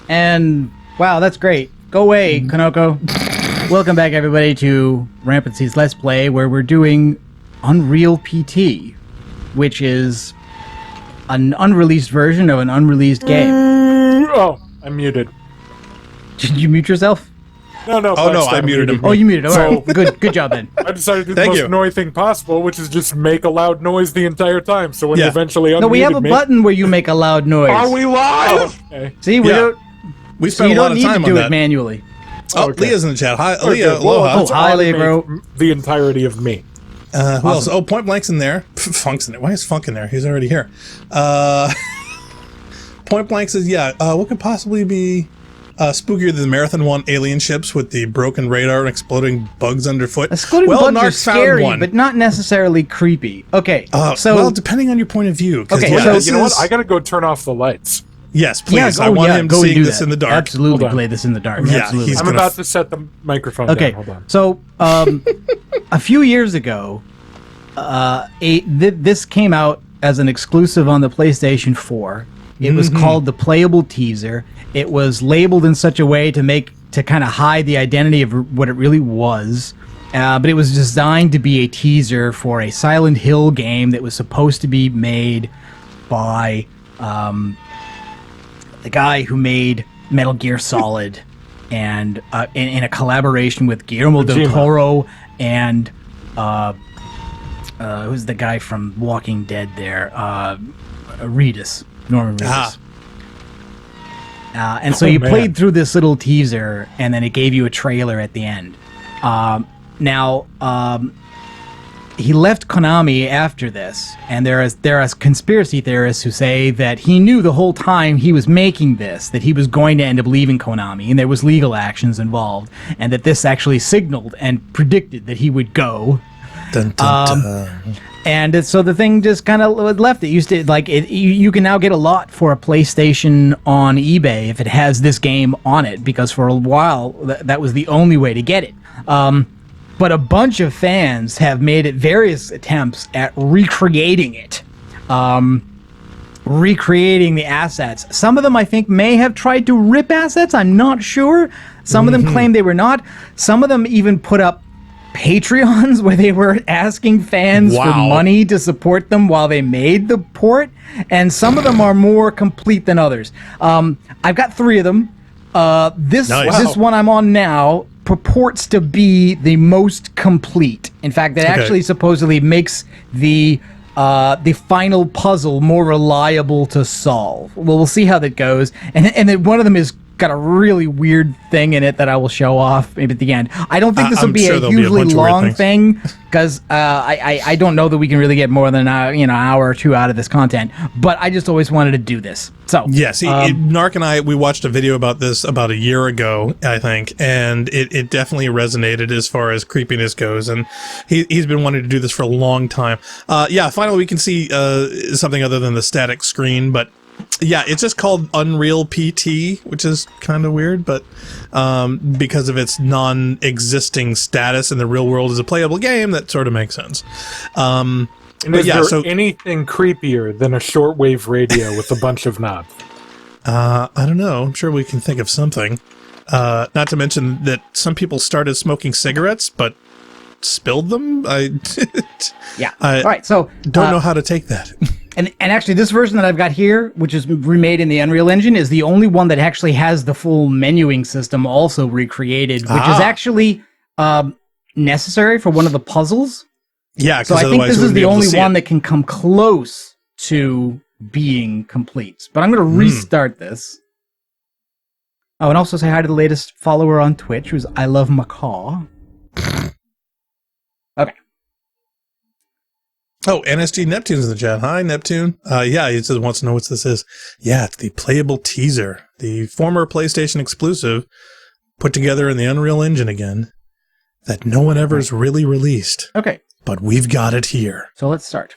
And wow, that's great. Go away, Kanoko. Welcome back, everybody, to Rampancy's Let's Play, where we're doing Unreal PT, which is an unreleased version of an unreleased game. Oh, I'm muted. Did you mute yourself? No. Oh, no, I muted him. Oh, you muted. All right. Good job, then. I decided to do the most annoying thing possible, which is just make a loud noise the entire time. So when you eventually unmuted me... No, we have a button where you make a loud noise. Are we live? Oh, okay. See, we spent a lot of time on that. You don't need to do it manually. Oh, okay. Leah's in the chat. Hi, Leah. Aloha. Oh, hi, Leah, bro. The entirety of me. Who else? Oh, Point Blank's in there. Funk's in there. Why is Funk in there? He's already here. Point Blank says, what could possibly be spookier than the Marathon 1 alien ships with the broken radar and exploding bugs underfoot? Exploding bugs are scary, but not necessarily creepy. Okay, well, depending on your point of view. Okay, so you know what? I gotta go turn off the lights. Yes, please. I want him seeing this in the dark. Absolutely, play this in the dark. Yeah, absolutely. I'm about to set the microphone down. Hold on. So, a few years ago, this came out as an exclusive on the PlayStation 4. It was called the Playable Teaser. It was labeled in such a way to kind of hide the identity of what it really was. But it was designed to be a teaser for a Silent Hill game that was supposed to be made by the guy who made Metal Gear Solid, and in a collaboration with Guillermo del Toro and who's the guy from Walking Dead there? Norman Reedus. And so you played through this little teaser, and then it gave you a trailer at the end. He left Konami after this, and there are conspiracy theorists who say that he knew the whole time he was making this that he was going to end up leaving Konami, and there was legal actions involved, and that this actually signaled and predicted that he would go. Dun, dun, dun. And so the thing just kind of left. It used to you can now get a lot for a PlayStation on eBay if it has this game on it, because for a while that was the only way to get it. But a bunch of fans have made various attempts at recreating it, recreating the assets. Some of them, I think, may have tried to rip assets. I'm not sure. Some of them claim they were not. Some of them even put up Patreons where they were asking fans for money to support them while they made the port. And some of them are more complete than others. I've got 3 of them. This one I'm on now purports to be the most complete. In fact, it actually supposedly makes the final puzzle more reliable to solve. Well, we'll see how that goes. And then one of them is got a really weird thing in it that I will show off maybe at the end. I don't think this will be a hugely long thing, because I don't know that we can really get more than an hour or 2 out of this content. But I just always wanted to do this. So yes, Narc and I, we watched a video about this about a year ago, I think, and it definitely resonated as far as creepiness goes. And he's been wanting to do this for a long time. Finally we can see something other than the static screen, but. Yeah, it's just called Unreal PT, which is kind of weird, but because of its non-existing status in the real world as a playable game, that sort of makes sense. Is there anything creepier than a shortwave radio with a bunch of knobs? I don't know. I'm sure we can think of something. Not to mention that some people started smoking cigarettes, but spilled them. All right, so don't know how to take that. And actually, this version that I've got here, which is remade in the Unreal Engine, is the only one that actually has the full menuing system also recreated, which is actually necessary for one of the puzzles. Yeah, so I think this is the only one that can come close to being complete. But I'm going to restart this. Oh, and also say hi to the latest follower on Twitch, who's I Love Macaw. Okay. Oh, NSG Neptune's in the chat. Hi, Neptune. He says wants to know what this is. Yeah, it's the Playable Teaser, the former PlayStation exclusive, put together in the Unreal Engine again, that no one ever has really released. Okay. But we've got it here. So let's start.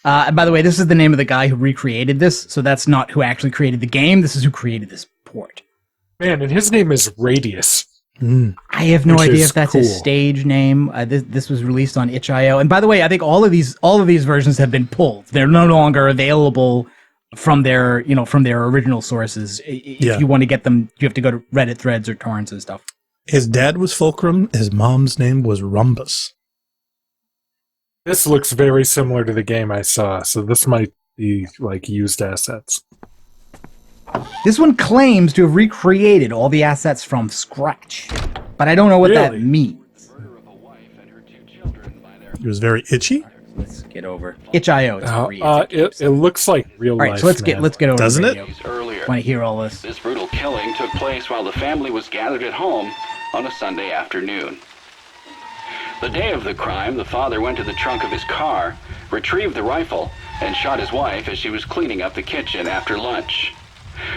And by the way, this is the name of the guy who recreated this, so that's not who actually created the game. This is who created this port. Man, and his name is Radius. I have no idea if that's his stage name. This was released on itch.io. And by the way, I think all of these versions have been pulled. They're no longer available from their original sources. If you want to get them, you have to go to Reddit threads or torrents and stuff. His dad was Fulcrum. His mom's name was Rhombus. This looks very similar to the game I saw, so this might be like used assets. This one claims to have recreated all the assets from scratch, but I don't know what that means. He was very itchy. Let's get over itch.io. It looks like real life. All right, so let's get over. Doesn't it? Want to hear all this? This brutal killing took place while the family was gathered at home on a Sunday afternoon. The day of the crime, the father went to the trunk of his car, retrieved the rifle, and shot his wife as she was cleaning up the kitchen after lunch.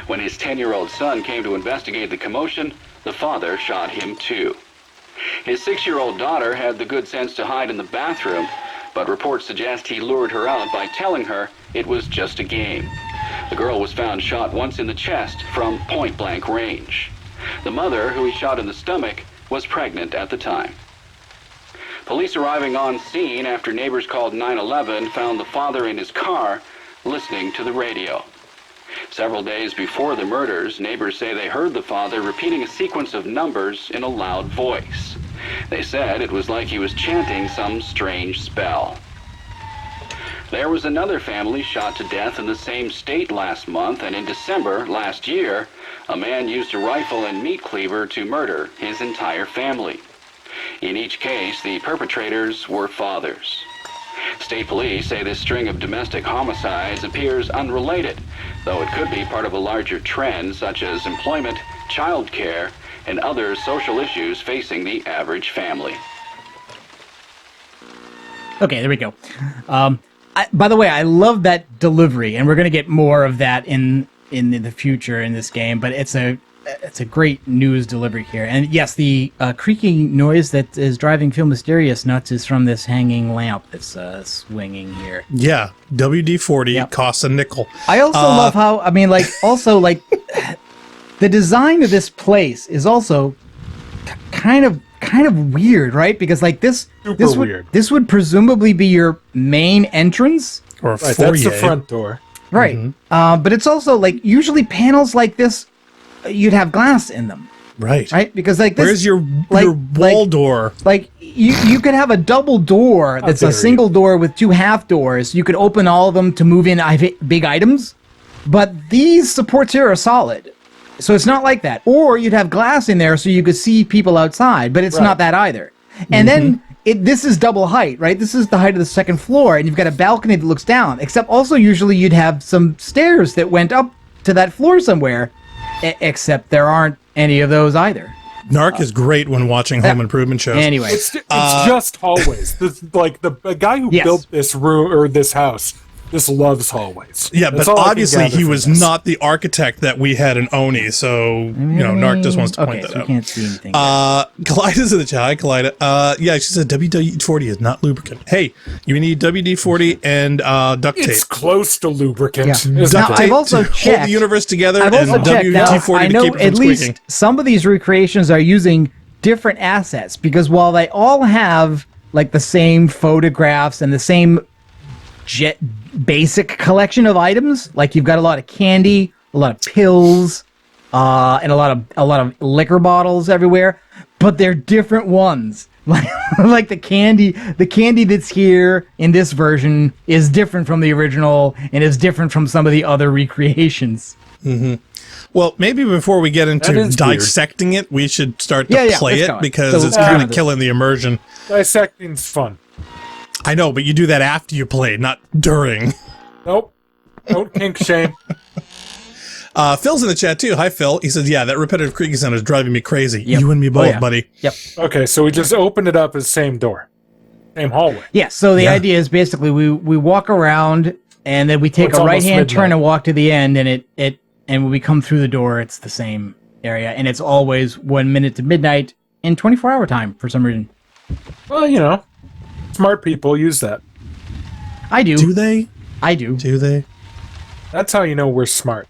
When his 10-year-old son came to investigate the commotion, the father shot him too. His 6-year-old daughter had the good sense to hide in the bathroom, but reports suggest he lured her out by telling her it was just a game. The girl was found shot once in the chest from point-blank range. The mother, who he shot in the stomach, was pregnant at the time. Police arriving on scene after neighbors called 911 found the father in his car listening to the radio. Several days before the murders, neighbors say they heard the father repeating a sequence of numbers in a loud voice. They said it was like he was chanting some strange spell. There was another family shot to death in the same state last month, and in December last year, a man used a rifle and meat cleaver to murder his entire family. In each case, the perpetrators were fathers. State police say this string of domestic homicides appears unrelated, though it could be part of a larger trend such as employment, child care, and other social issues facing the average family. Okay, there we go. By the way, I love that delivery, and we're going to get more of that in the future in this game, but it's a great news delivery here. And yes, the creaking noise that is driving Phil Mysterious nuts is from this hanging lamp that's swinging here. Yeah, WD-40 costs a nickel. I also love how, the design of this place is also kind of weird, right? Because like this would presumably be your main entrance, or right, foyer. That's the front door, right? Mm-hmm. But it's also like usually panels like this, you'd have glass in them, right? Because like this, where's your wall door? Like you could have a double door that's a single door with two half doors. You could open all of them to move in big items, but these supports here are solid. So it's not like that. Or you'd have glass in there so you could see people outside, but it's not that either. And then this is double height, right? This is the height of the second floor, and you've got a balcony that looks down. Except also usually you'd have some stairs that went up to that floor somewhere, except there aren't any of those either. Narc is great when watching home improvement shows. Anyway. It's just hallways. The guy who built this room or this house just loves hallways. Yeah, but obviously he was not the architect that we had in Oni, so Narc just wants to point that out. Can't see anything. Kalaida's in the chat. Hi, Kaleida. Yeah, she said WD-40 is not lubricant. Hey, you need WD-40 and duct tape. It's close to lubricant. Yeah. Now, I've also checked. Hold the universe together I've also and WD-40 to keep it from at least squeaking. some of these recreations are using different assets, because while they all have like the same photographs and the same basic collection of items, like you've got a lot of candy, a lot of pills, and a lot of liquor bottles everywhere, but they're different ones. Like the candy that's here in this version is different from the original and is different from some of the other recreations. Mm-hmm. Well, maybe before we get into dissecting it, we should start to play it, because it's kind of killing the immersion. Dissecting's fun. I know, but you do that after you play, not during. Nope. Don't kink shame. Phil's in the chat too. Hi, Phil. He says, yeah, that repetitive creaking sound is driving me crazy. Yep. You and me both, buddy. Yep. Okay, so we just opened it up as same door. Same hallway. Yeah, so the idea is basically we walk around and then we take a right-hand turn and walk to the end, and and when we come through the door, it's the same area, and it's always 1 minute to midnight in 24-hour time for some reason. Well, smart people use that. I do. Do they? I do. Do they? That's how you know we're smart.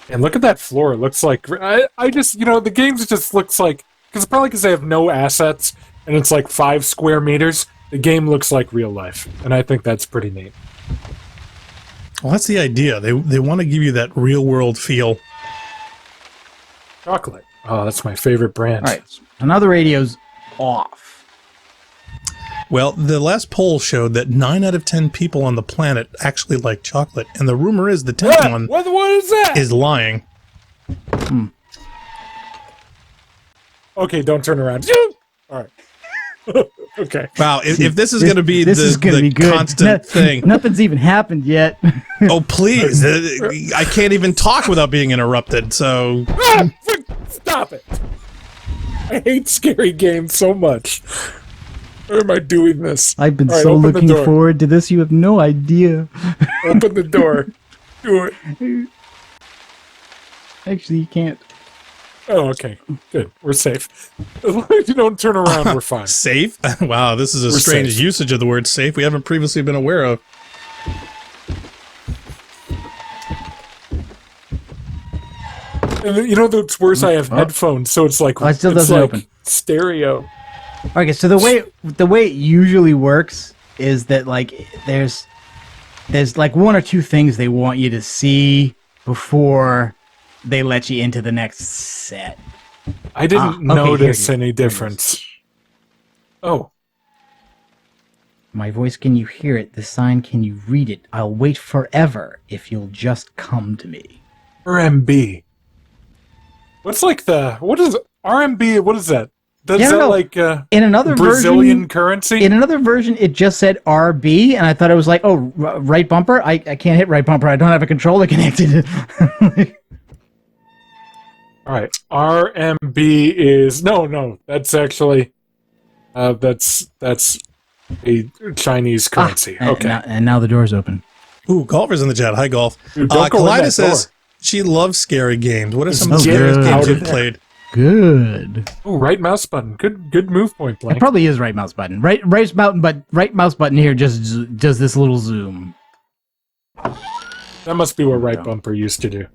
And look at that floor. It looks like... I just... the games just looks like... Probably because they have no assets, and it's like 5 square meters. the game looks like real life, and I think that's pretty neat. Well, that's the idea. They want to give you that real world feel. Chocolate. Oh, that's my favorite brand. All right, so now the radio's off. Well, the last poll showed that 9 out of 10 people on the planet actually like chocolate, and the rumor is the 10th one What is that? is lying. Okay, don't turn around. All right. Okay. Wow, if this is going to be This is gonna be good. constant thing. Nothing's even happened yet. Oh, please. I can't even talk without being interrupted, so... Ah, stop it. I hate scary games so much. Why am I doing this? I've been All right, so open the looking door. forward to this. You have no idea. Open the door. Do it. Actually, you can't. Oh, okay. Good. We're safe. As long as you don't turn around, we're fine. Safe? Wow, this is a We're strange safe. usage of the word safe we haven't previously been aware of. And you know what's worse? I have headphones, so it's like Oh, it still it's doesn't like open. stereo. Okay, so the way it usually works is that like there's like one or two things they want you to see before they let you into the next set. I didn't okay, here notice it is. any difference. Oh, My voice, can you hear it? The sign, can you read it? I'll wait forever if you'll just come to me. RMB. What's like what is RMB? What is that? Is Yeah, I that don't know. like In another Brazilian version, currency? in another version, it just said RB, and I thought it was like, oh, right bumper. I can't hit right bumper. I don't have a controller connected. All right, RMB is no. That's actually that's a Chinese currency. Okay. And now the door's open. Ooh, Golfer's in the chat. Hi, Golf. Dude, don't go in Kalida that says door. she loves scary games. What are some of Oh, the scariest good. games Out you've of there. played? Good. Oh, right mouse button. Good move point, It Blank. probably is right mouse button. Right mouse button here just does this little zoom. That must be what right bumper used to do.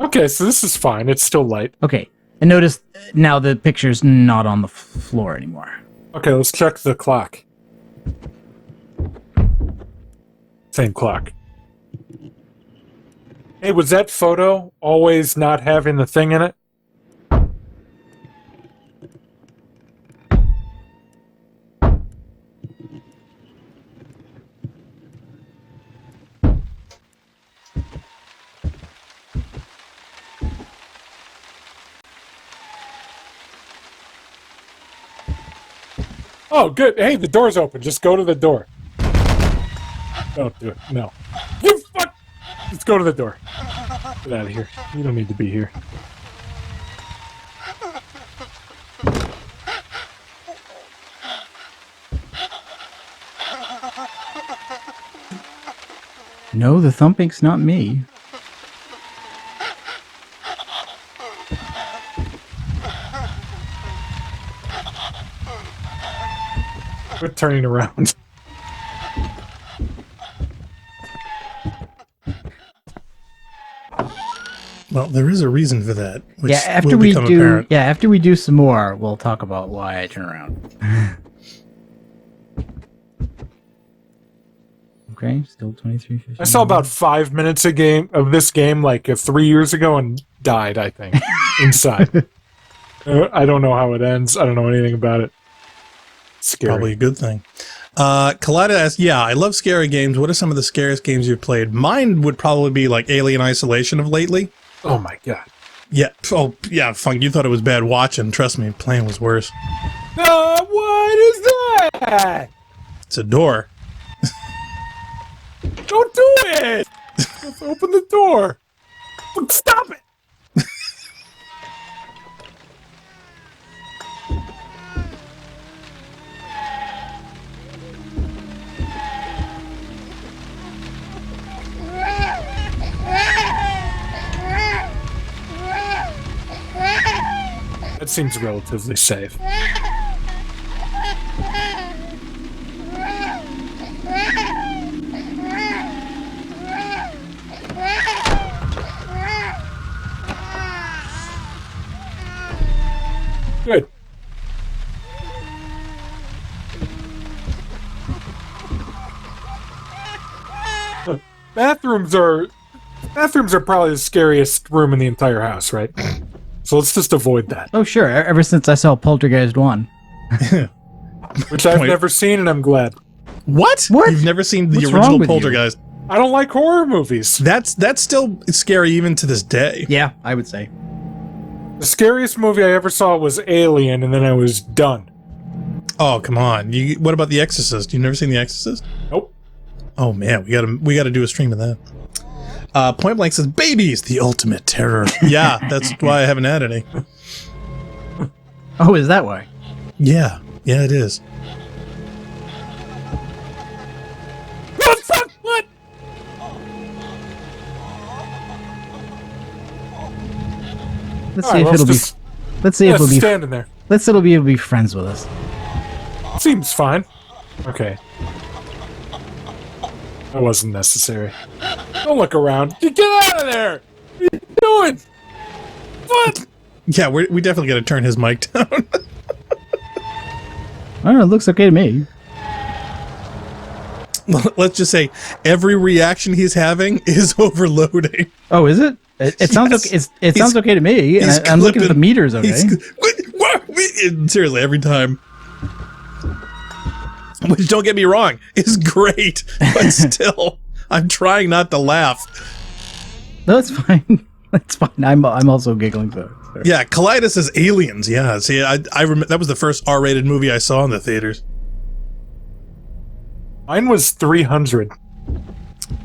Okay, so this is fine. It's still light. Okay. And notice now the picture's not on the floor anymore. Okay, let's check the clock. Same clock. Hey, was that photo always not having the thing in it? Oh, good. Hey, the door's open. Just go to the door. Don't do it. No. You fuck! Let's go to the door. Get out of here. You don't need to be here. No, the thumping's not me. Quit turning around. Well, there is a reason for that, which Yeah, after will we become do apparent. after we do some more, we'll talk about why I turn around. Okay, still 23:50. I saw about 5 minutes of this game like 3 years ago and died, I think, inside. I don't know how it ends. I don't know anything about it. Scary. Probably a good thing. Kalida asks, yeah, I love scary games. What are some of the scariest games you've played? Mine would probably be like Alien Isolation of lately. Oh my god. Yeah. Oh, yeah, Funk, you thought it was bad watching. Trust me, playing was worse. What is that? It's a door. Don't do it! Let's open the door. Stop it! That seems relatively safe. Good. bathrooms are probably the scariest room in the entire house, right? So let's just avoid that. Oh, sure. Ever since I saw Poltergeist 1. Which I've never seen, and I'm glad. What? What? You've never seen the What's wrong original with you? Poltergeist? I don't like horror movies. That's still scary even to this day. Yeah, I would say. The scariest movie I ever saw was Alien, and then I was done. Oh, come on. What about The Exorcist? You've never seen The Exorcist? Nope. Oh man, we gotta do a stream of that. Point Blank says, "Babies, the ultimate terror." Yeah, that's why I haven't had any. Oh, is that why? Yeah, it is. What the fuck? What? Let's All see right, if it'll be. just- Let's see if it'll be. standing there. Let's see if it'll be able to be friends with us. Seems fine. Okay. That wasn't necessary. Don't look around. Get out of there! What are you doing? What? Yeah, we definitely got to turn his mic down. I don't know. It looks okay to me. Let's just say every reaction he's having is overloading. Oh, is it? It sounds Yes. okay. It sounds okay to me. And I'm looking at the meters. Okay. Seriously, every time. Which, don't get me wrong, is great, but still, I'm trying not to laugh. No, it's fine. It's fine. I'm also giggling. So. Yeah, Kaleidos says Aliens. Yeah, see, I remember that was the first R-rated movie I saw in the theaters. Mine was 300.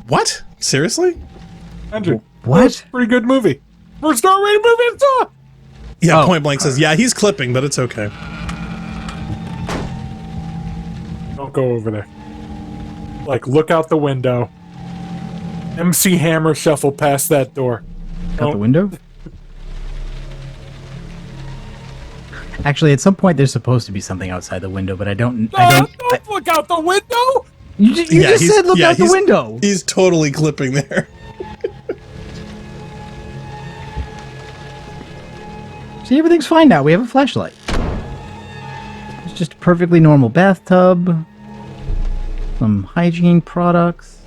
What? Seriously? 100. What? That's a pretty good movie. First R-rated movie I saw. Yeah, Oh. Point Blank says, yeah, he's clipping, but it's okay. Don't go over there. Like, look out the window. MC Hammer shuffle past that door. Out the window? Actually, at some point there's supposed to be something outside the window, but I don't Don't look out the window! You just said look out the window. He's totally clipping there. See, everything's fine now. We have a flashlight. It's just a perfectly normal bathtub. Some hygiene products.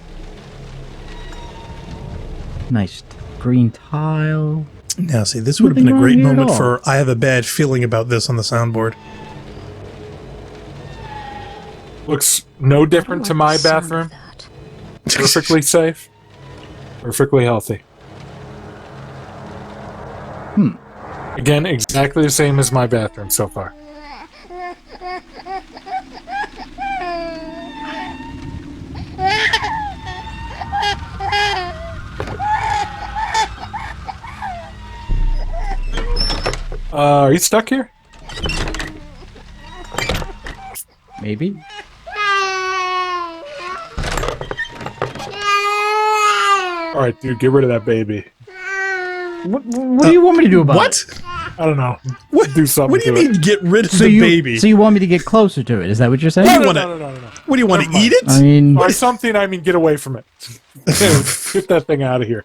Nice green tile. Now, see, this would have been a Nothing great wrong here at moment all. for I have a bad feeling about this on the soundboard. Looks no different to my bathroom. Perfectly safe. Perfectly healthy. Again, exactly the same as my bathroom so far. Are you stuck here? Maybe. Alright, dude, get rid of that baby. What do you want me to do about it? What? I don't know. What? Do something What do you to it. mean get rid of So the you baby? So you want me to get closer to it? Is that what you're saying? What do you No, want no, to? no, no, no. What do you want to Never mind. eat it? I mean, By something, I mean get away from it. Get that thing out of here.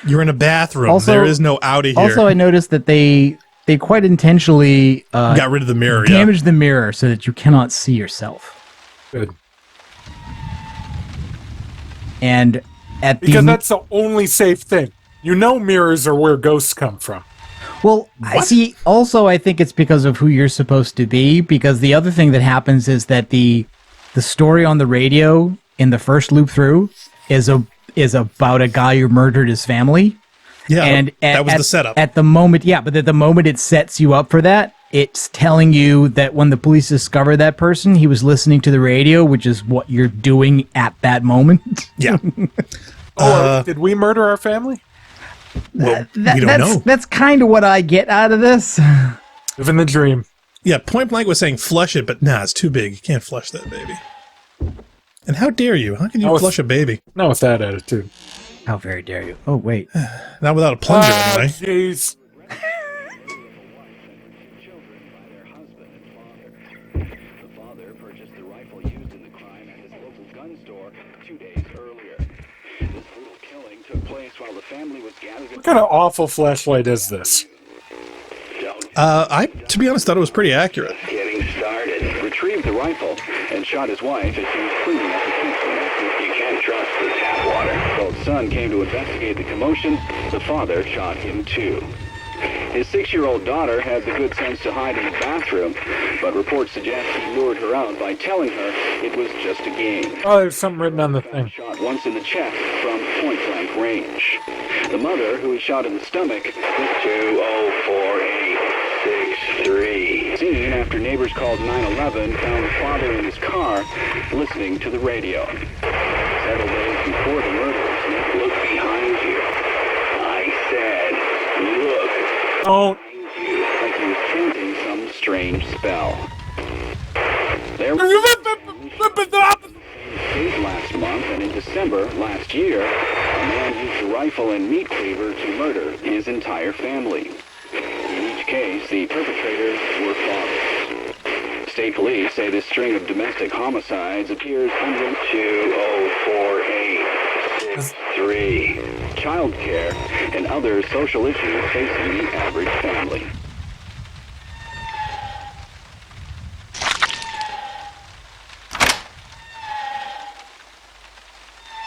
You're in a bathroom. Also- there is no out of here. also I noticed that they quite intentionally got rid of the mirror. Yeah. damaged the mirror so that you cannot see yourself. Good. And at Because the that's the only safe thing. You know mirrors are where ghosts come from. well, I see. Also, I think it's because of who you're supposed to be. Because the other thing that happens is that the story on the radio in the first loop through is about a guy who murdered his family. Yeah, And that was the setup. At the moment, yeah, but at the moment it sets you up for that, it's telling you that when the police discover that person, he was listening to the radio, which is what you're doing at that moment. Yeah. Did we murder our family? Well, we don't know. That's kind of what I get out of this. Living the dream. Yeah, Point Blank was saying flush it, but nah, it's too big. You can't flush that baby. And how dare you? How can you was- flush a baby? Not with that attitude. How very dare you? Oh wait, Not without a plunger, anyway. Jeez. The father purchased the rifle used in the crime at his local gun store 2 days earlier. This brutal killing took place while the family was gathered What kind of awful flashlight is this? I, to be honest, thought it was pretty accurate. Getting started. Retrieved the rifle and shot his wife as she was cleaning up the kitchen after you can't trust the tap water. Both son came to investigate the commotion. The father shot him too. His 6-year-old daughter had the good sense to hide in the bathroom, but reports suggest he lured her out by telling her it was just a game. Oh, there's something written on the thing. Shot once in the chest from point-blank range. The mother, who he shot in the stomach, was 204-863. Seen after neighbors called 911, found the father in his car listening to the radio. Several days before the murders, look behind you. I said, look. Don't. Like he was chanting some strange spell. There was last month, and in December last year, a man used a rifle and meat cleaver to murder his entire family. In each case, the perpetrators were fathers. State police say this string of domestic homicides appears under 204-863. Child care and other social issues facing the average family.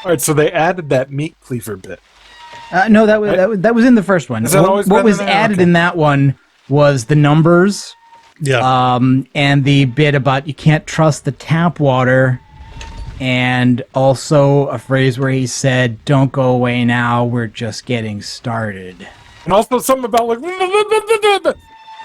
All right, so they added that meat cleaver bit. No, that was in the first one. Has that always What been was in there? added Okay. in that one was the numbers, Yeah. and the bit about you can't trust the tap water, and also a phrase where he said, "Don't go away now. We're just getting started." And also something about like...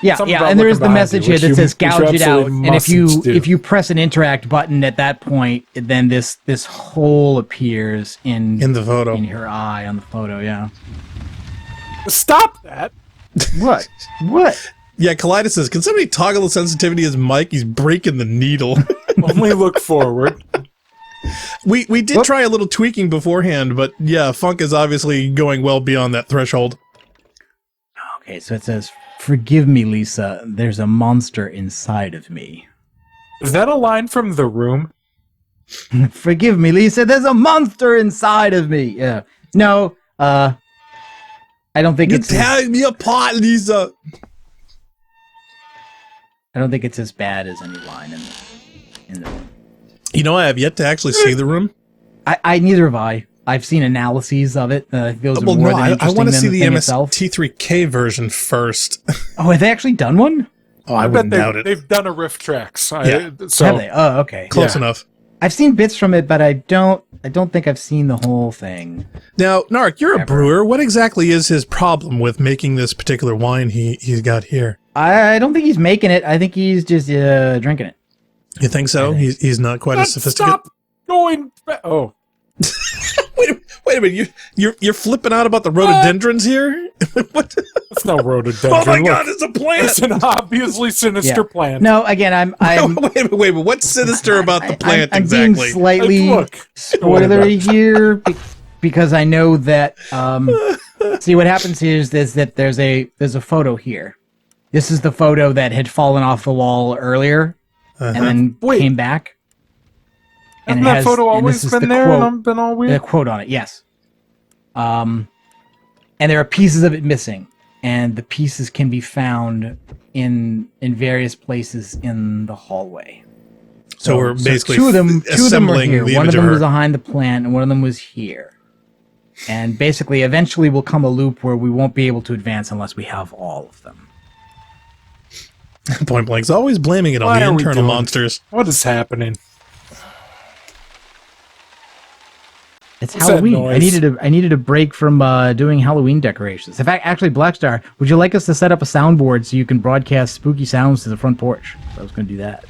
Yeah, Something yeah, about and there is looking the behind message you, here that which says you "gouge it out," absolutely and if mustn't do. you press an interact button at that point, then this hole appears in In the photo. in her eye on the photo. Yeah. Stop that! What? What? Yeah, Kaleidos says, can somebody toggle the sensitivity of his mic? He's breaking the needle. Only look forward. We did try a little tweaking beforehand, but yeah, Funk is obviously going well beyond that threshold. Okay, so it says, "Forgive me, Lisa. There's a monster inside of me." Is that a line from The Room? Forgive me, Lisa. There's a monster inside of me. Yeah. No. I don't think You're it's. tearing me apart, Lisa. I don't think it's as bad as any line in the. You know, I have yet to actually see the room. I neither have I. I've seen analyses of it. Those are Well, more no, than I interesting want to than see the the thing itself. MST3K version first. Oh, have they actually done one? Oh, I bet wouldn't doubt it. they've done a riff tracks. Yeah. So Have they? Oh, okay. Close Yeah. enough. I've seen bits from it, but I don't think I've seen the whole thing. Now, Nark, you're a Ever. brewer. What exactly is his problem with making this particular wine he's got here? I don't think he's making it. I think he's just drinking it. You think so? He's not quite as sophisticated. Stop going. Oh, Wait a minute! You're flipping out about the rhododendrons here? What? it's no rhododendron. Oh my Look, God! It's a plant. it's an obviously sinister plant. No, again, I'm wait a minute! What's sinister about the plant I'm exactly? being slightly Look. spoilery here because I know that. See, what happens here is that there's a photo here. This is the photo that had fallen off the wall earlier, and then Wait. came back. Hasn't that photo always been there and I've been all The weird? quote on it, yes. And there are pieces of it missing, and the pieces can be found in various places in the hallway. So we're basically two of them were assembling here. the One of image of them was her. behind the plant, and one of them was here. And basically, eventually, will come a loop where we won't be able to advance unless we have all of them. Point Blank's always blaming it on Why the are we internal doing- monsters. What is happening? It's What's that Halloween. noise? I needed a break from doing Halloween decorations. In fact, actually, Blackstar, would you like us to set up a soundboard so you can broadcast spooky sounds to the front porch? I was going to do that.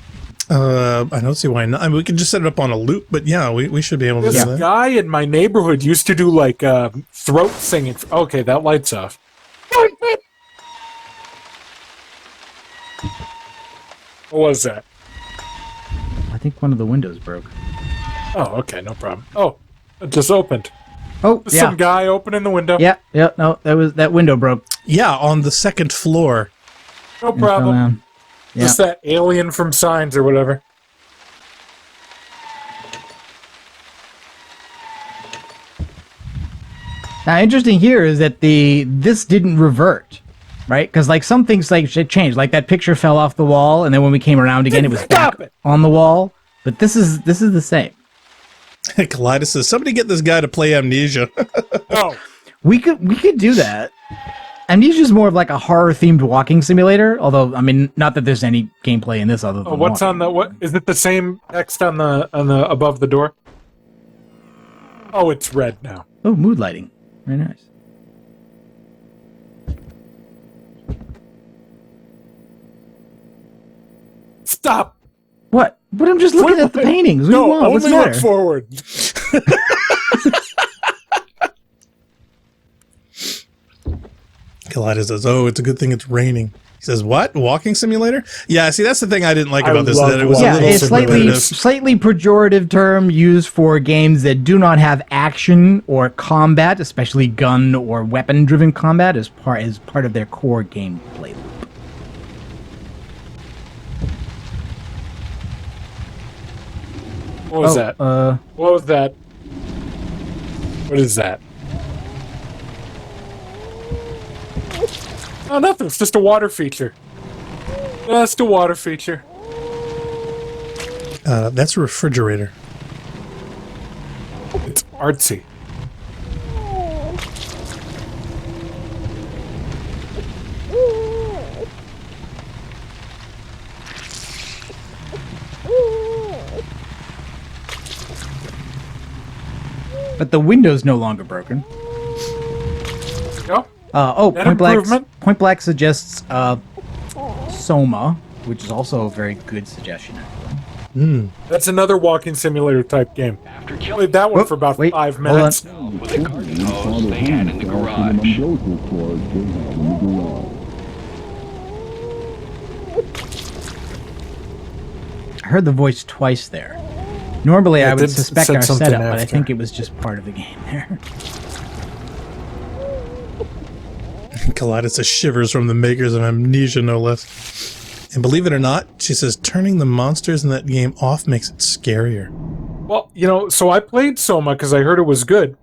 I don't see why not. I mean, we can just set it up on a loop, but yeah, we should be able to This do that. guy in my neighborhood used to do like throat singing. Okay, that light's off. What was that? I think one of the windows broke. Oh, okay, no problem. Oh, it just opened. Oh, There's yeah. some guy opening the window. Yeah, no, that window broke. Yeah, on the second floor. No And fell problem. down. Yeah. Just that alien from Signs or whatever. Now, interesting here is that this didn't revert, right? Because like some things like it changed. Like that picture fell off the wall, and then when we came around again, it was Stop back it. on the wall. But this is the same. Kaleidos says, somebody get this guy to play Amnesia. No. We could do that. Amnesia's more of like a horror-themed walking simulator, although, I mean, not that there's any gameplay in this other than What's walking. on the what? Is it the same text on the above the door? Oh, it's red now. Oh, mood lighting. Very nice. Stop. What? But I'm just looking at the paintings. What do you want? What's the only look matter? forward. Kaleidos says, oh, it's a good thing it's raining. He says, what? Walking simulator? Yeah, see, that's the thing I didn't like I about this. love That it was a Yeah, little it's repetitive. slightly pejorative term used for games that do not have action or combat, especially gun or weapon-driven combat, as part of their core gameplay loop. What was that? What was that? What is that? Oh, nothing. It's just a water feature. Just a water feature. That's a refrigerator. It's artsy. But the window's no longer broken. No? That Point Blank. improvement? Point Blank suggests Soma, which is also a very good suggestion. That's another walking simulator type game. After Played killing that one Whoop, for about wait, 5 hold on. minutes. with a garden hose they had in the garage. I heard the voice twice there. Normally, Yeah, I it would did suspect said our something setup, but I after. think it was just part of the game there. Kaleidos says, shivers from the makers of Amnesia, no less. And believe it or not, she says, turning the monsters in that game off makes it scarier. Well, so I played Soma because I heard it was good.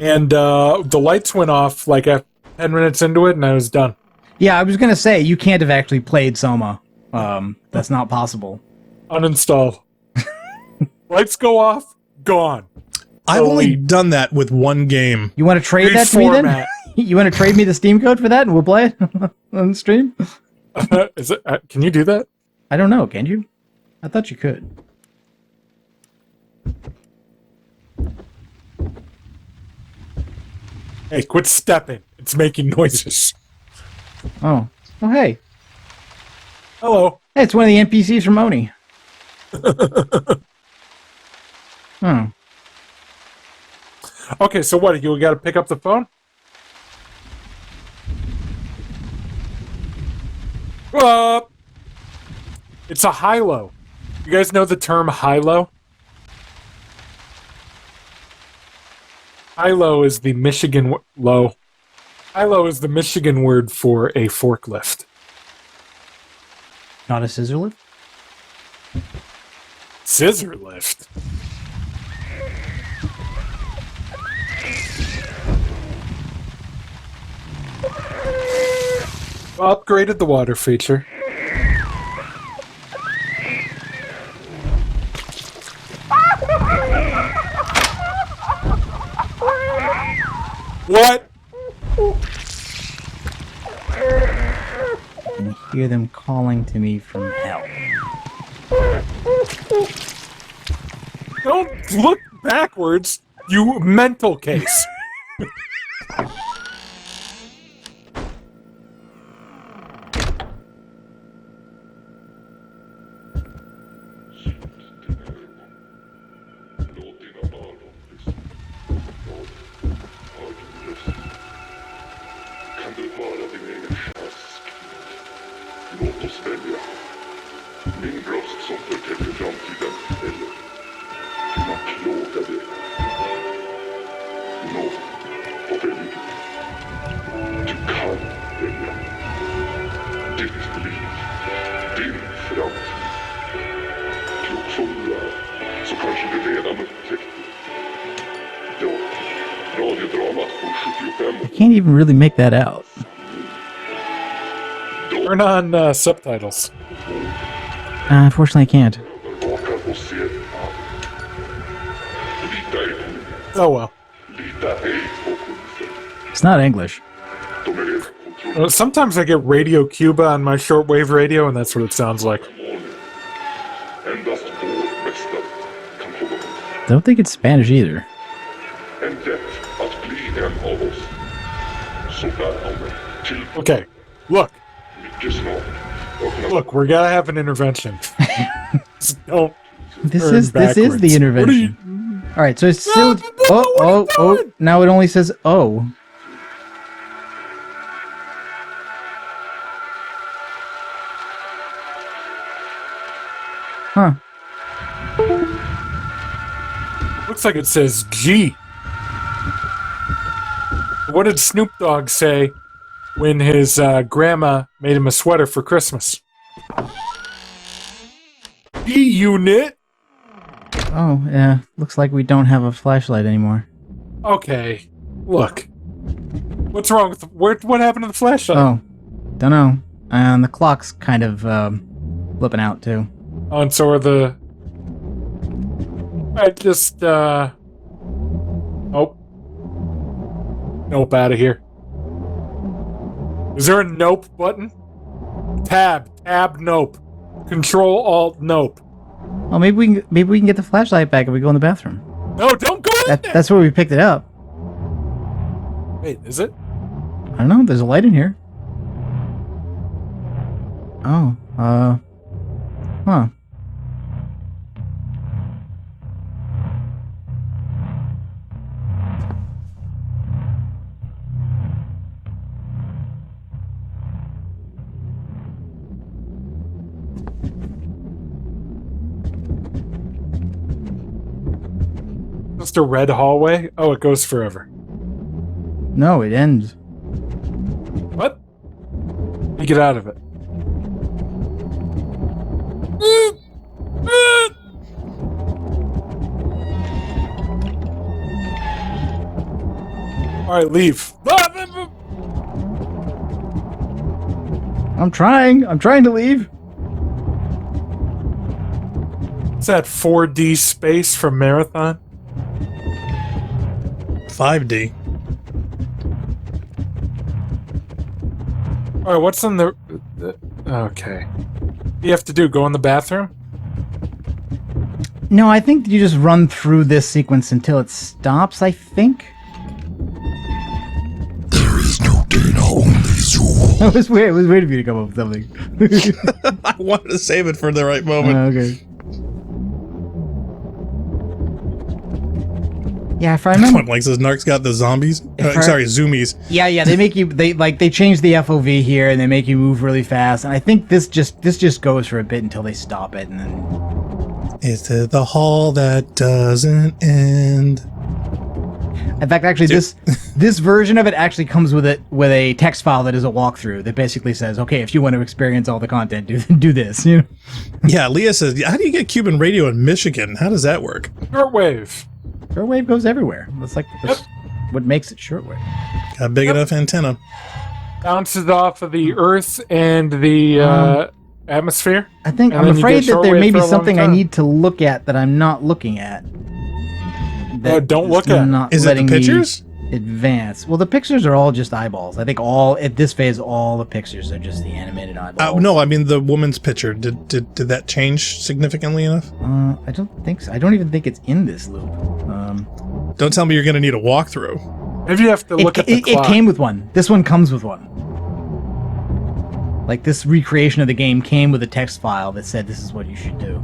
And the lights went off like 10 minutes into it, and I was done. Yeah, I was gonna say you can't have actually played Soma. That's not possible. Uninstall. Lights go off, gone. I've only Delete. done that with one game. You want to trade that to me then? Reformat. You want to trade me the Steam code for that, and we'll play it on the stream? Is it? Can you do that? I don't know. Can you? I thought you could. Hey, quit stepping. It's making noises. Oh. Oh, hey. Hello. Hey, it's one of the NPCs from Oni. Hmm. Okay, so what? You got to pick up the phone? It's a high-low. You guys know the term high-low? High-low is the Michigan low. High-low is the Michigan word for a forklift. Not a scissor lift? Scissor lift. Upgraded the water feature. What? I can hear them calling to me from hell. Don't look backwards, you mental case. Kan du höra din egen röst? Låt oss välja. Min röst som förtäcker framtiden eller dina plågade. Nå, vad väljer du? Du kan välja. Ditt liv. Din framtid. Klok som du är, så kanske du redan upptäckte. Ja, radiodramat från 75 I can't even really make that out. Turn on subtitles. Unfortunately, I can't. övervakar och ser allt. Oh well. It's not English. Sometimes I get Radio Cuba on my shortwave radio, and that's what it sounds like. Don't think it's Spanish either. Okay, look. Look, we're gonna have an intervention. Don't This turn is the backwards. intervention. All right, so it's still. Oh! Now it only says oh. Huh. Looks like it says G. What did Snoop Dogg say when his grandma made him a sweater for Christmas? G-Unit? Oh, yeah. Looks like we don't have a flashlight anymore. Okay, look. What's wrong with what happened to the flashlight? Oh, don't know. And the clock's kind of flipping out too. Oh, and so are the... I just, Oh. Nope, out of here. Is there a nope button? Tab, nope. Control, alt, nope. Well, maybe we can get the flashlight back if we go in the bathroom. No, don't go in there! That's where we picked it up. Wait, is it? I don't know. There's a light in here. Oh, huh. Just a red hallway? Oh, it goes forever. No, it ends. What? You get out of it. Alright, leave. I'm trying to leave. Is that 4D space from Marathon? 5D. Alright, what's in the... Okay. What do you have to do? Go in the bathroom? No, I think you just run through this sequence until it stops, I think. There is no data, only Zool. I was waiting for you to come up with something. I wanted to save it for the right moment. Okay. Yeah, if I remember. Like says, Narc's got the zombies. Zoomies. Yeah, they make you. They change the FOV here, and they make you move really fast. And I think this just goes for a bit until they stop it, and then. It's the hall that doesn't end. In fact, actually, this version of it actually comes with a text file that is a walkthrough that basically says, okay, if you want to experience all the content, do this. You know. Yeah, Leah says, how do you get Cuban radio in Michigan? How does that work? Shortwave. Shortwave goes everywhere. That's what makes it shortwave. Got a big enough antenna. Bounces off of the Earth and the atmosphere. I'm afraid that there may be something I need to look at that I'm not looking at. Don't look at. Is it the pictures? Advance. Well, the pictures are all just eyeballs. I think at this phase, all the pictures are just the animated eyeballs. No, I mean the woman's picture. Did that change significantly enough? I don't think so. I don't even think it's in this loop. Don't tell me you're going to need a walkthrough. Maybe you have to look at the clock. It came with one. This one comes with one. Like, this recreation of the game came with a text file that said this is what you should do.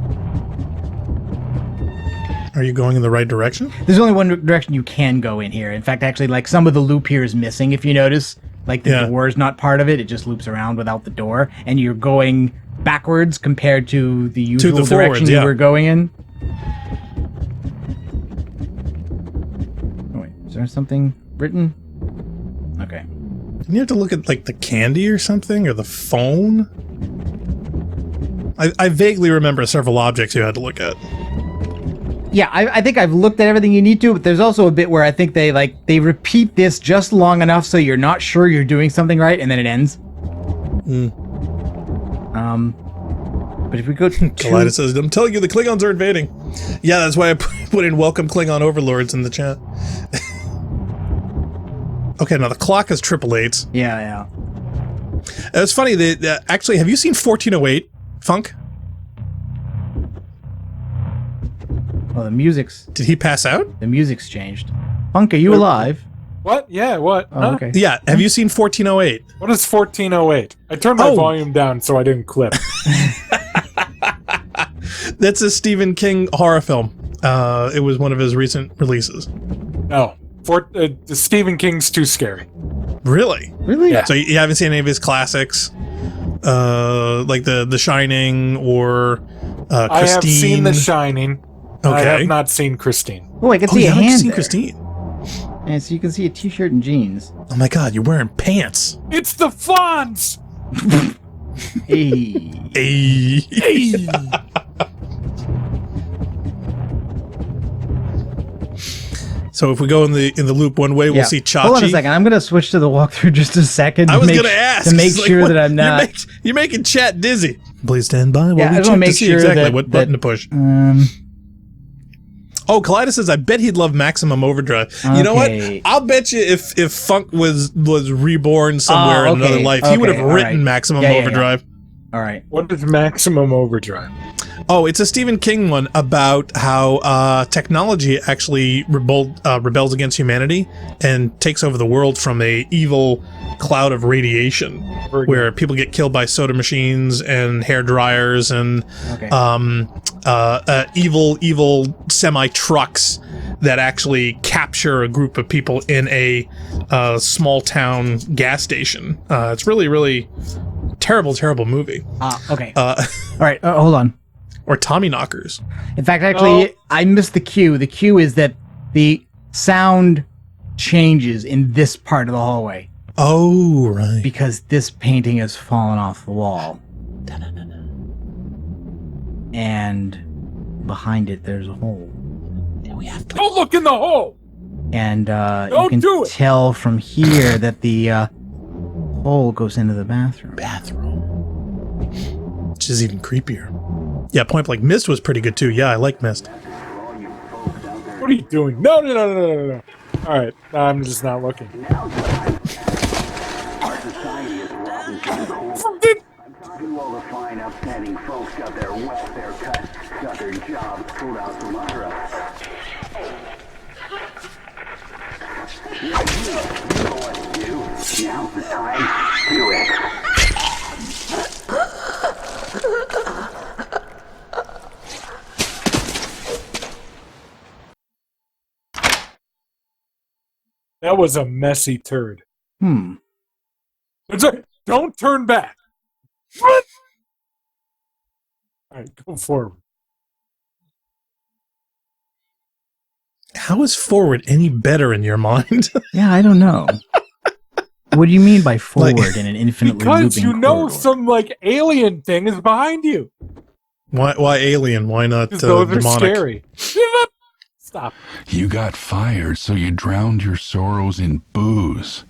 Are you going in the right direction? There's only one direction you can go in here. In fact, actually, like, some of the loop here is missing, if you notice. Like, the door is not part of it. It just loops around without the door. And you're going backwards compared to the usual direction you were going in. Oh, wait. Is there something written? Okay. Didn't you have to look at, like, the candy or something? Or the phone? I vaguely remember several objects you had to look at. Yeah, I think I've looked at everything you need to, but there's also a bit where I think they repeat this just long enough so you're not sure you're doing something right, and then it ends. Mm. But if we go to Kalida says, I'm telling you, the Klingons are invading. Yeah, that's why I put in welcome Klingon overlords in the chat. Okay, now the clock is 888. Yeah. It's funny that actually, have you seen 1408, Funk? Well, the music's Did he pass out? changed. Funk, are you alive? What? Yeah, what? Oh, Huh? okay. Yeah, have you seen 1408? What is 1408? I turned my volume down so I didn't clip. That's a Stephen King horror film. It was one of his recent releases. No. Stephen King's too scary. Really? Really? Yeah. So you haven't seen any of his classics? Like The Shining or Christine? I have seen The Shining. Okay. I have not seen Christine. Oh, I can see you a haven't hand seen there. Christine? And so you can see a t-shirt and jeans. Oh my god, you're wearing pants. It's the Fonz! Hey. Hey. So if we go in the loop one way, we'll see Chachi. Hold on a second. I'm going to switch to the walkthrough just a second. I was going to ask. To make It's like, sure what- that I'm not... You're making chat dizzy. Please stand by while Yeah, I we just check wanna to make see sure exactly that- what button to push. Um, Oh, Kaleidos says, I bet he'd love Maximum Overdrive. You know what? Okay. I'll bet you if Funk was reborn somewhere in another life, he would have all written right. Maximum Yeah. Overdrive. All right. What is Maximum Overdrive? Oh, it's a Stephen King one about how technology actually rebels against humanity and takes over the world from a evil cloud of radiation, where people get killed by soda machines and hair dryers and evil semi trucks that actually capture a group of people in a small town gas station. It's really, really terrible movie. Okay. All right. Hold on. Or Tommy Knockers. In fact, actually, I missed the cue. The cue is that the sound changes in this part of the hallway Oh, right. because this painting has fallen off the wall. And behind it, there's a hole. Don't look in the hole! And you Don't can do it! tell from here that the hole goes into the bathroom. Which is even creepier. Yeah, Point Blank Mist was pretty good too. Yeah, I like Mist. What are you doing? No. Alright, I'm just not looking. All the fine, upstanding folks got their welfare cut, got their jobs pulled out from under us. You know what to do. Now's the time. Do it. That was a messy turd. It's a, don't turn back. What? Alright, go forward. How is Forward any better in your mind? Yeah, I don't know. What do you mean by forward in an infinitely Because looping you know corridor? some like alien thing is behind you. Why Alien? Why not Because those are demonic? scary. Stop. You got fired, so you drowned your sorrows in booze.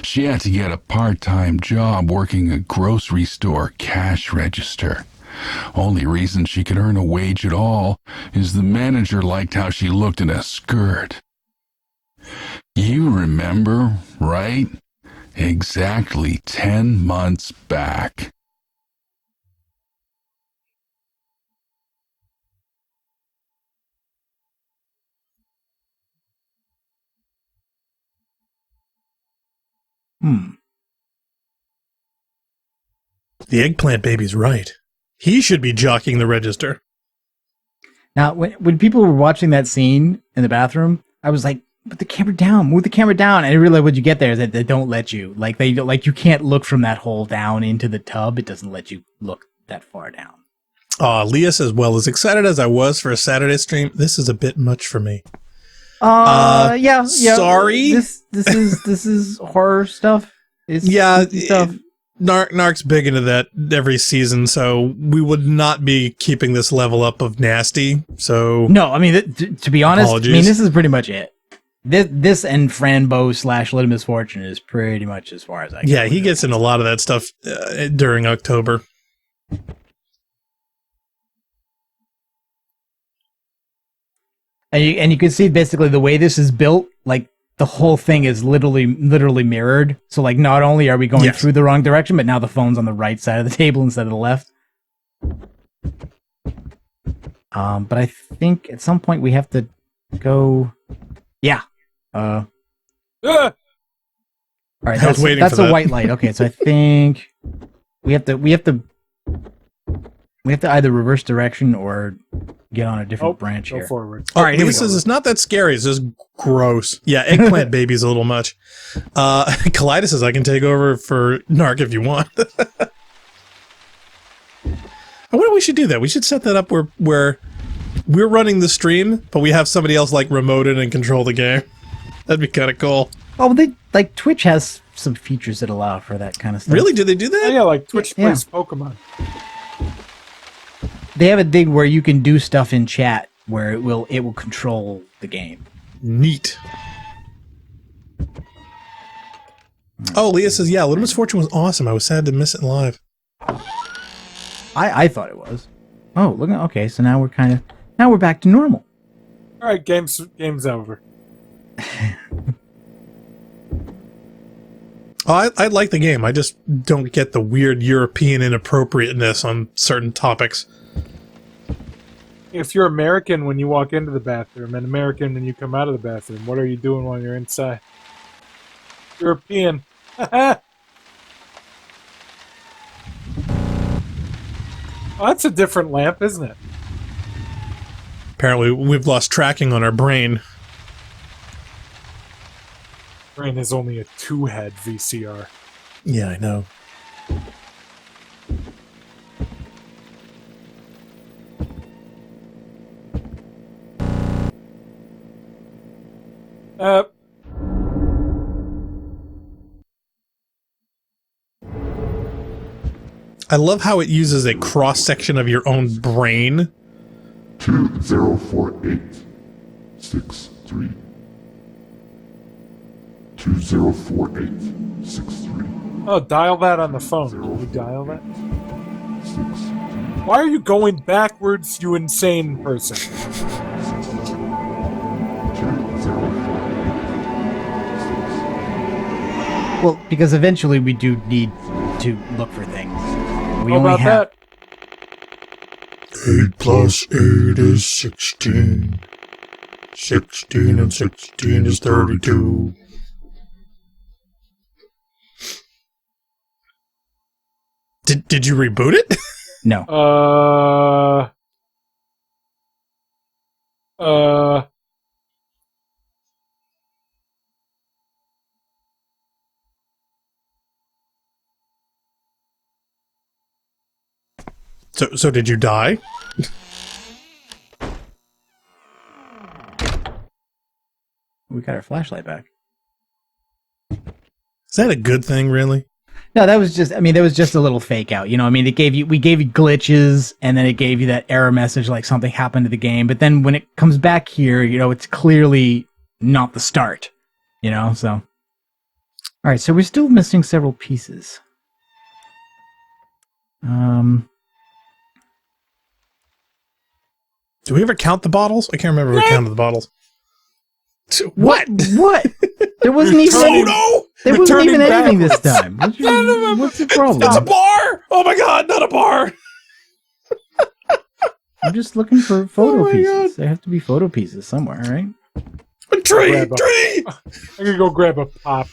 She had to get a part-time job working a grocery store cash register. Only reason she could earn a wage at all is the manager liked how she looked in a skirt. You remember, right? Exactly 10 months back. The eggplant baby's right. He should be jockeying the register. Now, when people were watching that scene in the bathroom, I was like, "Put the camera down, move the camera down." And I realized what you get there is that they don't let you. Like you can't look from that hole down into the tub. It doesn't let you look that far down. Leah says, well, as excited as I was for a Saturday stream, this is a bit much for me. Yeah. Sorry? This is horror stuff. It's Yeah, stuff. Narc's big into that every season, so we would not be keeping this level up of nasty. So No, I mean, to be honest, Apologies. I mean, this is pretty much it. This and Frambo / Little Misfortune is pretty much as far as I can. yeah, he gets in a lot of that stuff during October. And you can see basically the way this is built, like the whole thing is literally mirrored. So like not only are we going through the wrong direction, but now the phone's on the right side of the table instead of the left. But I think at some point we have to go. Yeah. All right. I was waiting That's for a that. white light. Okay, so I think we have to either reverse direction or get on a different branch Go here. forward. All right, Lisa says it's not that scary. It's just gross. Yeah, eggplant baby's a little much. Kaleidos says I can take over for Narc if you want. I wonder if we should do that. We should set that up where we're running the stream, but we have somebody else like remote it and control the game. That'd be kind of cool. Oh, they like Twitch has some features that allow for that kind of stuff. Really? Do they do that? Oh, yeah, like Twitch Yeah. plays Pokemon. They have a thing where you can do stuff in chat where it will control the game. Neat. Oh, Leah says, yeah, Little Miss Fortune was awesome. I was sad to miss it live. I thought it was. Oh, look. Okay, so now we're back to normal. All right, game's over. Oh, I like the game. I just don't get the weird European inappropriateness on certain topics. If you're American when you walk into the bathroom and American when you come out of the bathroom, what are you doing while you're inside? European. Oh, that's a different lamp, isn't it? Apparently, we've lost tracking on our brain. Brain is only a 2-head VCR. Yeah, I know. I love how it uses a cross-section of your own brain. 204863. 204863. Oh, dial that on the phone. Can you dial that? Why are you going backwards, you insane person? Well, because eventually we do need to look for things. We How only about have. that? 8 plus 8 is 16. 16 and 16 is 32. Did you reboot it? No. So did you die? We got our flashlight back. Is that a good thing, really? No, that was just a little fake out. You know, I mean, we gave you glitches, and then it gave you that error message like something happened to the game. But then when it comes back here, you know, it's clearly not the start. You know, so. All right, so we're still missing several pieces. Do we ever count the bottles? I can't remember if we counted the bottles. What? What? There wasn't even Soto! there wasn't Turning even anything this backwards. time. What's the problem? It's a bar! Oh my god, not a bar! I'm just looking for photo my pieces. There have to be photo pieces somewhere, right? A tree! Grab a- Tree! I'm gonna go grab a pop.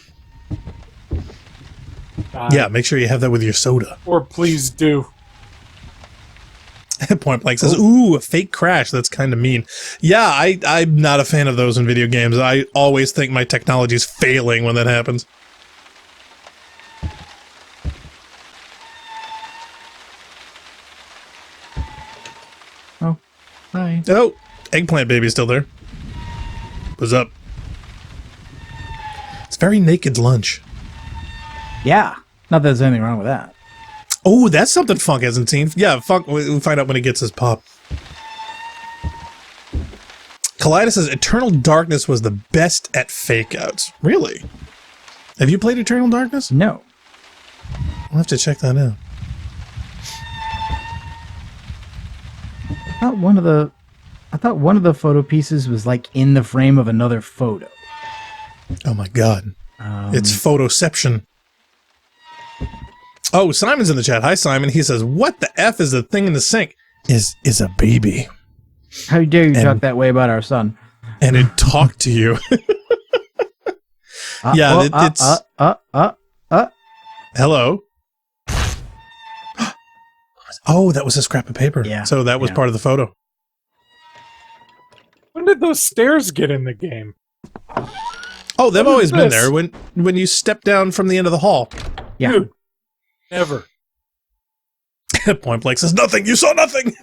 Yeah, make sure you have that with your soda. Or please do. Point Blank says, ooh, a fake crash. That's kind of mean. Yeah, I'm not a fan of those in video games. I always think my technology's failing when that happens. Oh, hi. Oh, eggplant baby's still there. What's up? It's very naked lunch. Yeah. Not that there's anything wrong with that. Oh, that's something Funk hasn't seen. Yeah, Funk, we'll find out when he gets his pop. Kaleidos says Eternal Darkness was the best at fake outs. Really? Have you played Eternal Darkness? No. I'll have to check that out. Not one of the I thought one of the photo pieces was like in the frame of another photo. Oh my god. It's photoception. Oh, Simon's in the chat. Hi, Simon. He says, "What the F is the thing in the sink? Is a baby." How dare you talk that way about our son? And it talked to you. It's... Hello? Oh, that was a scrap of paper. Yeah. So that was part of the photo. When did those stairs get in the game? Oh, they've What always is been this? there when you step down from the end of the hall. Yeah. Dude, never. Point Blank says, "Nothing. You saw nothing."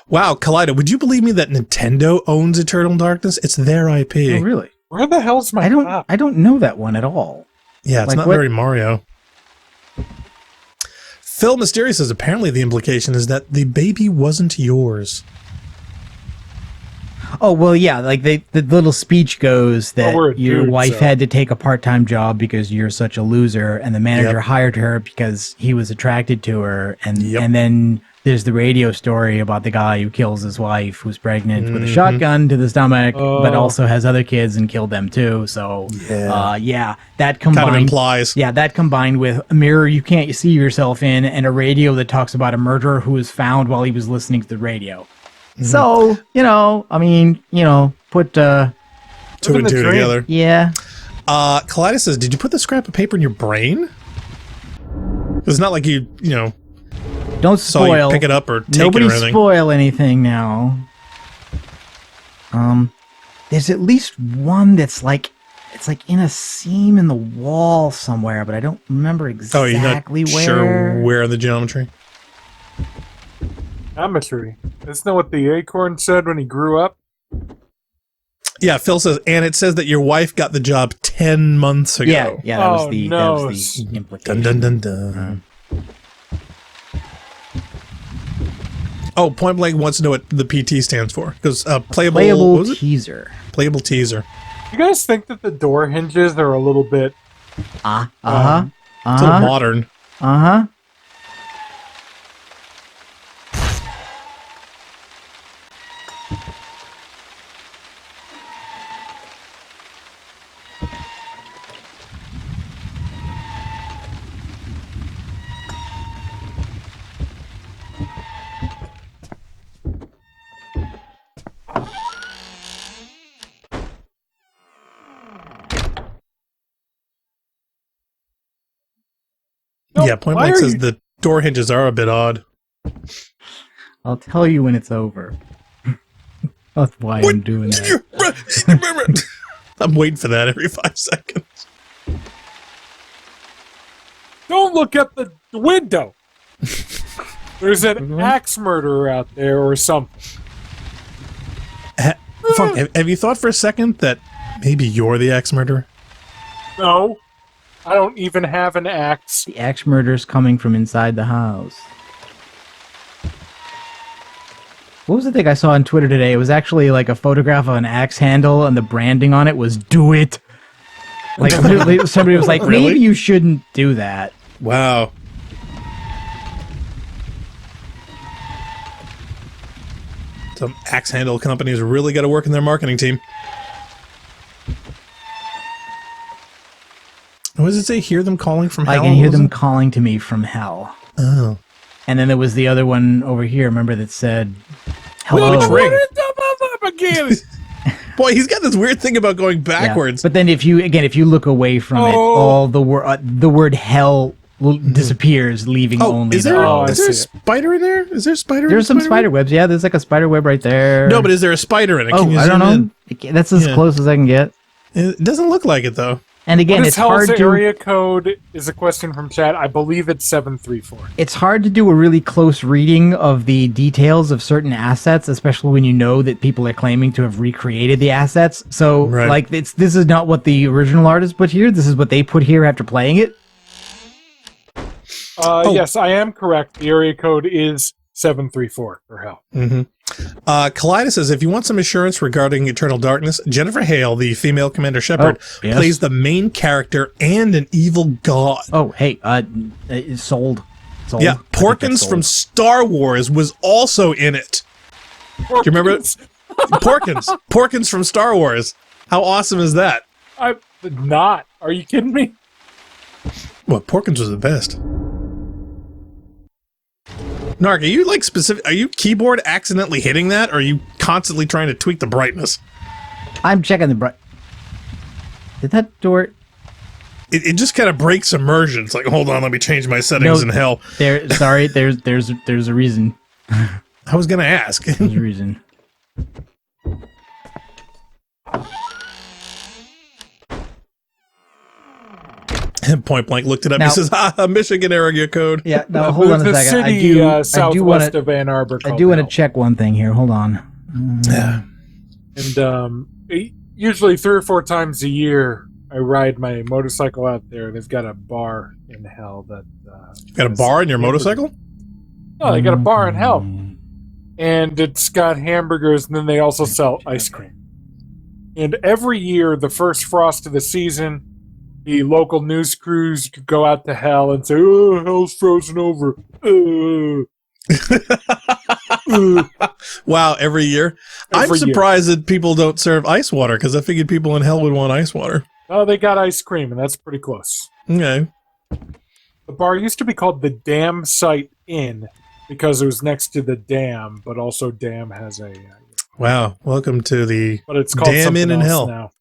Wow, Kaleido, would you believe me that Nintendo owns Eternal Darkness? It's their IP. Oh, really? Where the hell's my map? I don't know that one at all. Yeah, it's Like not what- very Mario. Phil Mysterious says, apparently the implication is that the baby wasn't yours. Oh, well, yeah, like the little speech goes that we're a your dude, wife so- had to take a part-time job because you're such a loser, and the manager Yep. hired her because he was attracted to her, and Yep. and then there's the radio story about the guy who kills his wife who's pregnant with a shotgun to the stomach, but also has other kids and killed them too. So, that combined Kind of implies. Yeah, that combined with a mirror you can't see yourself in, and a radio that talks about a murderer who was found while he was listening to the radio. So, put, Two and two together. yeah. Kaleido says, did you put the scrap of paper in your brain? It's not like you Don't saw spoil. you pick it up or take Nobody it or anything. spoil anything now. There's at least one that's like, it's like in a seam in the wall somewhere, but I don't remember Oh, you're exactly not where. sure where in the geometry? Geometry. Isn't that what the acorn said when he grew up? Yeah, Phil says, and it says that your wife got the job 10 months ago. Yeah, that Oh, was the no. implication. Dun, dun, dun, dun. Oh, Point Blank wants to know what the PT stands for. Because playable what Playable was it? teaser. Playable teaser. You guys think that the door hinges are a little bit... It's a little modern. No, Yeah, Point why Blank are says you- the door hinges are a bit odd. I'll tell you when it's over. That's why I'm doing that. I'm waiting for that every 5 seconds. Don't look at the window! There's an axe murderer out there or something. Funk, have you thought for a second that maybe you're the axe murderer? No. I don't even have an axe. The axe murder's coming from inside the house. What was the thing I saw on Twitter today? It was actually like a photograph of an axe handle, and the branding on it was "Do it." Like literally, somebody was like, Really? "Maybe you shouldn't do that." Wow. Some axe handle companies really got to work in their marketing team. What does it say? Hear them calling from I hell? can hear What was them it? calling to me from hell. Oh. And then there was the other one over here. Remember that said, "Hello." It's ring. Again. Boy, he's got this weird thing about going backwards. But then if you look away from it, all the word hell disappears, leaving Oh, only is the there, O. is there a see it. spider in there? Is there a spider? There's in some the spider webs. Yeah, there's like a spider web right there. No, but is there a spider in it? Can you I don't zoom know. That's as Yeah. close as I can get. in? It doesn't look like it though. And again, What it's is hell's hard to area code is a question from chat. I believe it's 734. it's hard to do a really close reading of the details of certain assets, especially when you know that people are claiming to have recreated the assets. So, Right. like, this is not what the original artist put here. This is what they put here after playing it. Yes, I am correct. The area code is 734 for hell. Kaleido says, if you want some assurance regarding Eternal Darkness, Jennifer Hale, the female Commander Shepard, yes. plays the main character and an evil god. Oh, hey, it's sold. sold. Yeah, I think that's Porkins sold. from Star Wars was also in it. Do you remember it? Porkins from Star Wars. How awesome is that? I'm not. Are you kidding me? What, Porkins was the best. Narc, are you like specific? Are you keyboard accidentally hitting that, or are you constantly trying to tweak the brightness? I'm checking the bright. Did that door? It just kind of breaks immersion. It's like, hold on, let me change my settings in hell. Sorry. There's a reason. I was gonna ask. There's a reason. Point Blank looked it up. Now- He says, Michigan area code. Yeah. Now hold on a There's second. city I do southwest want of Ann Arbor. I called do want to Hell. check one thing here. Hold on. Yeah. And usually 3 or 4 times a year, I ride my motorcycle out there. They've got a bar in Hell that. Got a bar in your motorcycle? Oh, they got a bar in Hell, and it's got hamburgers, and then they also sell ice cream. And every year, the first frost of the season, the local news crews go out to Hell and say, "Oh, Hell's frozen over." Wow, every year? I'm Every year. surprised that people don't serve ice water, because I figured people in hell would want ice water. Oh, they got ice cream, and that's pretty close. Okay. The bar used to be called the Dam Site Inn because it was next to the dam, but also Dam has a. Wow, welcome to the But it's called Dam something Inn in else Hell. now.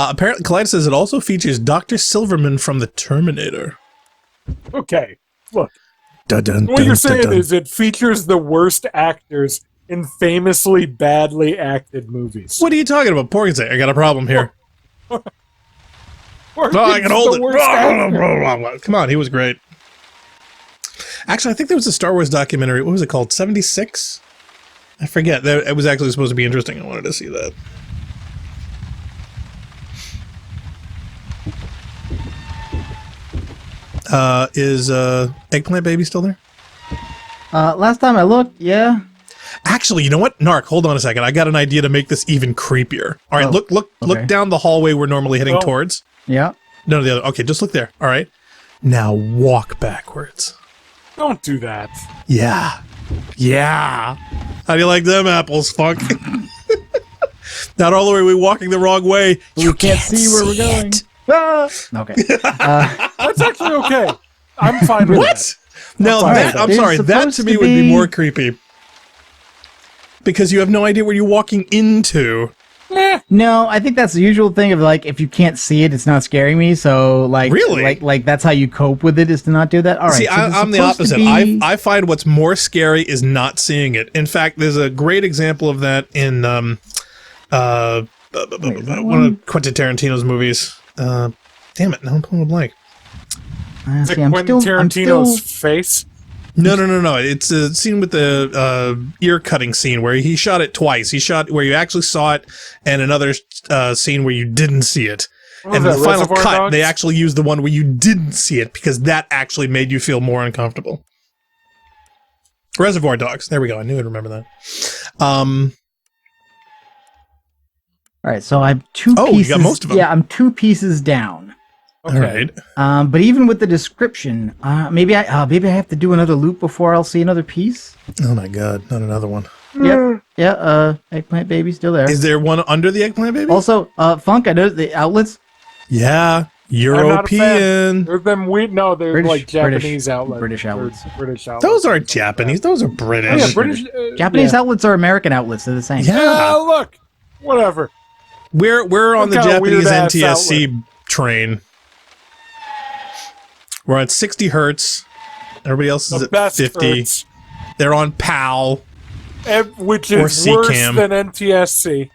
Apparently, Clyde says it also features Dr. Silverman from The Terminator. Okay, look. Dun, dun, What dun, you're dun, saying dun. is it features the worst actors in famously badly acted movies. What are you talking about? Porkins, I got a problem here. Or No, I it's can hold the it. worst actor. Come on, he was great. Actually, I think there was a Star Wars documentary. What was it called? 76? I forget. It was actually supposed to be interesting. I wanted to see that. Is Eggplant Baby still there? Last time I looked, yeah. Actually, you know what? Narc, hold on a second. I got an idea to make this even creepier. All right, Oh, look okay. down the hallway we're normally heading Oh. towards. Yeah. No, the other. Okay, just look there. All right. Now walk backwards. Don't do that. Yeah. Yeah. How do you like them apples, Funk? Not all the way, we're walking the wrong way. We can't see where we're going. it. Ah! Okay. That's actually okay. I'm fine with What? that. No, Alright, that, I'm there's sorry. That supposed to me to would be be- more creepy. Because you have no idea where you're walking into. No, I think that's the usual thing of like if you can't see it, it's not scaring me. So like, Really? like that's how you cope with it is to not do that. All right. See, so there's I'm the supposed to opposite. be- I find what's more scary is not seeing it. In fact, there's a great example of that in one of Quentin Tarantino's movies. Damn it! Now I'm pulling a blank. Is it see, I'm Quentin still- I'm Tarantino's still- face? No. It's a scene with the ear cutting scene where he shot it twice. He shot where you actually saw it, and another scene where you didn't see it. What And was in the that, final Reservoir cut, Dogs? they actually used the one where you didn't see it because that actually made you feel more uncomfortable. Reservoir Dogs. There we go. I knew I'd remember that. All right. So I'm two Oh, you pieces. got most of them. Yeah, I'm 2 pieces down. All right. But even with the description, maybe I have to do another loop before I'll see another piece. Oh my God, not another one. Yep. Yeah. Eggplant Baby still there. Is there one under the Eggplant Baby? Also, Funk. I noticed the outlets. Yeah, I'm not a fan. European. They're them weird. No, they're British- like Japanese British- outlets. British outlets. British outlets. Those aren't Japanese. Those are Oh, British. yeah, British. Japanese yeah. outlets are American outlets. They're the same. Yeah. Look, whatever. We're on the What kind of Japanese weird-ass NTSC train. We're at 60 hertz. Everybody else is The at best 50. hurts, They're on PAL. which Or is worse CCAM. than NTSC.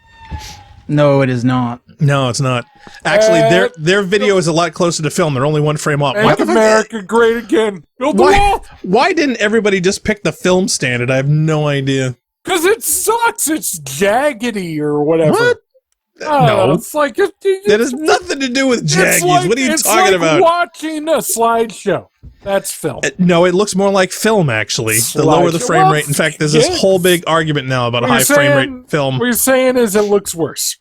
No, it is not. No, it's not. Actually, their video is a lot closer to film. They're only one frame off. Make America great again. Build the wall. Why didn't everybody just pick the film standard? I have no idea. Because it sucks. It's jaggedy or whatever. What? I don't know, No. it's like That has nothing to do with it's jaggies. like- What are you it's talking like about? Watching a slideshow. That's film. No, it looks more like film, actually. The lower the Slideshow. frame Well, rate. In fact, there's yeah. this whole big argument now about a What high you're frame saying- rate film. What you're saying is it looks worse.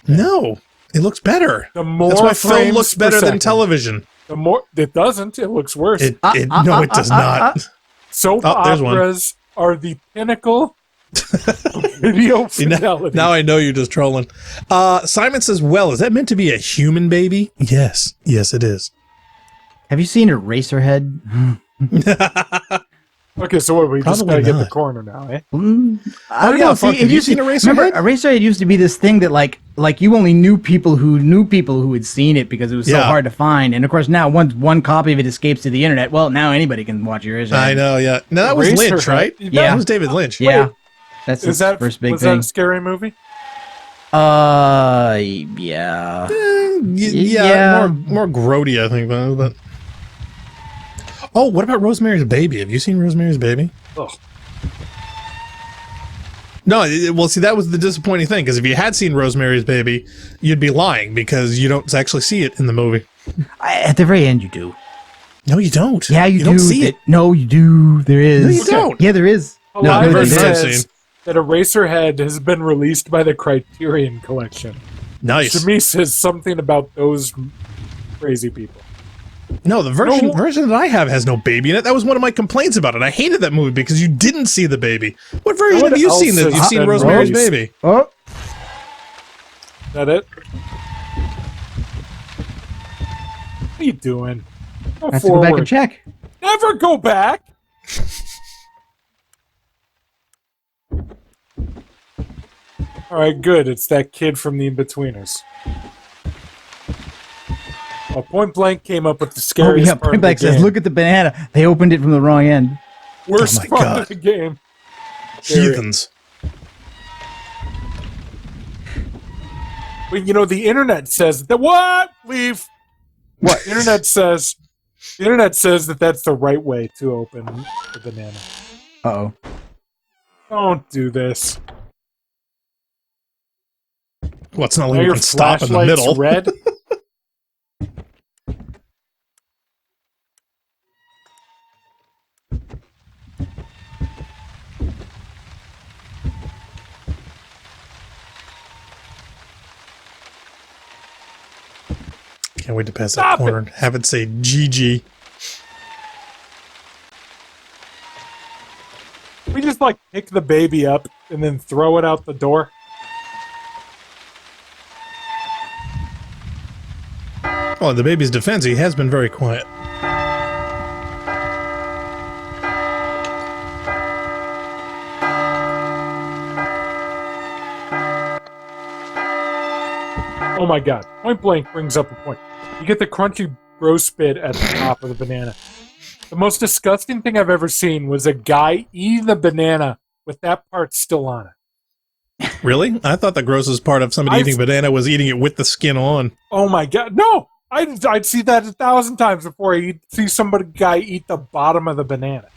No, it looks better. The more That's why film frames looks per better than second. television. The more it doesn't, it looks worse. No, it does not. Soap there's one. operas are the pinnacle of video fidelity. Now I know you're just trolling. Simon says, well, is that meant to be a human baby? Yes. Yes, it is. Have you seen Eraserhead? Okay, so what, we just Probably gotta get the not. corner now, eh? I don't yeah, know. fuck, See, have you seen Eraserhead? Remember, Eraserhead used to be this thing that like you only knew people who had seen it because it was so Yeah. hard to find. And of course, now once one copy of it escapes to the internet, well, now anybody can watch Eraserhead. I know, yeah. Now that was Lynch, Eraserhead. right? Yeah. That was David Lynch. Yeah, that's Is his that first big was thing. that a scary movie? Yeah. Yeah. More grody, I think, though. But oh, what about Rosemary's Baby? Have you seen Rosemary's Baby? Ugh. No, well, see, that was the disappointing thing, because if you had seen Rosemary's Baby, you'd be lying, because you don't actually see it in the movie. At the very end, you do. No, you don't. Yeah, you do. don't see it. No, you do. There is. No, you don't. Yeah, there is. A No, lot there of it version I've says seen. that Eraserhead has been released by the Criterion Collection. Nice. To me, says something about those crazy people. No, the version No. version that I have has no baby in it. That was one of my complaints about it. I hated that movie because you didn't see the baby. What version What have you else seen that has you've seen been Rosemary's released? Baby? Oh, Is that it? What are you doing? Go I have to go back forward. and check. Never go back. All right, good. It's that kid from the Inbetweeners. Well, Point Blank came up with the Oh, scariest yeah. part of Point the Blank says, game. "Look at the banana. They opened it from the wrong end." Worst Oh my part God. of the game. Heathens. But you know, the internet says that what? Leave. What? The internet says that that's the right way to open the banana. Uh-oh. Don't do this. Well, it's not Now like you your can stop in the flashlight's middle. red. Can't wait to pass Stop that corner and have it say GG. We just like pick the baby up and then throw it out the door. Well, in the baby's defense, he has been very quiet. Oh my god. Point Blank brings up a point. You get the crunchy gross bit at the top of the banana. The most disgusting thing I've ever seen was a guy eating the banana with that part still on it. Really? I thought the grossest part of somebody eating banana was eating it with the skin on. Oh my god. No! I'd see that 1,000 times before I see guy eat the bottom of the banana.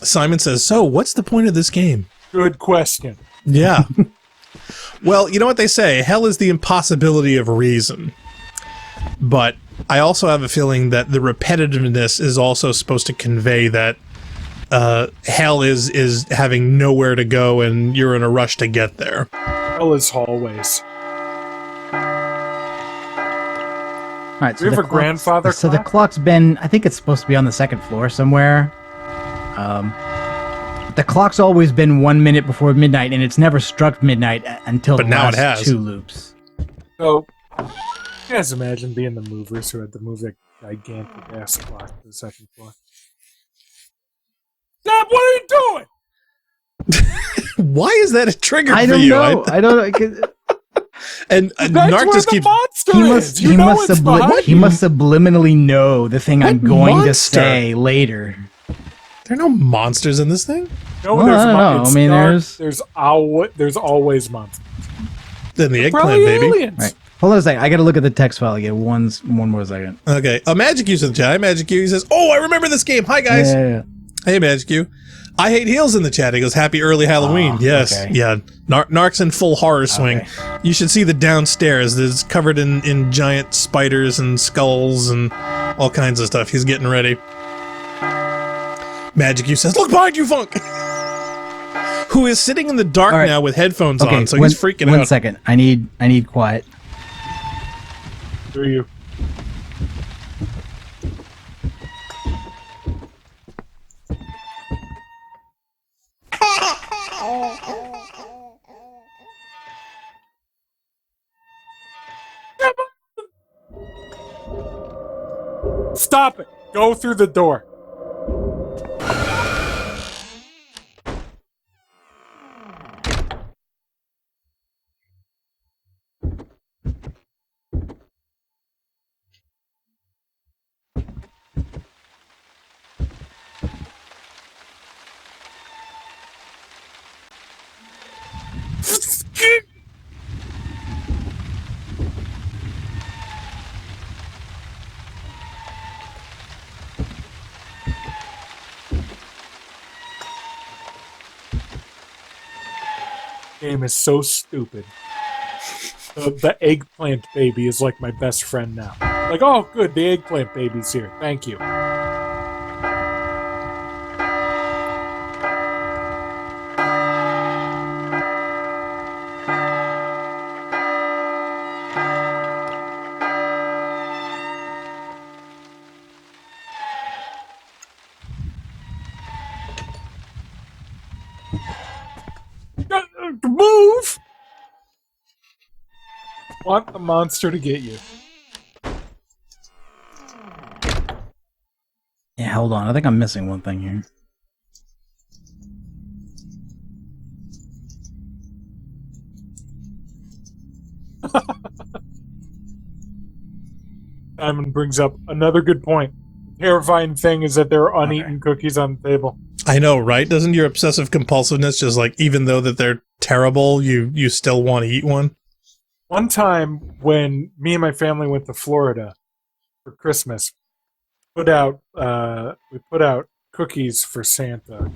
Simon says, so what's the point of this game? Good question. Yeah. Well, you know what they say, hell is the impossibility of reason. But I also have a feeling that the repetitiveness is also supposed to convey that hell is having nowhere to go and you're in a rush to get there. Hell is hallways. All right, Do we have a grandfather So the clock? clock's been, I think it's supposed to be on the second floor somewhere. The clock's always been 1 minute before midnight, and it's never struck midnight until But the now it last has. 2 loops. So, you guys imagine being the movers who had to move that gigantic ass clock to the second floor. Dad, what are you doing? Why is that a trigger I for don't you? know. I don't know. 'Cause And That's Narc where just the keeps... monster He is. must. You He know must. it's behind He you. must subliminally know the thing I'm What going to monster? say later. There are no monsters in this thing? No, Well, there's I don't know. it's I mean, dark, there's- there's always monsters. Then the eggplant, Probably baby. aliens. Right. Hold on a second. I got to look at the text file again. One more second. Okay. Magic U's in the chat. Hi, Magic U. He says, oh, I remember this game. Hi, guys. Yeah. Hey, Magic U. I hate heels in the chat. He goes, happy early Halloween. Oh, yes. okay. Yeah. Narc's in full horror swing. You should see the downstairs. It's covered in giant spiders and skulls and all kinds of stuff. He's getting ready. Magic U says, look behind you, Funk! Who is sitting in the dark All right. now with headphones Okay. on, so he's freaking One out. second. I need quiet. Do you? Stop it! Go through the door. Game is so stupid. The eggplant baby is like my best friend now. Like, oh, good, the eggplant baby's here. Thank you. Move! Want the monster to get you. Yeah, hold on. I think I'm missing one thing here. Simon brings up another good point. The terrifying thing is that there are uneaten cookies on the table. I know, right? Doesn't your obsessive compulsiveness just like, even though that they're terrible, you still want to eat one? One time when me and my family went to Florida for Christmas, we put out cookies for Santa.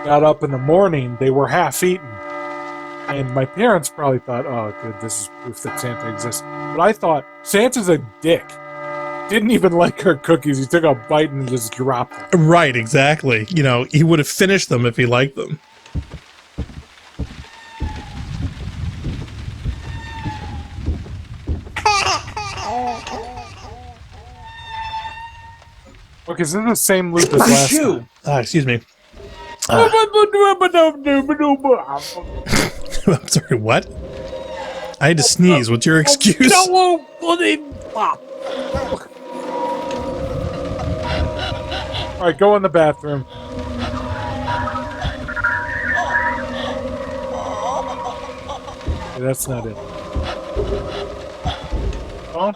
Got up in the morning, they were half eaten. And my parents probably thought, oh, good, this is proof that Santa exists. But I thought, Santa's a dick. Didn't even like our cookies. He took a bite and just dropped them. Right, exactly. You know, he would have finished them if he liked them. Okay, so this is the same loop as last time. Excuse me. I'm sorry, what? I had to sneeze. What's your excuse? Alright, go in the bathroom. Okay, that's not it. Oh?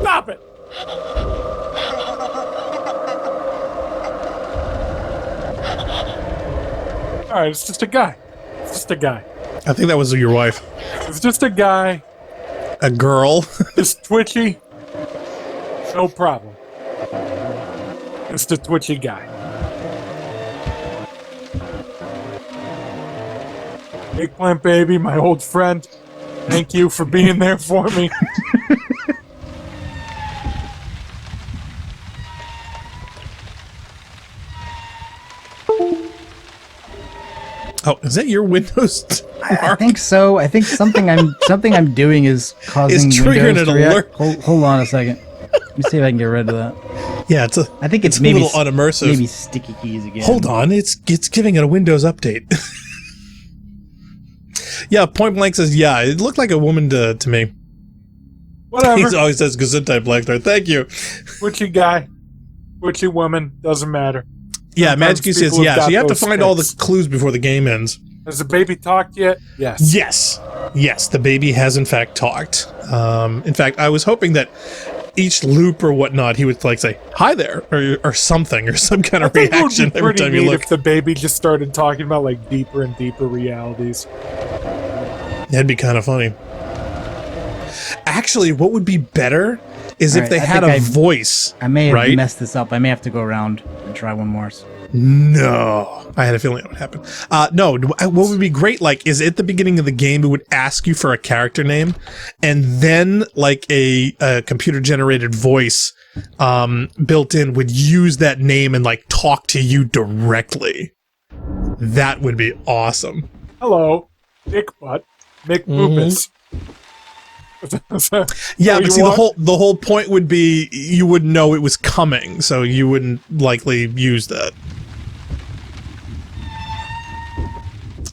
Stop it! Alright, it's just a guy. It's just a guy. I think that was your wife. It's just a guy. A girl. Just twitchy. No problem. Just a twitchy guy. Eggplant baby, my old friend. Thank you for being there for me. Oh, is that your Windows? I think so. I think something I'm doing is causing It's triggering Windows an to react. alert. Hold on a second. Let me see if I can get rid of that. Yeah, I think it's a maybe little unimmersive. Maybe sticky keys again. Hold on, it's giving it a Windows update. Yeah, Point Blank says, yeah, it looked like a woman to me. Whatever. He always says Gesundheit, Blackthorn. Thank you. Twitchy guy. Twitchy woman. Doesn't matter. Yeah, Sometimes Magic says, people have yeah, got so you have to those find all the specs. clues before the game ends. Has the baby talked yet? Yes. Yes. Yes, the baby has in fact talked. In fact, I was hoping that each loop or whatnot, he would like say, hi there, or something, or some kind of reaction every Pretty time you neat look. if the baby just started talking about like deeper and deeper realities. That'd be kind of funny. Actually, what would be better is if Alright, they I had think a voice. I may have right? messed this up. I may have to go around and try one more. No, I had a feeling it would happen. No, what would be great, like, is at the beginning of the game, it would ask you for a character name, and then, like, a computer-generated voice built in would use that name and, like, talk to you directly. That would be awesome. Hello, Dick Butt, Mick Boopus. Yeah, but you see, want? the whole point would be you wouldn't know it was coming, so you wouldn't likely use that.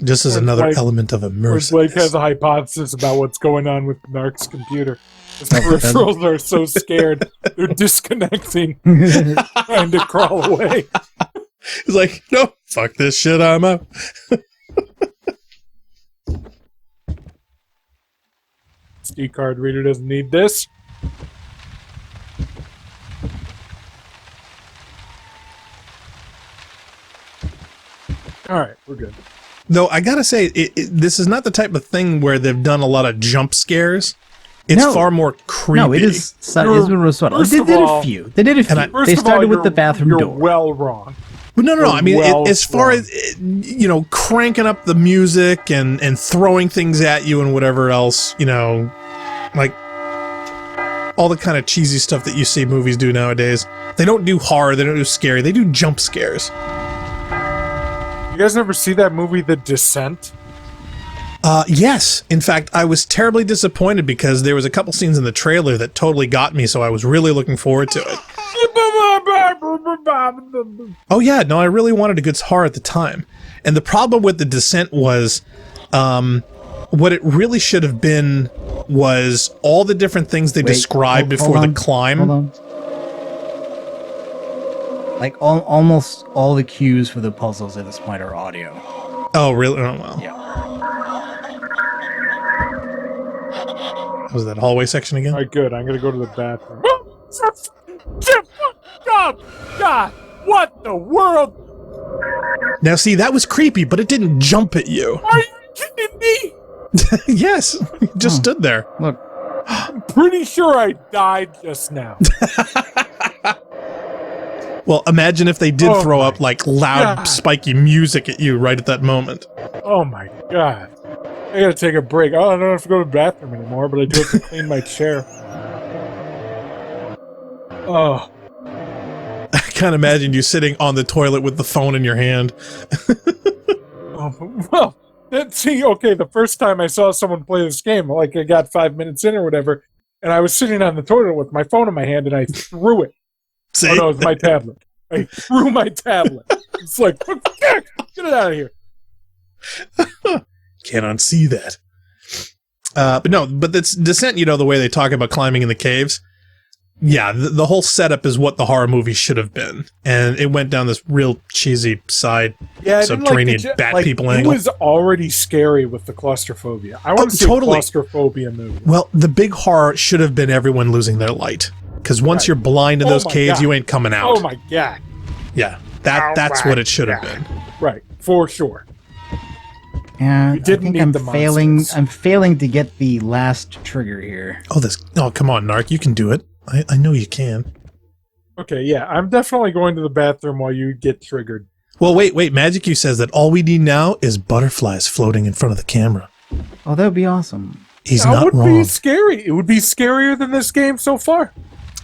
Just as Or another Blake- element of Or Blake has immersiveness. a hypothesis about what's going on with Narc's computer. His peripherals are so scared they're disconnecting, trying to crawl away. He's like, no, fuck this shit, I'm out. SD card reader doesn't need this. All right, we're good. Though I gotta say, this is not the type of thing where they've done a lot of jump scares. It's No. far more creepy. No, it is. It's been real subtle. First They of did all- a few. They did a few. First They of all, started with you're- the bathroom you're door. well wrong. But no. I mean, Well as far wrong. as, you know, cranking up the music and throwing things at you and whatever else, you know, like all the kind of cheesy stuff that you see movies do nowadays. They don't do horror. They don't do scary. They do jump scares. You guys ever see that movie, The Descent? Yes. In fact, I was terribly disappointed because there was a couple scenes in the trailer that totally got me, so I was really looking forward to it. Oh yeah, no, I really wanted a good horror at the time. And the problem with The Descent was, what it really should have been was all the different things they Wait, described hold before the on, climb. Hold on. Like almost all the cues for the puzzles at this point are audio. Oh, really? Oh, well. Yeah. Was that hallway section again? All right, good. I'm going to go to the bathroom. God, what the world? Now, see, that was creepy, but it didn't jump at you. Are you kidding me? Yes, you just stood there. Look, I'm pretty sure I died just now. Well, imagine if they did Oh throw my up like loud, God. spiky music at you right at that moment. Oh my God. I gotta take a break. Oh, I don't have to go to the bathroom anymore, but I do have to clean my chair. Oh, I can't imagine you sitting on the toilet with the phone in your hand. well, see, okay, the first time I saw someone play this game, like I got 5 minutes in or whatever, and I was sitting on the toilet with my phone in my hand and I threw it. See? Oh no, it's my tablet. I threw my tablet. It's like, get it out of here. Can't unsee that. But that's Descent, you know, the way they talk about climbing in the caves. Yeah, the whole setup is what the horror movie should have been. And it went down this real cheesy side Yeah, I didn't subterranean like bat people it angle. was already scary with the claustrophobia. I want to see totally. a claustrophobia movie. Well, the big horror should have been everyone losing their light. Because once Right. you're blind in Oh those my caves, God. you ain't coming out. Oh my God. Yeah, that's what it should have been. Right, for sure. yeah, I didn't think need I'm the failing. monsters. I'm failing to get the last trigger here. Oh, come on, Narc, you can do it. I know you can. Okay, yeah, I'm definitely going to the bathroom while you get triggered. Well, wait. Magic U says that all we need now is butterflies floating in front of the camera. Oh, that would be awesome. He's That not would wrong. be scary. It would be scarier than this game so far.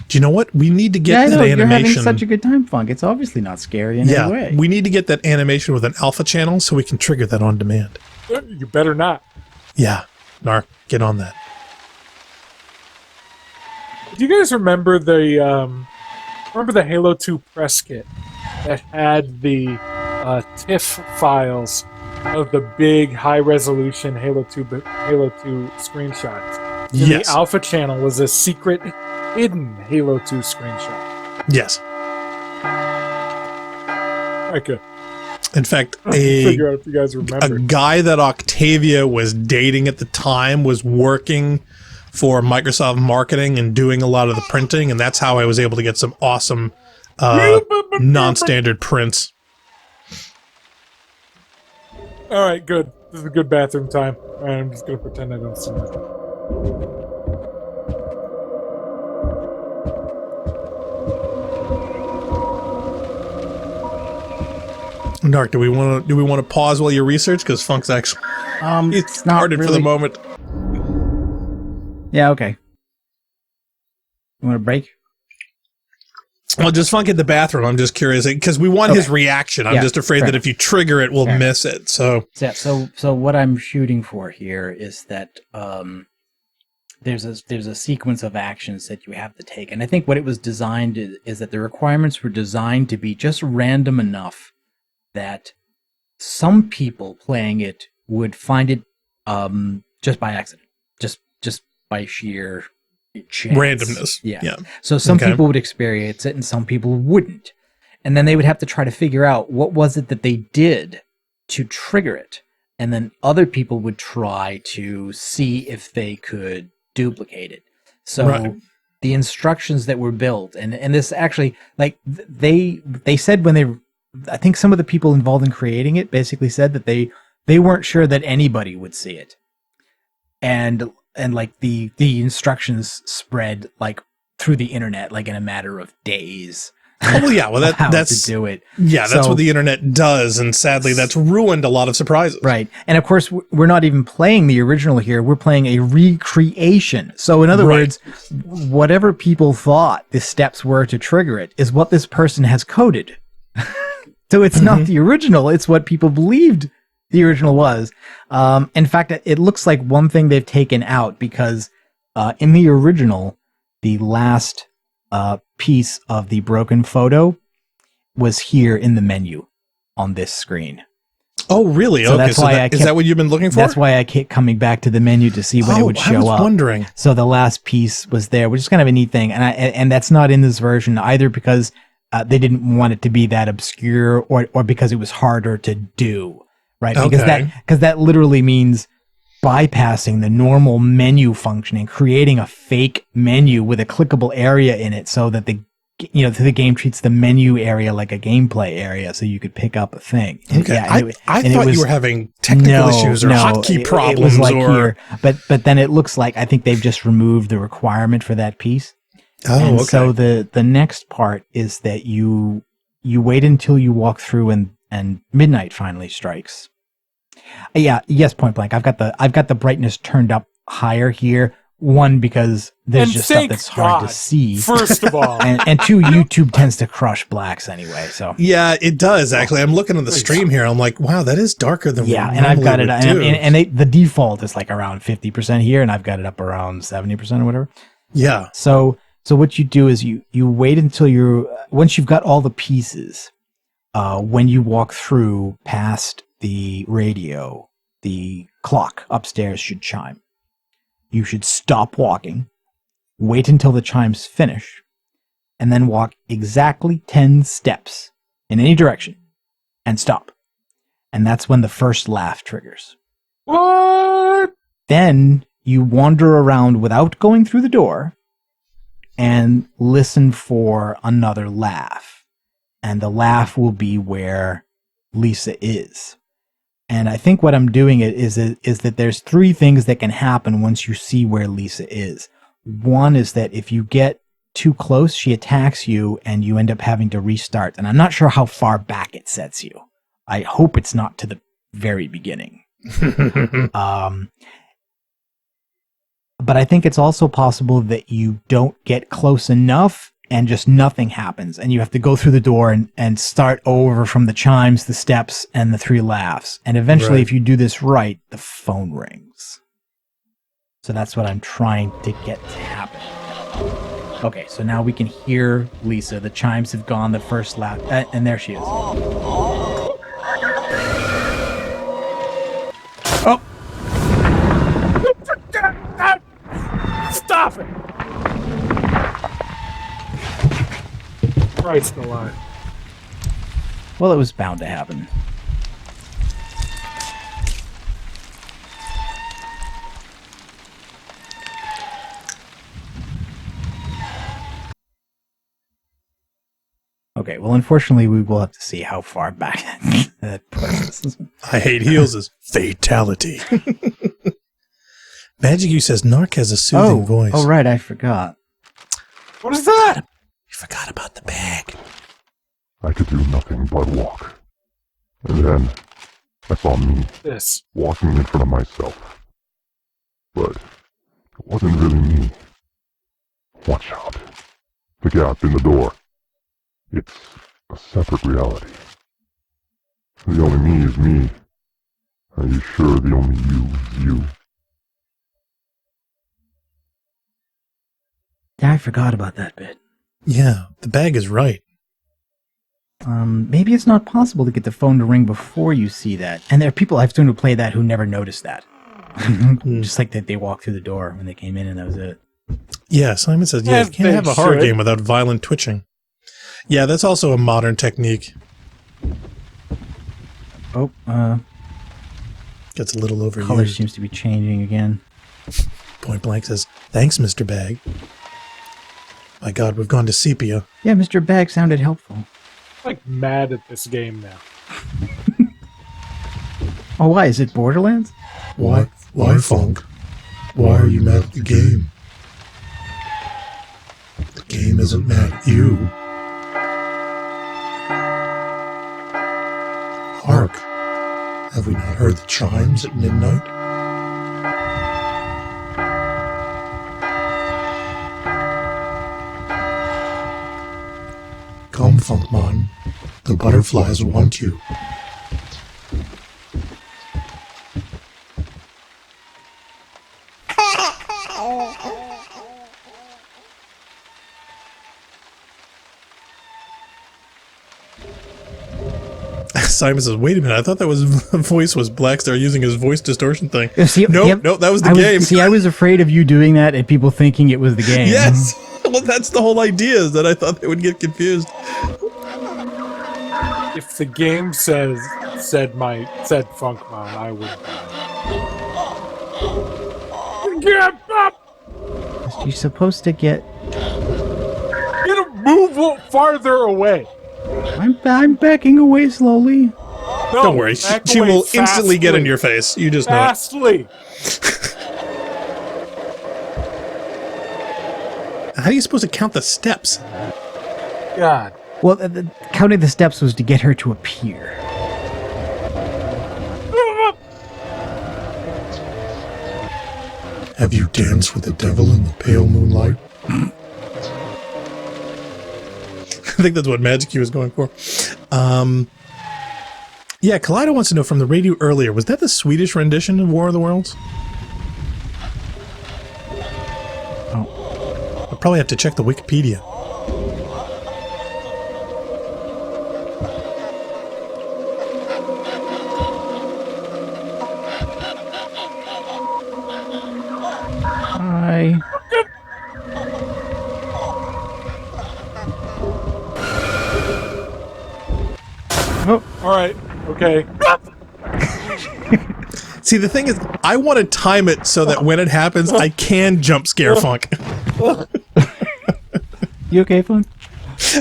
Do you know what? We need to get Yeah, I that know. You're having animation. such a good time, Funk. It's obviously not scary in any way. we need to get that animation with an alpha channel so we can trigger that on demand. You better not. Yeah, Narc, get on that. Do you guys remember the Halo 2 press kit that had the TIFF files of the big high-resolution Halo 2 screenshots? And Yes. the alpha channel was a secret, hidden Halo 2 screenshot. Yes. I could In fact, figure out if you guys a remember. guy that Octavia was dating at the time was working for Microsoft marketing and doing a lot of the printing, and that's how I was able to get some awesome non-standard prints. All right, good. This is a good bathroom time. All right, I'm just gonna pretend I don't see nothing. Narc, do we want to pause while you research? Because Funk's actually It's not guarded really. for the moment. Yeah, okay. You want a break? Well, just Funk in the bathroom. I'm just curious because we want his Okay. reaction. I'm Yeah, just afraid fair that if you trigger it, we'll Fair miss it. So So what I'm shooting for here is that there's a sequence of actions that you have to take, and I think what it was designed is that the requirements were designed to be just random enough that some people playing it would find it just by accident, just by sheer chance. Randomness. Yeah. So some people would experience it, and some people wouldn't, and then they would have to try to figure out what was it that they did to trigger it. And then other people would try to see if they could duplicate it. So the instructions that were built, and this actually, like, they said when they, I think some of the people involved in creating it basically said that they weren't sure that anybody would see it. And like the instructions spread like through the internet, like in a matter of days. Oh, well, yeah, well, that's to do it. Yeah, that's what the internet does, and sadly, that's ruined a lot of surprises. Right, and of course, we're not even playing the original here. We're playing a recreation. So, in other words, whatever people thought the steps were to trigger it is what this person has coded. So it's not the original; it's what people believed the original was. In fact, it looks like one thing they've taken out because in the original, the last piece of the broken photo was here in the menu on this screen. Oh, really? So okay, so is that what you've been looking for? That's why I kept coming back to the menu to see when it would show up. I was wondering. So the last piece was there, which is kind of a neat thing, and that's not in this version either because they didn't want it to be that obscure or because it was harder to do, right? Because that literally means bypassing the normal menu function and creating a fake menu with a clickable area in it so that the game treats the menu area like a gameplay area so you could pick up a thing. Okay. Yeah, I thought you were having technical issues or hotkey problems. It was like here, but then it looks like I think they've just removed the requirement for that piece. Oh, and okay. So the next part is that you wait until you walk through and midnight finally strikes. Yes, point blank. I've got the brightness turned up higher here. One, because there's just stuff that's hard to see. First of all, and two, YouTube tends to crush blacks anyway. So yeah, it does actually. I'm looking at the stream here. I'm like, wow, that is darker than and I've got it. The default is like around 50% here, and I've got it up around 70% or whatever. Yeah. So what you do is you wait until once you've got all the pieces. When you walk through past the radio, the clock upstairs should chime. You should stop walking, wait until the chimes finish, and then walk exactly 10 steps in any direction and stop. And that's when the first laugh triggers. What? Then you wander around without going through the door and listen for another laugh. And the laugh will be where Lisa is. And I think what I'm doing is that there's three things that can happen once you see where Lisa is. One is that if you get too close, she attacks you and you end up having to restart. And I'm not sure how far back it sets you. I hope it's not to the very beginning. But I think it's also possible that you don't get close enough and just nothing happens, and you have to go through the door and start over from the chimes, the steps, and the three laughs. And eventually, if you do this right, the phone rings. So that's what I'm trying to get to happen. Okay, so now we can hear Lisa. The chimes have gone, the first laugh, and there she is. Oh! Stop it! Christ alive. Well, it was bound to happen. Okay, well, unfortunately, we will have to see how far back that puts us. I hate heels is fatality. Magic U says Narc has a soothing voice. Oh, right, I forgot. What is that? You forgot about the bag. I could do nothing but walk. And then I saw me walking in front of myself. But it wasn't really me. Watch out. The gap in the door. It's a separate reality. The only me is me. Are you sure the only you is you? I forgot about that bit. Yeah, the bag is right. Maybe it's not possible to get the phone to ring before you see that. And there are people I've seen who play that who never noticed that. Just like that they walked through the door when they came in and that was it. Yeah, Simon says, yeah, you can't have a horror game without violent twitching. Yeah, that's also a modern technique. Oh, gets a little overused. Color seems to be changing again. Point Blank says, thanks, Mr. Bag. My God, we've gone to sepia. Yeah, Mr. Bag sounded helpful. I'm like mad at this game now. Oh, why? Is it Borderlands? Why, Funk? Why are you mad at the game? The game isn't mad at you. Hark! Have we not heard the chimes at midnight? Come, Funkman. The butterflies want you. Simon says, wait a minute, I thought that was voice was Blackstar using his voice distortion thing. Nope, that was the game. I was afraid of you doing that and people thinking it was the game. Yes! Well, that's the whole idea, is that I thought they would get confused. If the game said Funkman, I would die. Get up! You're supposed to get... Move farther away. I'm backing away slowly. No, don't worry, she will instantly get in your face. You just know it. Fastly. How are you supposed to count the steps? God. Well, counting the steps was to get her to appear. Have you danced with the devil in the pale moonlight? I think that's what Magic Q was going for. Yeah, Kaleido wants to know from the radio earlier, was that the Swedish rendition of War of the Worlds? Oh. I'll probably have to check the Wikipedia. Hi. Oh, all right. Okay. See, the thing is, I want to time it so that when it happens, I can jump scare Funk. You okay, Funk?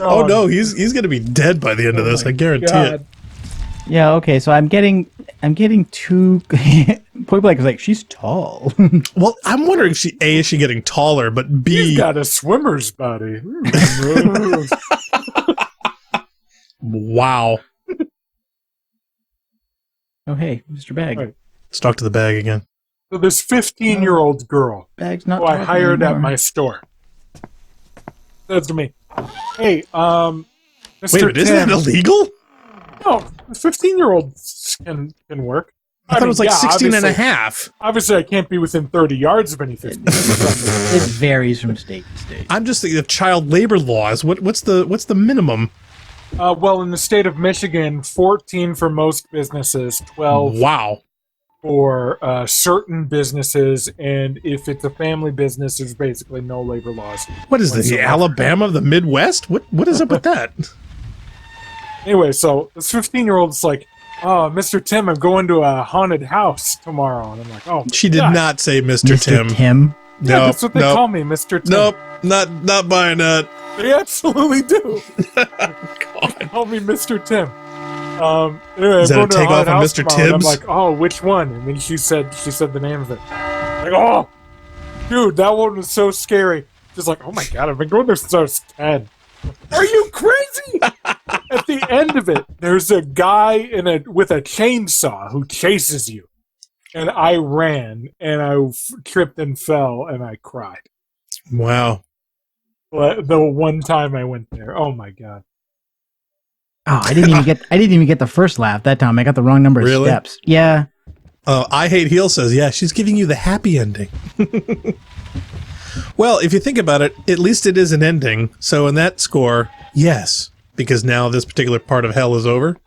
Oh no, he's gonna be dead by the end of this. I guarantee it. Yeah. Okay. So I'm getting too. Point Blank is like, she's tall. Well, I'm wondering if is she getting taller, but B, He's got a swimmer's body. Wow. Oh, hey, Mr. Bag. Right. Let's talk to the bag again. So this 15-year-old girl Bag's not who I hired anymore. at my store says to me, hey, Mr. Wait, isn't that illegal? No, 15-year-olds can work. I thought it was like 16 and a obviously- half. Obviously, I can't be within 30 yards of any 15. It varies from state to state. I'm just thinking of child labor laws. What's the minimum? Well, in the state of Michigan, 14 for most businesses, 12 Wow. for certain businesses, and if it's a family business, there's basically no labor laws. What is this, the Alabama of the Midwest? What is up with that? Anyway, so this 15-year-old's like, oh, Mr. Tim, I'm going to a haunted house tomorrow. And I'm like, oh. She did not say Mr. Tim. Tim. Yeah, Nope, that's what they nope. call me, Mr. Tim. Nope, not buying that. They absolutely do. God. They call me Mr. Tim. Anyway, Is that I'm a going to takeoff haunted on house Mr. tomorrow, and I'm Tibbs? like, oh, which one? And then she said the name of it. Like, oh, dude, that one was so scary. She's like, oh my God, I've been going there since I was 10. Are you crazy? At the end of it, there's a guy with a chainsaw who chases you. And I ran, and I tripped and fell, and I cried. Wow. The one time I went there, oh my God! Oh, I didn't even get the first laugh that time. I got the wrong number of Really? steps. Yeah. I Hate Heel says, yeah, she's giving you the happy ending. Well, if you think about it, at least it is an ending. So in that score, yes, because now this particular part of hell is over.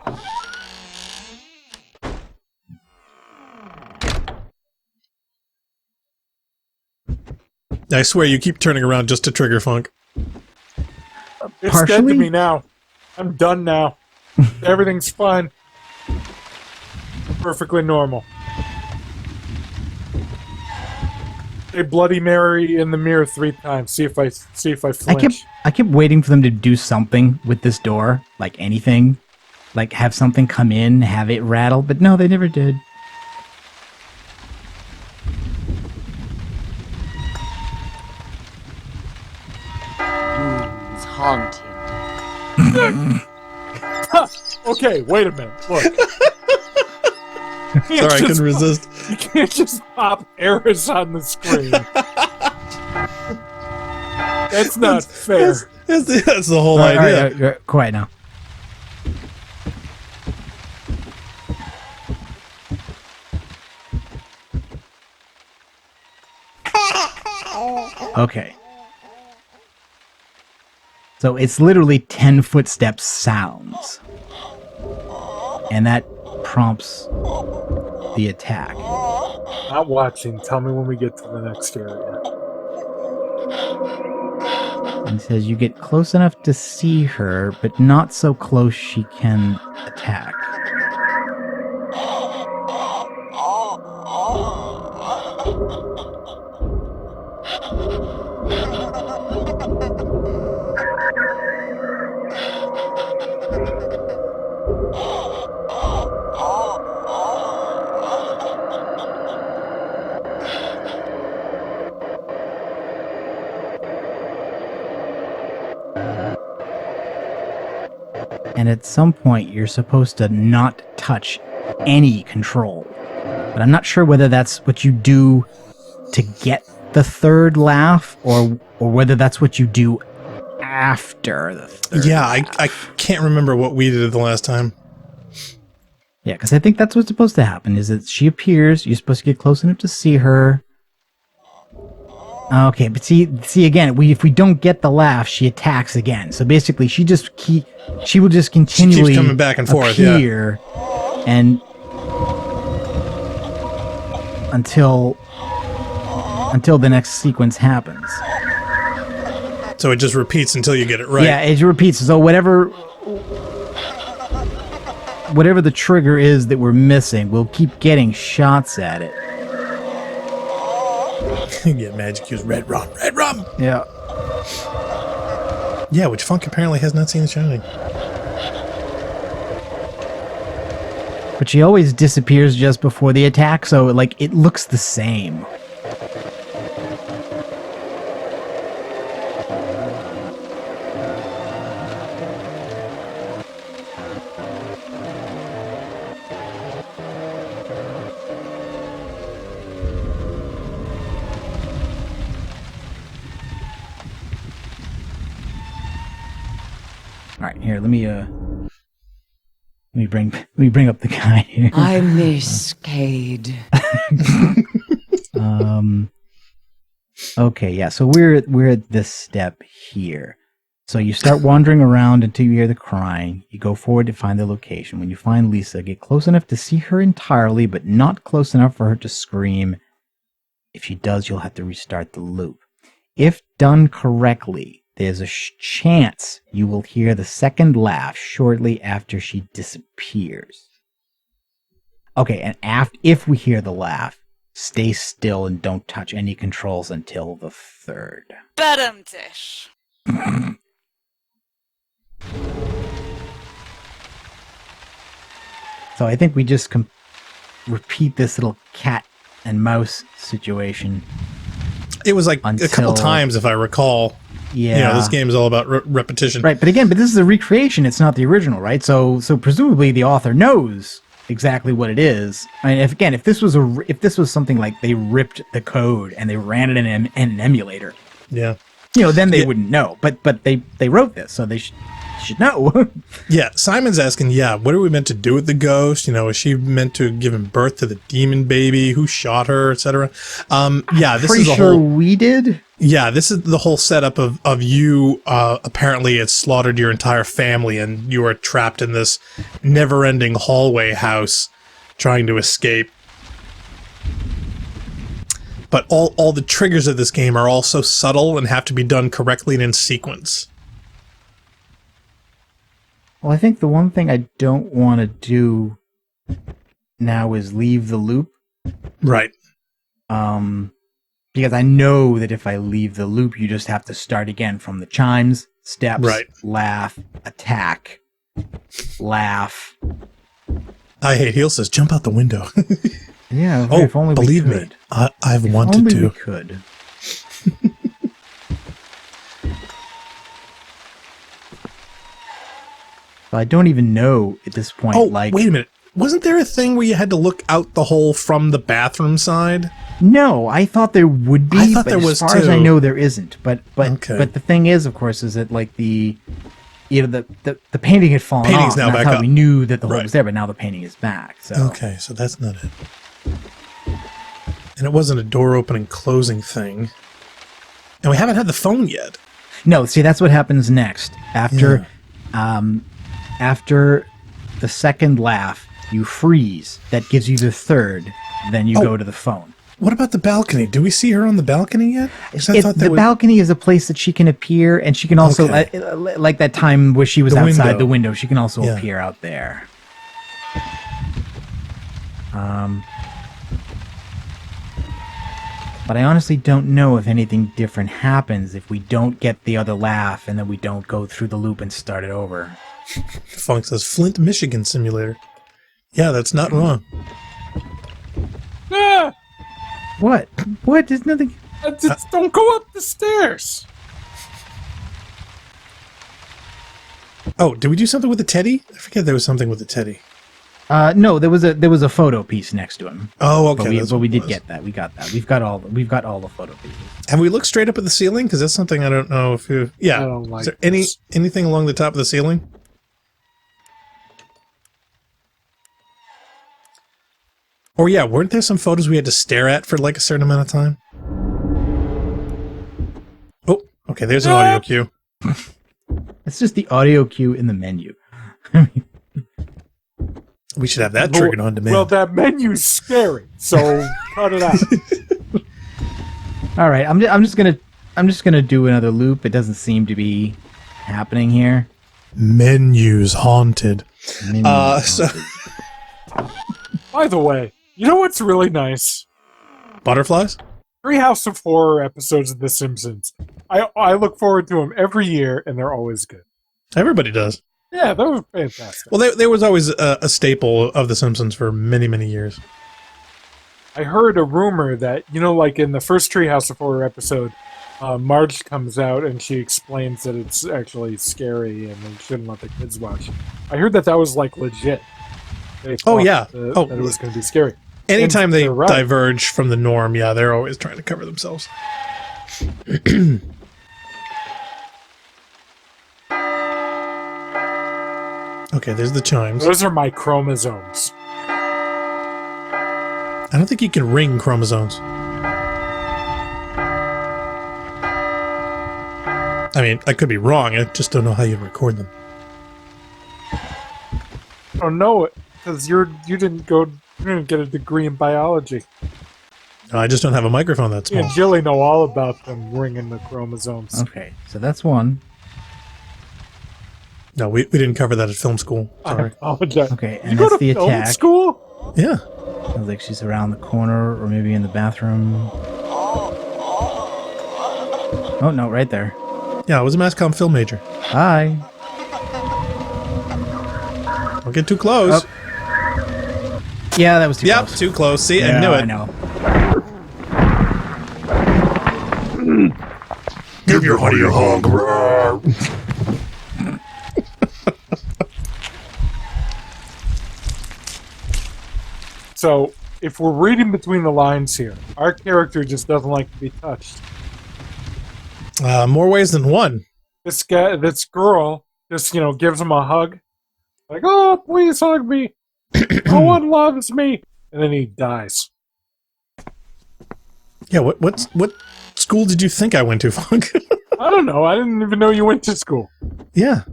I swear you keep turning around just to trigger Funk. It's Partially? dead to me now. I'm done now. Everything's fine. Perfectly normal. A Bloody Mary in the mirror 3 times. See if I flinch. I kept waiting for them to do something with this door, like anything, like have something come in, have it rattle, but no, they never did. It's haunted. Okay, wait a minute. Look. Sorry, I couldn't resist. You can't just pop errors on the screen. That's not fair. That's the whole All idea. right, quiet now. Okay. So it's literally 10 footsteps sounds. And that prompts the attack. Not watching. Tell me when we get to the next area. And it says you get close enough to see her, but not so close she can attack. And at some point, you're supposed to not touch any control. But I'm not sure whether that's what you do to get the third laugh, or whether that's what you do after the third laugh. I can't remember what we did the last time. Yeah, because I think that's what's supposed to happen, is that she appears, you're supposed to get close enough to see her. Okay, but see again, if we don't get the laugh, she attacks again. So basically, she will just continually she keeps coming back and forth, appear, and until the next sequence happens. So it just repeats until you get it right. Yeah, it repeats. So whatever the trigger is that we're missing, we'll keep getting shots at it. Get magic use red rum. Yeah. Yeah, which Funk apparently has not seen The Shining. But she always disappears just before the attack, so like it looks the same. All right, here, let me bring up the guy here. I miss Cade. Okay, yeah, so we're at this step here. So you start wandering around until you hear the crying. You go forward to find the location. When you find Lisa, get close enough to see her entirely, but not close enough for her to scream. If she does, you'll have to restart the loop. If done correctly, there's a chance you will hear the second laugh shortly after she disappears. Okay, and if we hear the laugh, stay still and don't touch any controls until the third. Badumtish. So I think we just repeat this little cat and mouse situation. It was like a couple times, if I recall. Yeah. You know, this game is all about repetition. Right, but this is a recreation. It's not the original, right? So presumably the author knows exactly what it is. I mean, if this was something like they ripped the code and they ran it in an emulator, yeah, then they wouldn't know. But they wrote this, so they should. You should know. Yeah, Simon's asking, what are we meant to do with the ghost? Is she meant to have given birth to the demon baby? Who shot her, etc.? This Pretty is the sure whole. we did. Yeah, this is the whole setup of you. Apparently, it slaughtered your entire family, and you are trapped in this never-ending hallway house, trying to escape. But all the triggers of this game are all so subtle and have to be done correctly and in sequence. Well, I think the one thing I don't want to do now is leave the loop. Right. Because I know that if I leave the loop, you just have to start again from the chimes, steps, laugh, attack, laugh. I Hate Heel says, jump out the window. Yeah, if only believe we me, could. I've If wanted only to. we could. I don't even know at this point. Wait a minute. Wasn't there a thing where you had to look out the hole from the bathroom side? No, I thought there would be. I thought but there as was far as I too. know, there isn't. But Okay. but the thing is, of course, is that like the painting had fallen Painting's off. now and that's back how up. we knew that the hole Right. was there, but now the painting is back. So Okay, so that's not it. And it wasn't a door opening closing thing. And we haven't had the phone yet. no, see, that's what happens next after after the second laugh. You freeze. That gives you the third. Then you go to the phone. What about the balcony? Do we see her on the balcony yet? 'Cause I It, thought the there was- balcony is a place that she can appear, and she can also, Okay. like that time where she was The outside window. the window, she can also Yeah. appear out there. But I honestly don't know if anything different happens if we don't get the other laugh and then we don't go through the loop and start it over. Funk says Flint, Michigan simulator. Yeah, that's not wrong. Ah, What? What? There's nothing. just don't go up the stairs. Oh, did we do something with the teddy? I forget there was something with the teddy. No, there was a photo piece next to him. Oh, okay. But we, that's but what we it did was. get that. We got that. We've got all the photo pieces. Have we looked straight up at the ceiling? Because that's something I don't know if you. Yeah. I don't like Is there this. anything along the top of the ceiling? Or yeah, weren't there some photos we had to stare at for like a certain amount of time? Oh, okay. There's an audio cue. It's just the audio cue in the menu. We should have that triggered on demand. Well, that menu's scary, so cut it out. All right, I'm just gonna do another loop. It doesn't seem to be happening here. Menus haunted. So By the way, you know what's really nice? butterflies. Treehouse of Horror episodes of The Simpsons. I look forward to them every year, and they're always good. Everybody does. Yeah, that was fantastic. Well, there was always a staple of The Simpsons for many, many years. I heard a rumor that, like in the first Treehouse of Horror episode, Marge comes out and she explains that it's actually scary and they shouldn't let the kids watch. I heard that was like legit. They Oh, thought yeah. that it was going to be scary. Anytime And they they're right. diverge from the norm, yeah, they're always trying to cover themselves. Okay, there's the chimes. Those are my chromosomes. I don't think you can ring chromosomes. I mean, I could be wrong. I just don't know how you record them. I don't know it because you didn't get a degree in biology. No, I just don't have a microphone that Me small. and Jilly know all about them ringing the chromosomes. Okay, so that's one. No, we didn't cover that at film school. I Sorry. apologize. Okay, You and go that's to the film attack. school? Yeah. Sounds like she's around the corner or maybe in the bathroom. Oh no, right there. Yeah, I was a mass comm film major. Hi. Don't get too close. Oh. Yeah, that was too Yep, close. too close. See, I Yeah, knew it. I know. Give your honey a hug. So, if we're reading between the lines here, our character just doesn't like to be touched. More ways than one. This girl just, gives him a hug. Like, oh, please hug me. No one loves me. And then he dies. Yeah, what school did you think I went to, Funk? I don't know. I didn't even know you went to school. Yeah.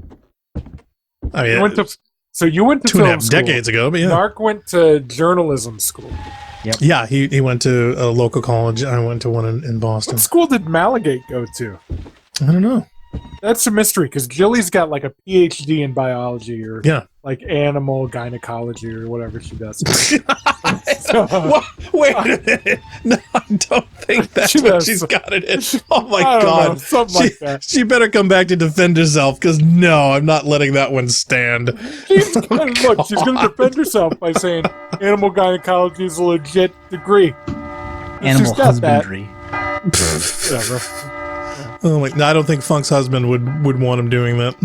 I mean, You went to film 2.5 school. decades ago, but yeah. Narc went to journalism school. Yep. Yeah, he went to a local college. I went to one in Boston. What school did Malagate go to? I don't know. That's a mystery, because Jilly's got like a PhD in biology or like animal gynecology or whatever she does. Wait a minute. No, I don't think that's what she's got it in. Oh my God. Something like that. She better come back to defend herself, because no, I'm not letting that one stand. She's going to defend herself by saying animal gynecology is a legit degree. Animal husbandry. Whatever. Oh my! No, I don't think Funk's husband would want him doing that.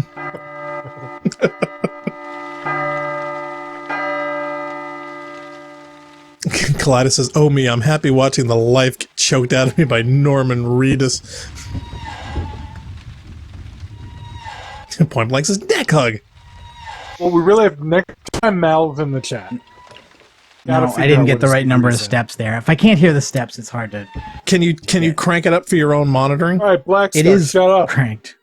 Kaleidos says, "Oh me, I'm happy watching the life get choked out of me by Norman Reedus." Point Blank says, "Neck hug." Well, we really have next time Mal's in the chat. No, I didn't get the right number of steps there. If I can't hear the steps, it's hard to... Can you crank it up for your own monitoring? All right, Black Star, It is shut up. cranked.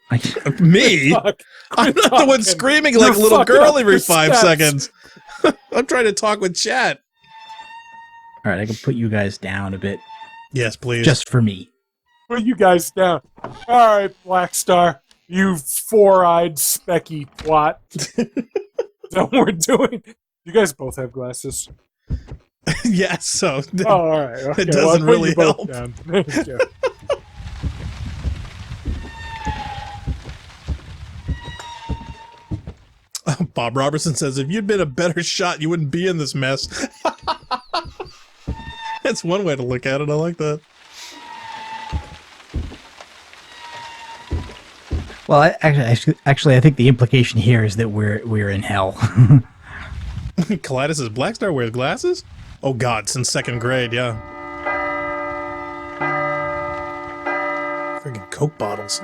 Me? I'm not the one screaming like a little girl every 5 seconds. I'm trying to talk with chat. All right, I can put you guys down a bit. Yes, please. Just for me. Put you guys down. All right, Black Star, you four-eyed specky twat. Is that what we're doing? You guys both have glasses. Yes, so all right. Okay. It doesn't really help. Thank you. Bob Robertson says, if you'd been a better shot, you wouldn't be in this mess. That's one way to look at it. I like that. Well, actually, I think the implication here is that we're in hell. Kaleidos says, Black Star wears glasses? Oh God, since 2nd grade, yeah. Freaking Coke bottles.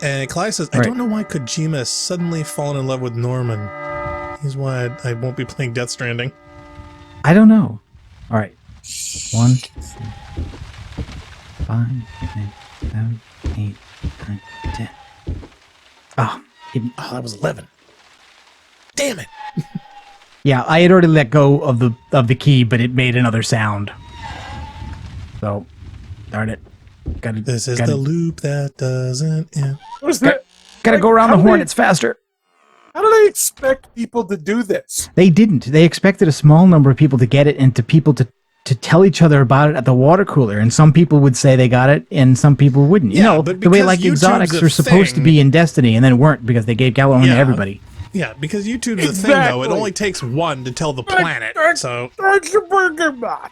And Kaleidos says, I don't know why Kojima has suddenly fallen in love with Norman. He's why I won't be playing Death Stranding. I don't know. All right. 1, 2, 5, 6, 7, 8, 9, 10. Oh, that was 11. Damn it. Yeah, I had already let go of the key, but it made another sound. So, darn it. This is the loop that doesn't end. What's that? Gotta go around the horn. It's faster. How do they expect people to do this? They didn't. They expected a small number of people to get it and to people to tell each other about it at the water cooler. And some people would say they got it and some people wouldn't. You know, the way like YouTube's exotics a are supposed to be in Destiny and then weren't because they gave Gallon to everybody. Yeah, because YouTube's a thing, though. It only takes one to tell the planet, so... That's the burger bot.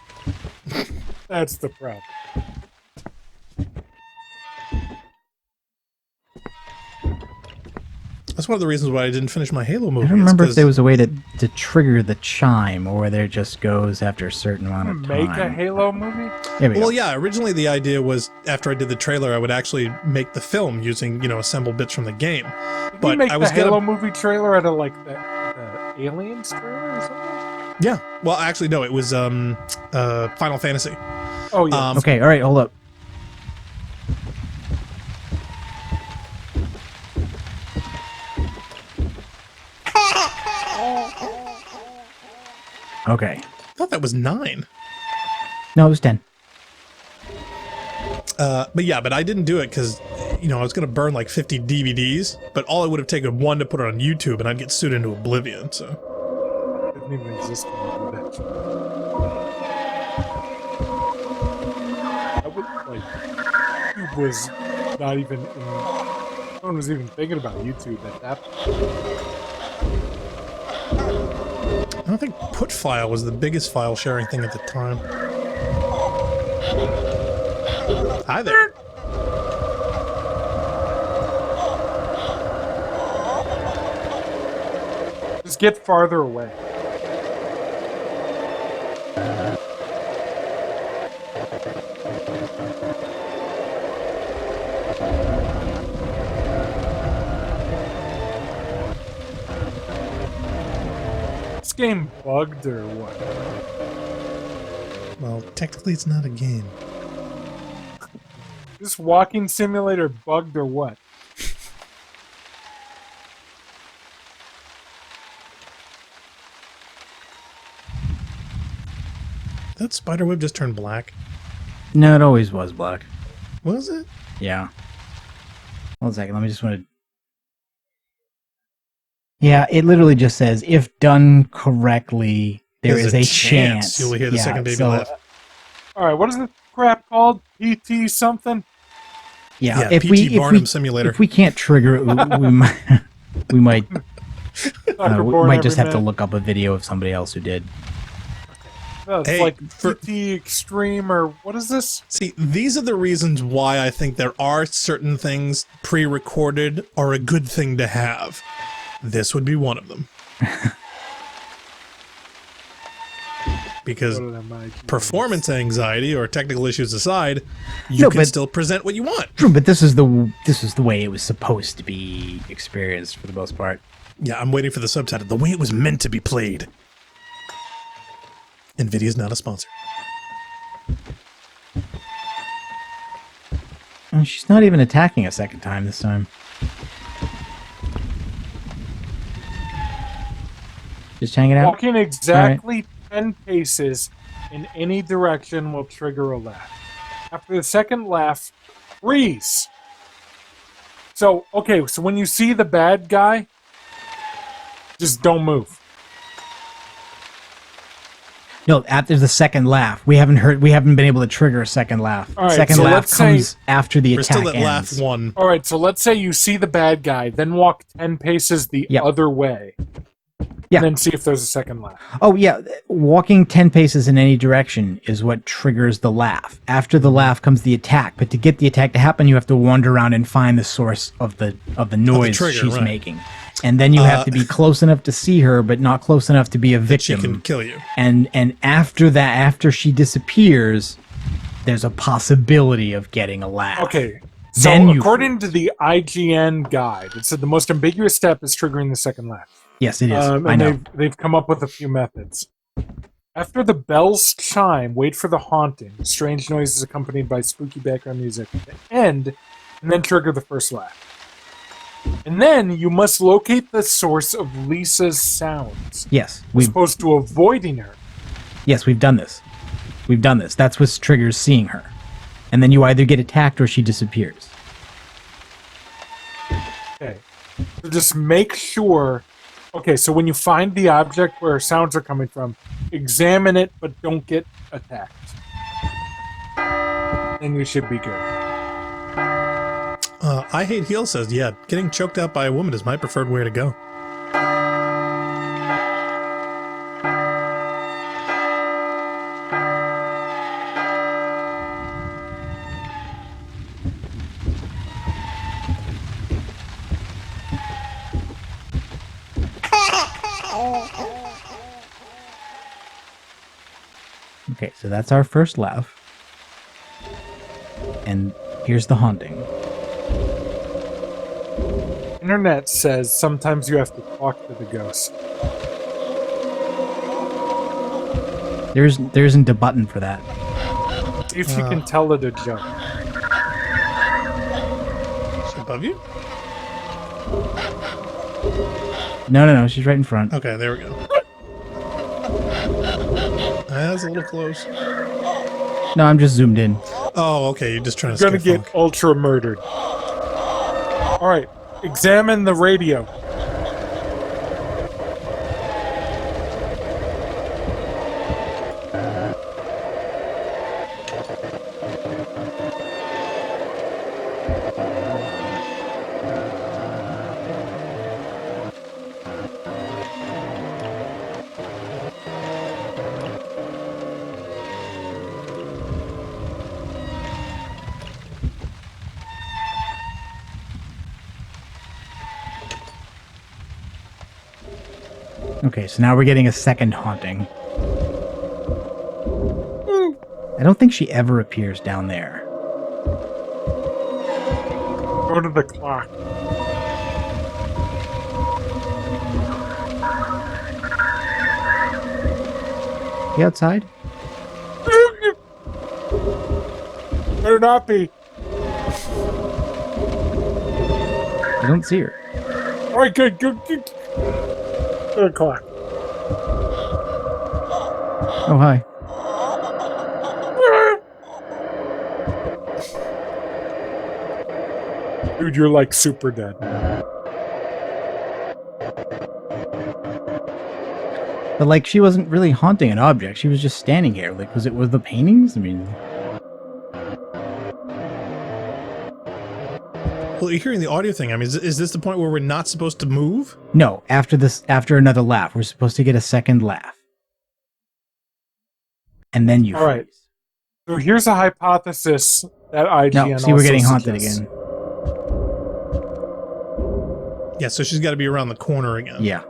That's the problem. That's one of the reasons why I didn't finish my Halo movie. I don't remember if there was a way to trigger the chime or whether it just goes after a certain amount of time. Make a Halo movie? Well, yeah, originally the idea was after I did the trailer, I would actually make the film using, assembled bits from the game. Did but you make I was the Halo movie trailer out of like the Aliens trailer or something? Yeah. Well, actually, no, it was Final Fantasy. Oh, yeah. Okay, all right, hold up. Okay. I thought that was 9. No, it was 10. But I didn't do it because, I was going to burn like 50 DVDs, but all it would have taken one to put it on YouTube and I'd get sued into oblivion, so. It didn't even exist when I did that. YouTube was not even no one was even thinking about YouTube at that point. I don't think Putfile was the biggest file sharing thing at the time. Hi there. Just get farther away. game bugged or what? Well, technically it's not a game. This walking simulator bugged or what? That spider web just turned black. No, it always was black. Was it? Yeah. Hold on a second. Let me just want to... Yeah, it literally just says, if done correctly, there There's is a chance. You'll hear the second baby laugh. Alright, what is this crap called? PT something? Yeah, PT Barnum Simulator. If we can't trigger it, we might just have to look up a video of somebody else who did. It's Hey, like PT Extreme or what is this? See, these are the reasons why I think there are certain things pre-recorded are a good thing to have. This would be one of them. Because performance anxiety or technical issues aside, you can still present what you want. True, but this is the way it was supposed to be experienced for the most part. Yeah, I'm waiting for the subtitle. The way it was meant to be played. NVIDIA's not a sponsor. Oh, she's not even attacking a second time this time. Just hanging out? Walking exactly 10 paces in any direction will trigger a laugh. After the second laugh, freeze. So, okay, so when you see the bad guy, just don't move. No, after the second laugh. We haven't been able to trigger a second laugh. All right, second so laugh let's comes say- after the We're attack still at ends. laugh one. All right, so let's say you see the bad guy, then walk 10 paces the other way. Yeah. And then see if there's a second laugh. Oh, yeah. Walking 10 paces in any direction is what triggers the laugh. After the laugh comes the attack. But to get the attack to happen, you have to wander around and find the source of the noise trigger, she's right. making. And then you have to be close enough to see her, but not close enough to be a She victim. can kill you. And after that, after she disappears, there's a possibility of getting a laugh. Okay, so Then you according to the IGN guide, it said the most ambiguous step is triggering the second laugh. Yes, it is. I And know. they've come up with a few methods. After the bells chime, wait for the haunting. Strange noises accompanied by spooky background music to end, and then trigger the first laugh. And then you must locate the source of Lisa's sounds, Yes, as opposed to avoiding her. we've done this. We've done this. That's what triggers seeing her. And then you either get attacked or she disappears. Okay. So just make sure. Okay, so when you find the object where sounds are coming from, examine it, but don't get attacked. Then you should be good. I Hate Heel says, yeah, getting choked out by a woman is my preferred way to go. Okay, so that's our first laugh. And here's the haunting. Internet says sometimes you have to talk to the ghost. There isn't a button for that. See if you can tell it a joke. Is she above you? No, she's right in front. Okay, there we go. That's a little close. No, I'm just zoomed in. Oh, okay, you're just trying to You're gonna scare get Funk. ultra murdered. Alright, examine the radio. Okay, so now we're getting a second haunting. I don't think she ever appears down there. Go to the clock. she outside? Better not be. I don't see her. All right, good. 8:00. Oh, hi. Dude, you're like super dead. But like, she wasn't really haunting an object. She was just standing here. Like, was it with the paintings? I mean, Well, you're hearing the audio thing. I mean, is this the point where we're not supposed to move? no. After another laugh, we're supposed to get a second laugh, and then you All right. freeze. So here's a hypothesis that IGN No, see, we're getting also haunted suggests. again. Yeah, so she's got to be around the corner again. Yeah,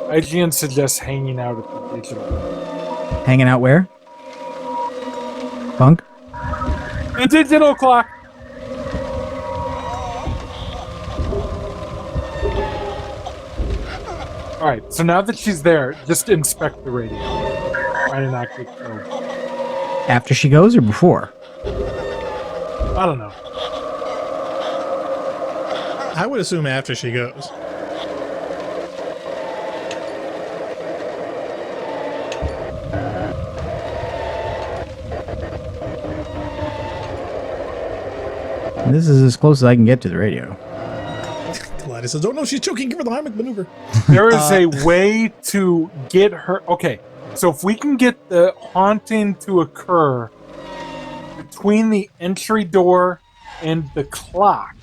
IGN suggests hanging out at the digital. hanging out where? Bunk. The digital clock. All right, so now that she's there, just inspect the radio. Try to not get killed. After she goes or before? I don't know. I would assume after she goes. And this is as close as I can get to the radio. Gladys says, "Oh no, she's choking. Give her the Heimlich maneuver." There is a way to get her. Okay, so if we can get the haunting to occur between the entry door and the clock,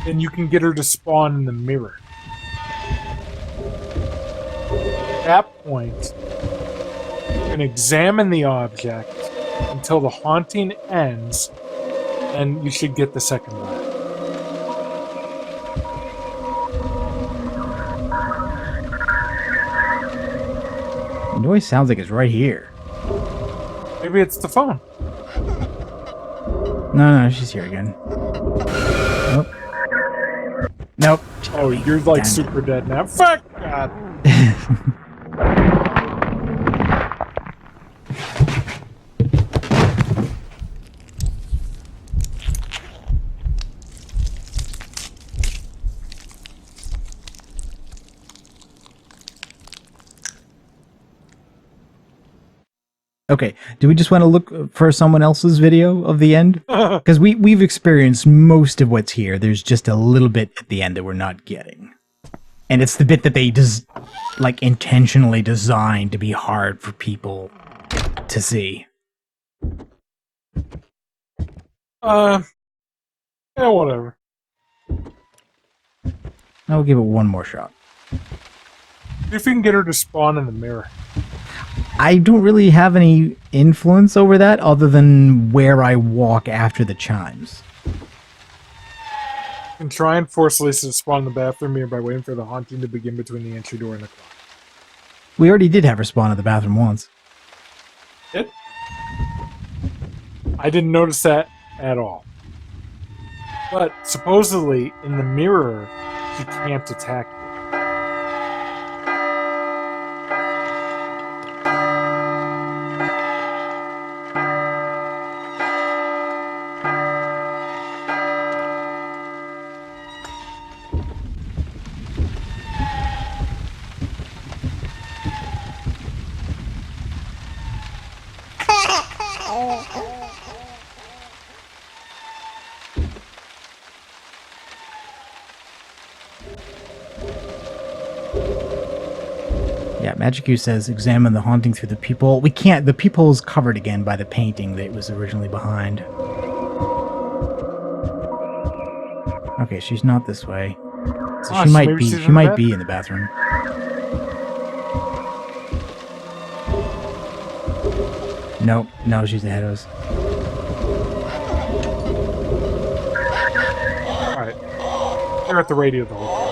then you can get her to spawn in the mirror. At that point, you can examine the object until the haunting ends, and you should get the second laugh. It always sounds like it's right here. Maybe it's the phone. No, she's here again. Nope. Nope. Oh, you're like super dead now. Fuck God. Okay, do we just want to look for someone else's video of the end? Because we've experienced most of what's here. There's just a little bit at the end that we're not getting. And it's the bit that they just, like, intentionally designed to be hard for people to see. Yeah, whatever. I'll give it one more shot. See if we can get her to spawn in the mirror. I don't really have any influence over that other than where I walk after the chimes. And try and force Lisa to spawn in the bathroom mirror by waiting for the haunting to begin between the entry door and the clock. We already did have her spawn in the bathroom once. It? I didn't notice that at all. But supposedly, in the mirror, she can't attack you. Yeah, Magic U says examine the haunting through the peephole. We can't. The peephole is covered again by the painting that was originally behind. Okay, she's not this way. So she might be. She might be in the bathroom. Nope. No, she's ahead of us. Alright. They're at the radio the whole time.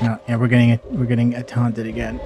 No, yeah, we're getting taunted again.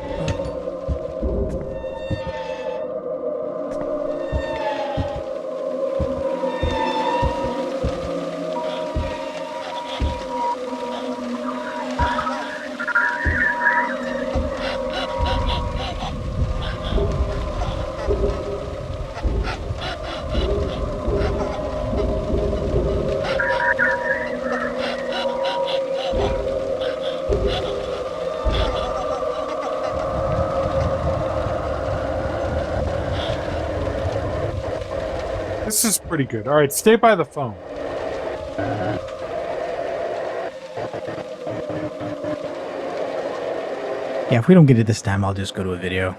This is pretty good. All right, stay by the phone. Yeah, if we don't get it this time, I'll just go to a video.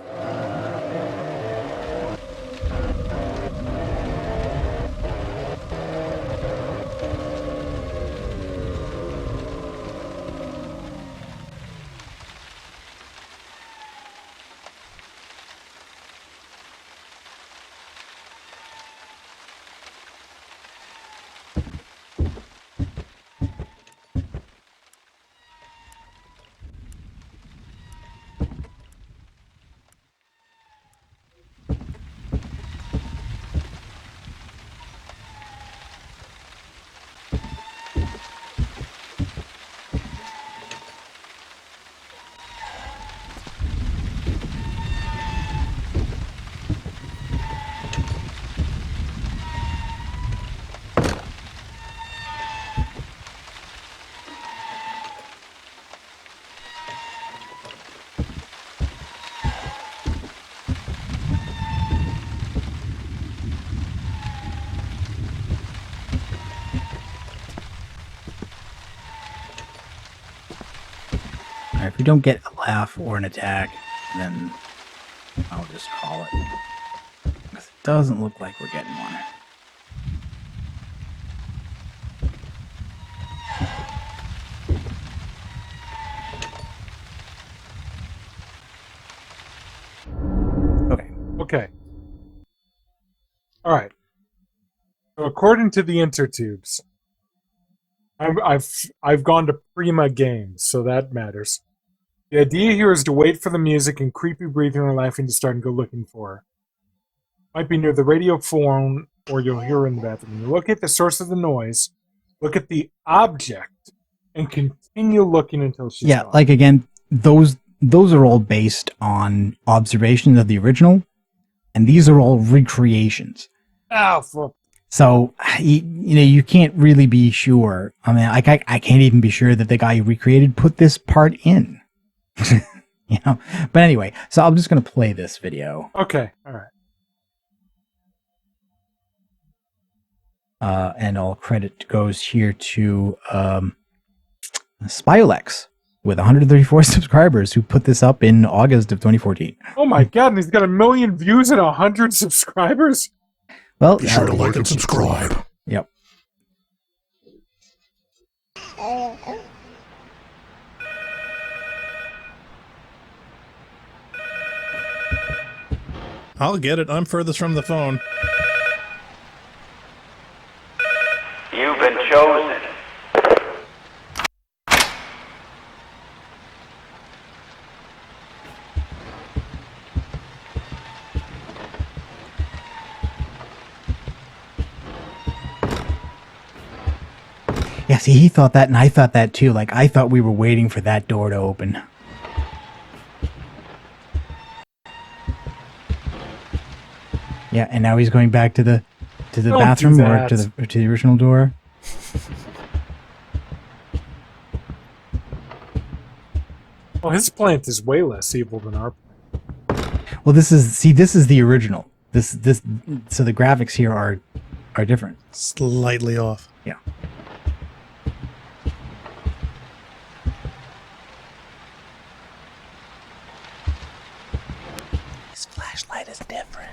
If we don't get a laugh or an attack, then I'll just call it. Because it doesn't look like we're getting one. Okay. Okay. All right. So according to the intertubes, I've gone to Prima Games, so that matters. The idea here is to wait for the music and creepy breathing or laughing to start and go looking for her. Might be near the radio phone, or you'll hear her in the bathroom. You locate the source of the noise, look at the object, and continue looking until she's gone. Like again, those are all based on observations of the original, and these are all recreations. Oh, fuck. So you can't really be sure. I mean, I can't even be sure that the guy who recreated put this part in. But anyway, so I'm just gonna play this video. Okay, all right. And all credit goes here to Spiolex with 134 subscribers who put this up in August of 2014. Oh my god, and he's got 1 million views and 100 subscribers? Well, be sure to like and subscribe. Yep. I'll get it. I'm furthest from the phone. You've been chosen. Yeah, see, he thought that, and I thought that too. Like, I thought we were waiting for that door to open. Yeah, and now he's going back to the bathroom or to the original door. Well, his plant is way less evil than our plant. Well, this is the original. So the graphics here are different. Slightly off. Yeah. His flashlight is different.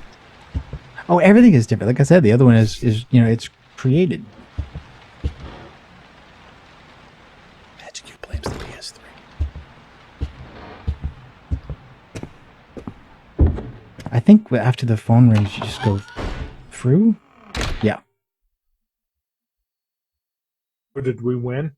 Oh, everything is different. Like I said, the other one is it's created. Magic Cube blames the PS3. I think after the phone rings, you just go through. Yeah. Or did we win?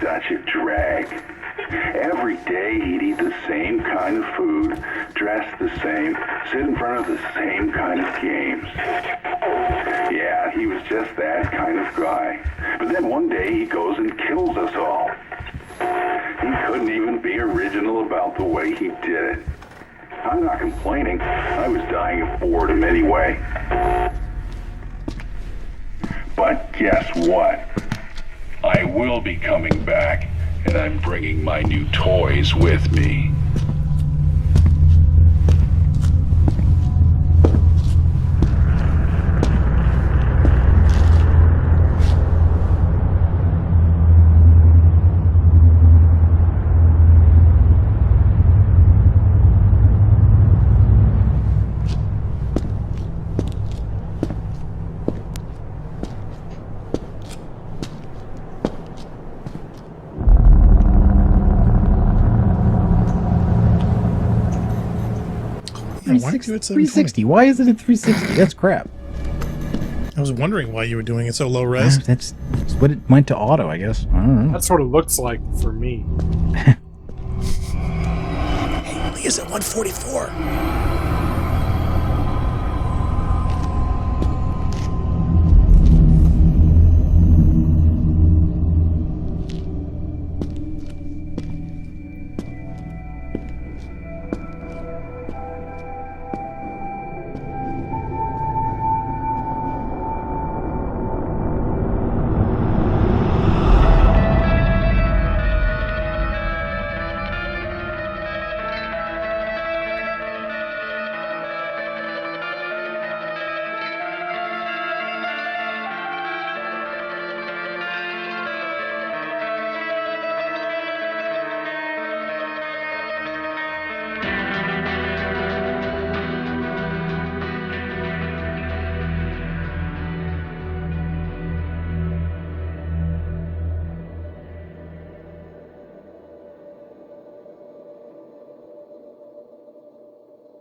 such a drag. Every day he'd eat the same kind of food, dress the same, sit in front of the same kind of games. Yeah, he was just that kind of guy. But then one day he goes and kills us all. He couldn't even be original about the way he did it. I'm not complaining. I was dying of boredom anyway. But guess what? I will be coming back, and I'm bringing my new toys with me. Why do it 360. Why is it at 360? That's crap. I was wondering why you were doing it so low res. That's what it went to auto, I guess. I don't know. That's what it looks like for me. Hey, only is at 144.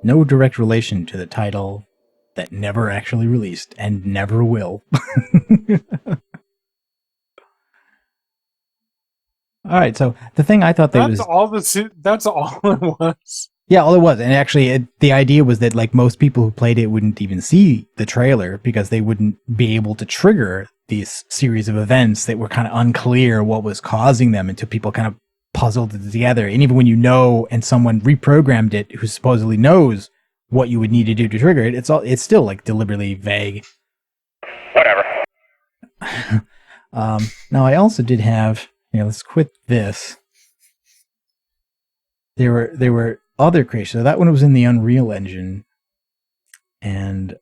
No direct relation to the title that never actually released and never will. All right, so the thing I thought that That's all it was. Yeah, all it was. And actually, the idea was that like most people who played it wouldn't even see the trailer because they wouldn't be able to trigger these series of events that were kind of unclear what was causing them until people kind of puzzled it together. And even when you know and someone reprogrammed it who supposedly knows what you would need to do to trigger it, it's still like deliberately vague. Whatever. Now I also did have, let's quit this. There were other creations. So that one was in the Unreal Engine, and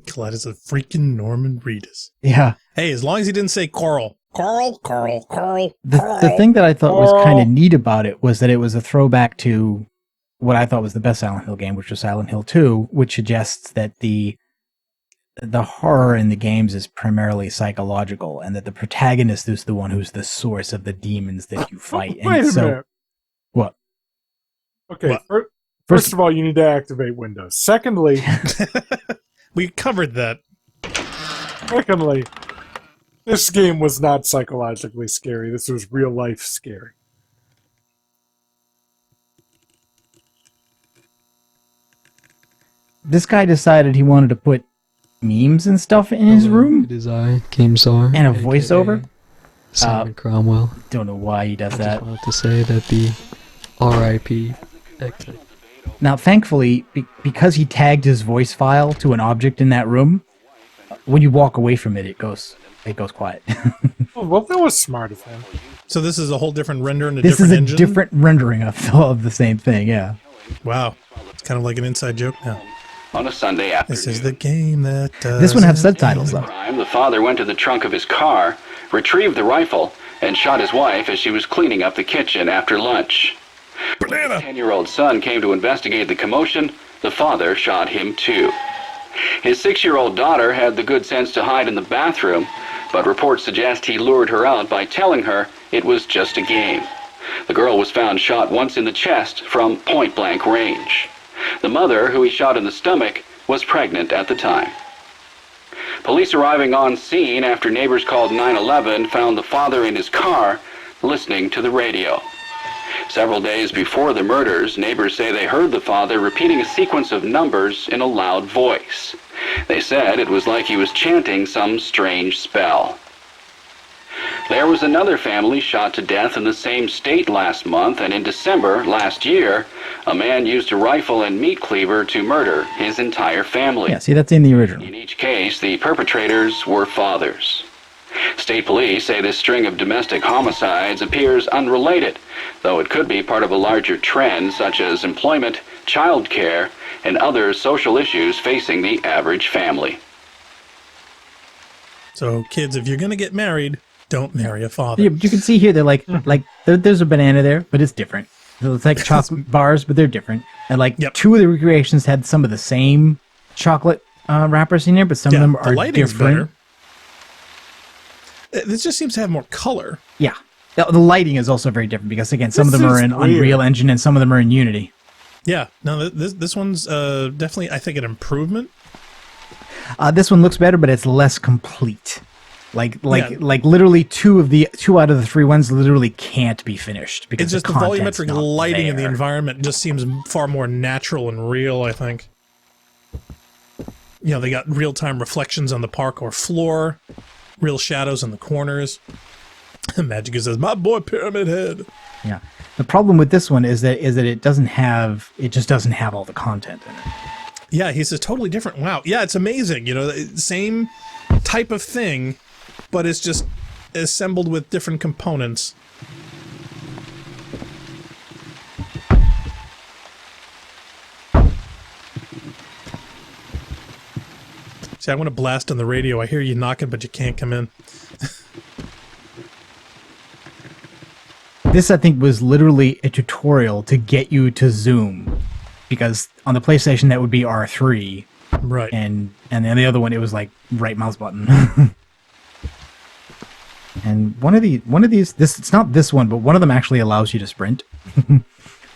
Glad it's a freaking Norman Reedus. Yeah. Hey, as long as he didn't say Carl. The thing that I thought was kind of neat about it was that it was a throwback to what I thought was the best Silent Hill game, which was Silent Hill 2, which suggests that the horror in the games is primarily psychological, and that the protagonist is the one who's the source of the demons that you fight. Wait a minute. What? Okay, first of all, you need to activate Windows. Secondly... We covered that. Secondly, this game was not psychologically scary. This was real life scary. This guy decided he wanted to put memes and stuff in his room. It is I, Keemsar. And a voiceover. Simon Cromwell. Don't know why he does I that. just wanted to say that the R.I.P. exit. Now, thankfully, because he tagged his voice file to an object in that room, when you walk away from it, it goes quiet. Oh, well, that was smart of him. So this is a whole different render and this different is a engine? different rendering of the same thing, yeah. Wow. It's kind of like an inside joke now. On a Sunday afternoon. This is the game that does This one has subtitles, though. The father went to the trunk of his car, retrieved the rifle, and shot his wife as she was cleaning up the kitchen after lunch. Banana. When his 10-year-old son came to investigate the commotion, the father shot him too. His 6-year-old daughter had the good sense to hide in the bathroom, but reports suggest he lured her out by telling her it was just a game. The girl was found shot once in the chest from point-blank range. The mother, who he shot in the stomach, was pregnant at the time. Police arriving on scene after neighbors called 911 found the father in his car listening to the radio. Several days before the murders, neighbors say they heard the father repeating a sequence of numbers in a loud voice. They said it was like he was chanting some strange spell. There was another family shot to death in the same state last month, and in December last year, a man used a rifle and meat cleaver to murder his entire family. Yeah, see, that's in the original. In each case, the perpetrators were fathers. State police say this string of domestic homicides appears unrelated, though it could be part of a larger trend such as employment, child care, and other social issues facing the average family. So, kids, if you're going to get married, don't marry a father. You can see here, they're like there's a banana there, but it's different. So it's like chocolate bars, but they're different. And like two of the recreations had some of the same chocolate wrappers in there, but some of them are different. Better. This just seems to have more color. Yeah. The lighting is also very different because, again, some of them are in Unreal Engine and some of them are in Unity. Yeah. No, this one's definitely, I think, an improvement. This one looks better, but it's less complete. Like literally two out of the three ones literally can't be finished because it's just the volumetric lighting in the environment just seems far more natural and real, I think. You know, they got real-time reflections on the parkour floor, real shadows in the corners. Magic says, "My boy Pyramid Head." Yeah. The problem with this one is that it just doesn't have all the content in it. Yeah, he says totally different. Wow. Yeah, it's amazing. You know, same type of thing, but it's just assembled with different components. See, I want to blast on the radio. I hear you knocking, but you can't come in. This, I think, was literally a tutorial to get you to zoom. Because on the PlayStation, that would be R3. Right. And then the other one, it was like right mouse button. And one of these, it's not this one, but one of them actually allows you to sprint.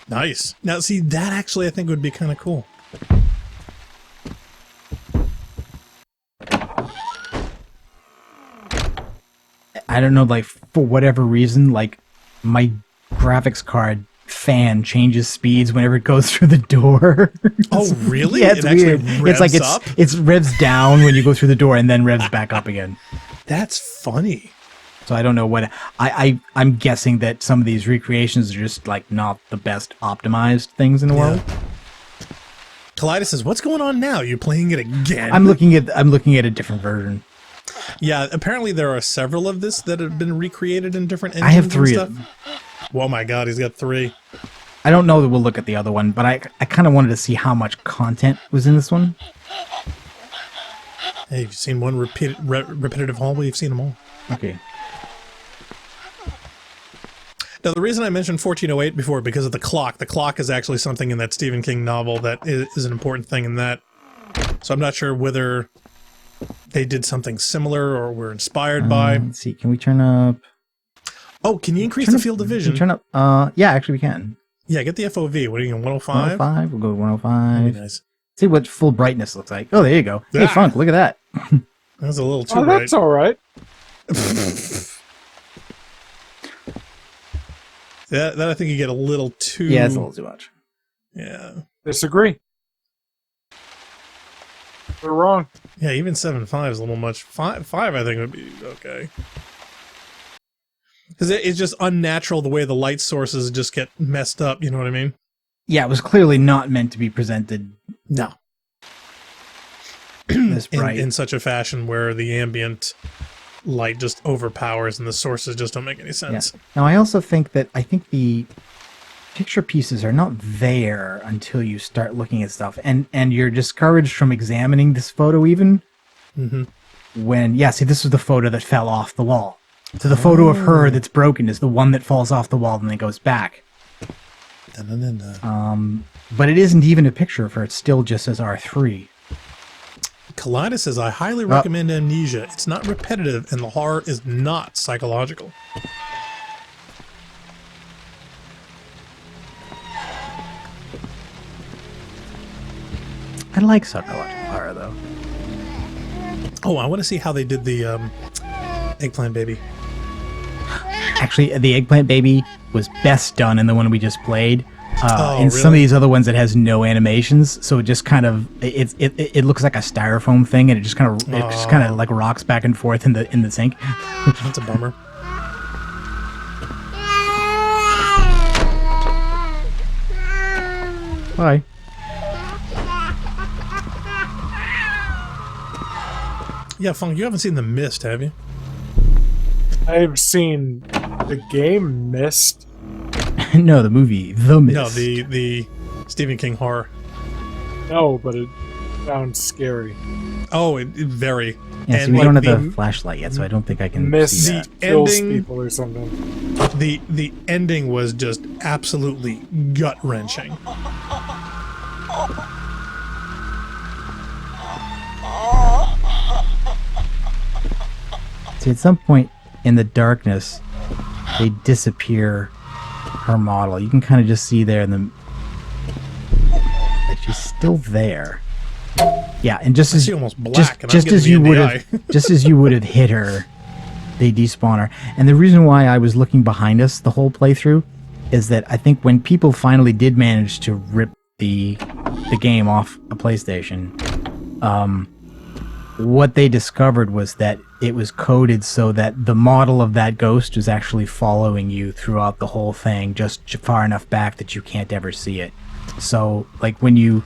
Nice. Now, see, that actually I think would be kind of cool. I don't know, like, for whatever reason, like, my graphics card fan changes speeds whenever it goes through the door. Oh, really? Yeah, it's weird. It's like up? it's revs down when you go through the door and then revs back up again. That's funny. So I don't know what I'm guessing that some of these recreations are just like not the best optimized things in the world. Kaleidos says, "What's going on now? You're playing it again?" I'm looking at a different version. Yeah, apparently there are several of this that have been recreated in different engines. I have 3 and of stuff. them. Oh my god, he's got 3. I don't know that we'll look at the other one, but I kind of wanted to see how much content was in this one. Hey, you've seen one repetitive hallway, you've seen them all. Okay. Now, the reason I mentioned 1408 before, because of the clock. The clock is actually something in that Stephen King novel that is an important thing in that. So I'm not sure whether they did something similar or were inspired by. Let's see. Can we turn up? Oh, can you increase the field of vision? Turn up. Yeah, actually we can. Yeah, get the FOV. What are you going, 105? 105. We'll go to 105. That'd be nice. See what full brightness looks like. Oh, there you go. Hey, Funk, look at that. That's a little too bright. That's all right. That I think you get a little too... Yeah, it's a little too much. Yeah. Disagree. We're wrong. Yeah, even 7.5 is a little much. 5 I think would be okay. Because it's just unnatural the way the light sources just get messed up, you know what I mean? Yeah, it was clearly not meant to be presented. No. This bright. In such a fashion where the ambient light just overpowers and the sources just don't make any sense. Yeah. Now, I also think that the picture pieces are not there until you start looking at stuff, and you're discouraged from examining this photo even when, see, this is the photo that fell off the wall. So the photo of her that's broken is the one that falls off the wall and then goes back. But it isn't even a picture of her. It still just says R3. Kaleidos says, I highly recommend Amnesia. It's not repetitive, and the horror is not psychological. I like psychological horror, though. Oh, I want to see how they did the eggplant baby. Actually, the eggplant baby was best done in the one we just played. In some of really? these other ones, it has no animations, so it just kind of it looks like a styrofoam thing, and it just kind of like rocks back and forth in the sink. That's a bummer. Bye. Yeah, Funk, you haven't seen The Mist, have you? I've seen the game Mist. No, the movie The Mist. No, the Stephen King horror. No, but it sounds scary. Oh, it very. Yeah, so and we like don't have the flashlight yet, so I don't think I can Mist see that. kills ending- people or something. The ending was just absolutely gut wrenching. See, at some point in the darkness, they disappear her model. You can kind of just see there in the that she's still there. Yeah, and just as see almost black, just, and I'm just getting as the you would NDI. have just as you would have hit her, they despawn her. And the reason why I was looking behind us the whole playthrough is that I think when people finally did manage to rip the game off a PlayStation, what they discovered was that it was coded so that the model of that ghost is actually following you throughout the whole thing, just far enough back that you can't ever see it. So, like, when you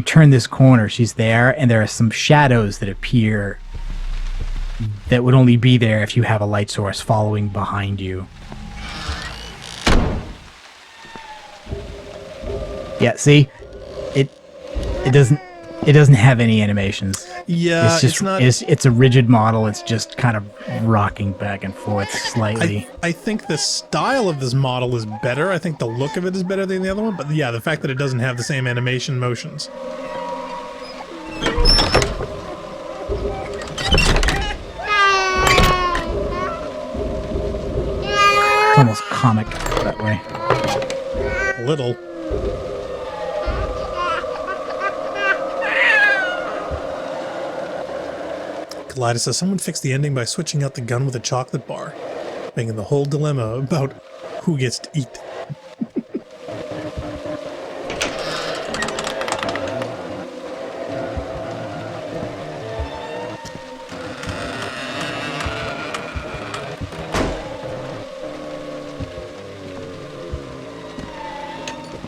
turn this corner, she's there, and there are some shadows that appear that would only be there if you have a light source following behind you. Yeah, see? It doesn't have any animations. Yeah, it's just it's not. it's a rigid model. It's just kind of rocking back and forth slightly. I think the style of this model is better. I think the look of it is better than the other one. But yeah, the fact that it doesn't have the same animation motions. It's almost comic that way. A little. Kaleidos says someone fixed the ending by switching out the gun with a chocolate bar, making the whole dilemma about who gets to eat.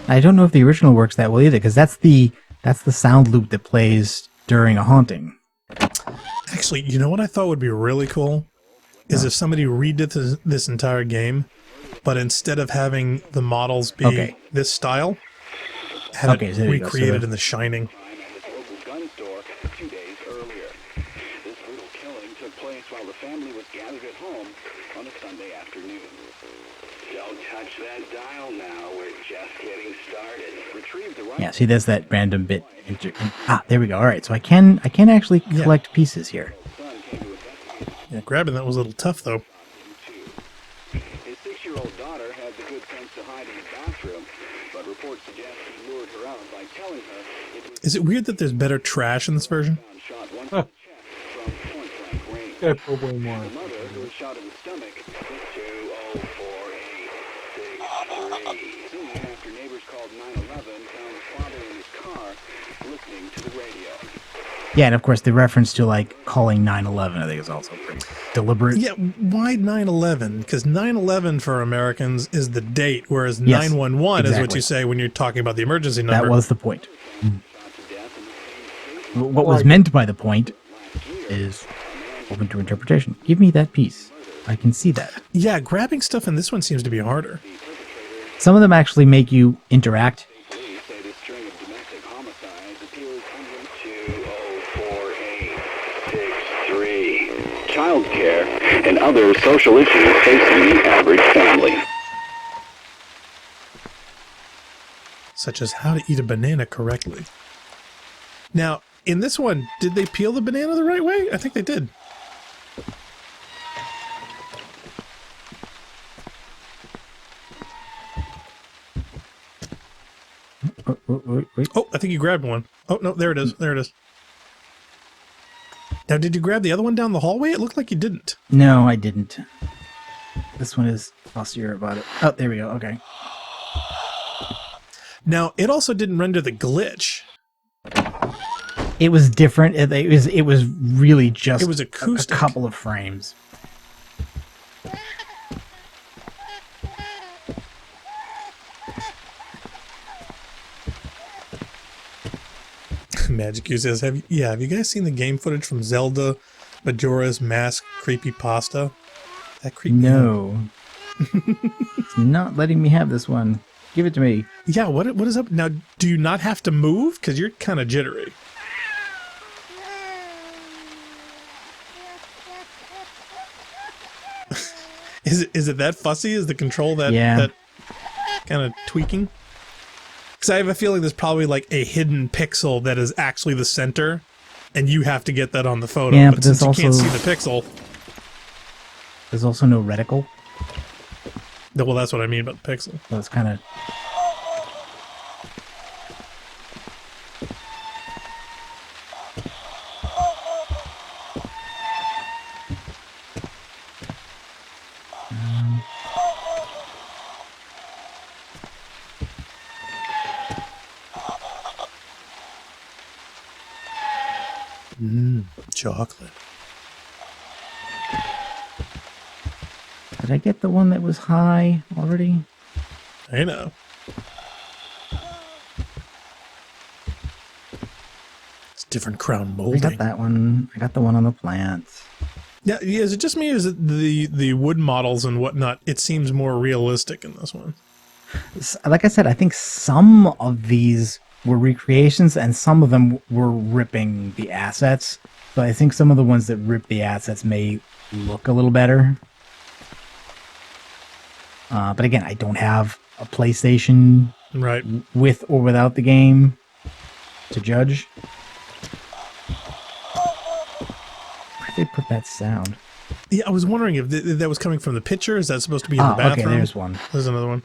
I don't know if the original works that well either, because that's the sound loop that plays during a haunting. Actually, you know what I thought would be really cool? Is if somebody redid this entire game, but instead of having the models be this style, had it so recreated so in The Shining. Local gun store 2 days earlier. This brutal killing took place while the family was gathered at home on a Sunday afternoon. Don't touch that dial now. We're just getting started. Retrieve the right. Yeah, see, there's that random bit. There we go. All right, so I can actually collect pieces here. Yeah, grabbing that was a little tough though. His 6-year-old daughter had the good sense to hide in the bathroom, but reports suggest he lured her out by telling her it was Is it weird that there's better trash in this version? shot once in the chest from point-blank range. Yeah, probably more. The mother, who was shot in the stomach, 204-863. Soon after neighbors called 911, found the father in his car listening to the radio. Yeah, and of course the reference to like calling 911, I think, is also pretty deliberate. Yeah, why 9/11? Because 9/11 for Americans is the date, whereas Yes, 911 is what exactly. you say when you're talking about the emergency number. That was the point. What was meant by the point is open to interpretation. Give me that piece. I can see that. Yeah, grabbing stuff in this one seems to be harder. Some of them actually make you interact. Police say this string of domestic homicides appears under 204-863. Childcare and other social issues facing the average family. Such as how to eat a banana correctly. Now, in this one, did they peel the banana the right way? I think they did. Wait. Oh, I think you grabbed one. Oh, no, there it is. There it is. Now, did you grab the other one down the hallway? It looked like you didn't. No, I didn't. This one is fussier about it. Oh, there we go. Okay. Now, it also didn't render the glitch. It was different. It was really just It was acoustic. a couple of frames. Magic U says, have you guys seen the game footage from Zelda Majora's Mask Creepy Pasta? That creepy. No. It's not letting me have this one. Give it to me. Yeah, what is up? Now, do you not have to move? Because you're kind of jittery. Is it that fussy? Is the control that kind of tweaking? Because I have a feeling there's probably like a hidden pixel that is actually the center, and you have to get that on the photo. Yeah, but but since there's you can't also- see the pixel, There's also no reticle, well, that's what I mean about the pixel. so it's kind of... Chocolate. Did I get the one that was high already? I know. It's different crown I molding. got that one. I got the one on the plants. Yeah, is it just me, or is it the wood models and whatnot? It seems more realistic in this one. Like I said, I think some of these were recreations and some of them were ripping the assets. But I think some of the ones that rip the assets may look a little better. But again, I don't have a PlayStation Right. with or without the game to judge. Where'd they put that sound? Yeah, I was wondering if that was coming from the picture. Is that supposed to be in the Oh, bathroom? okay, there's one. There's another one.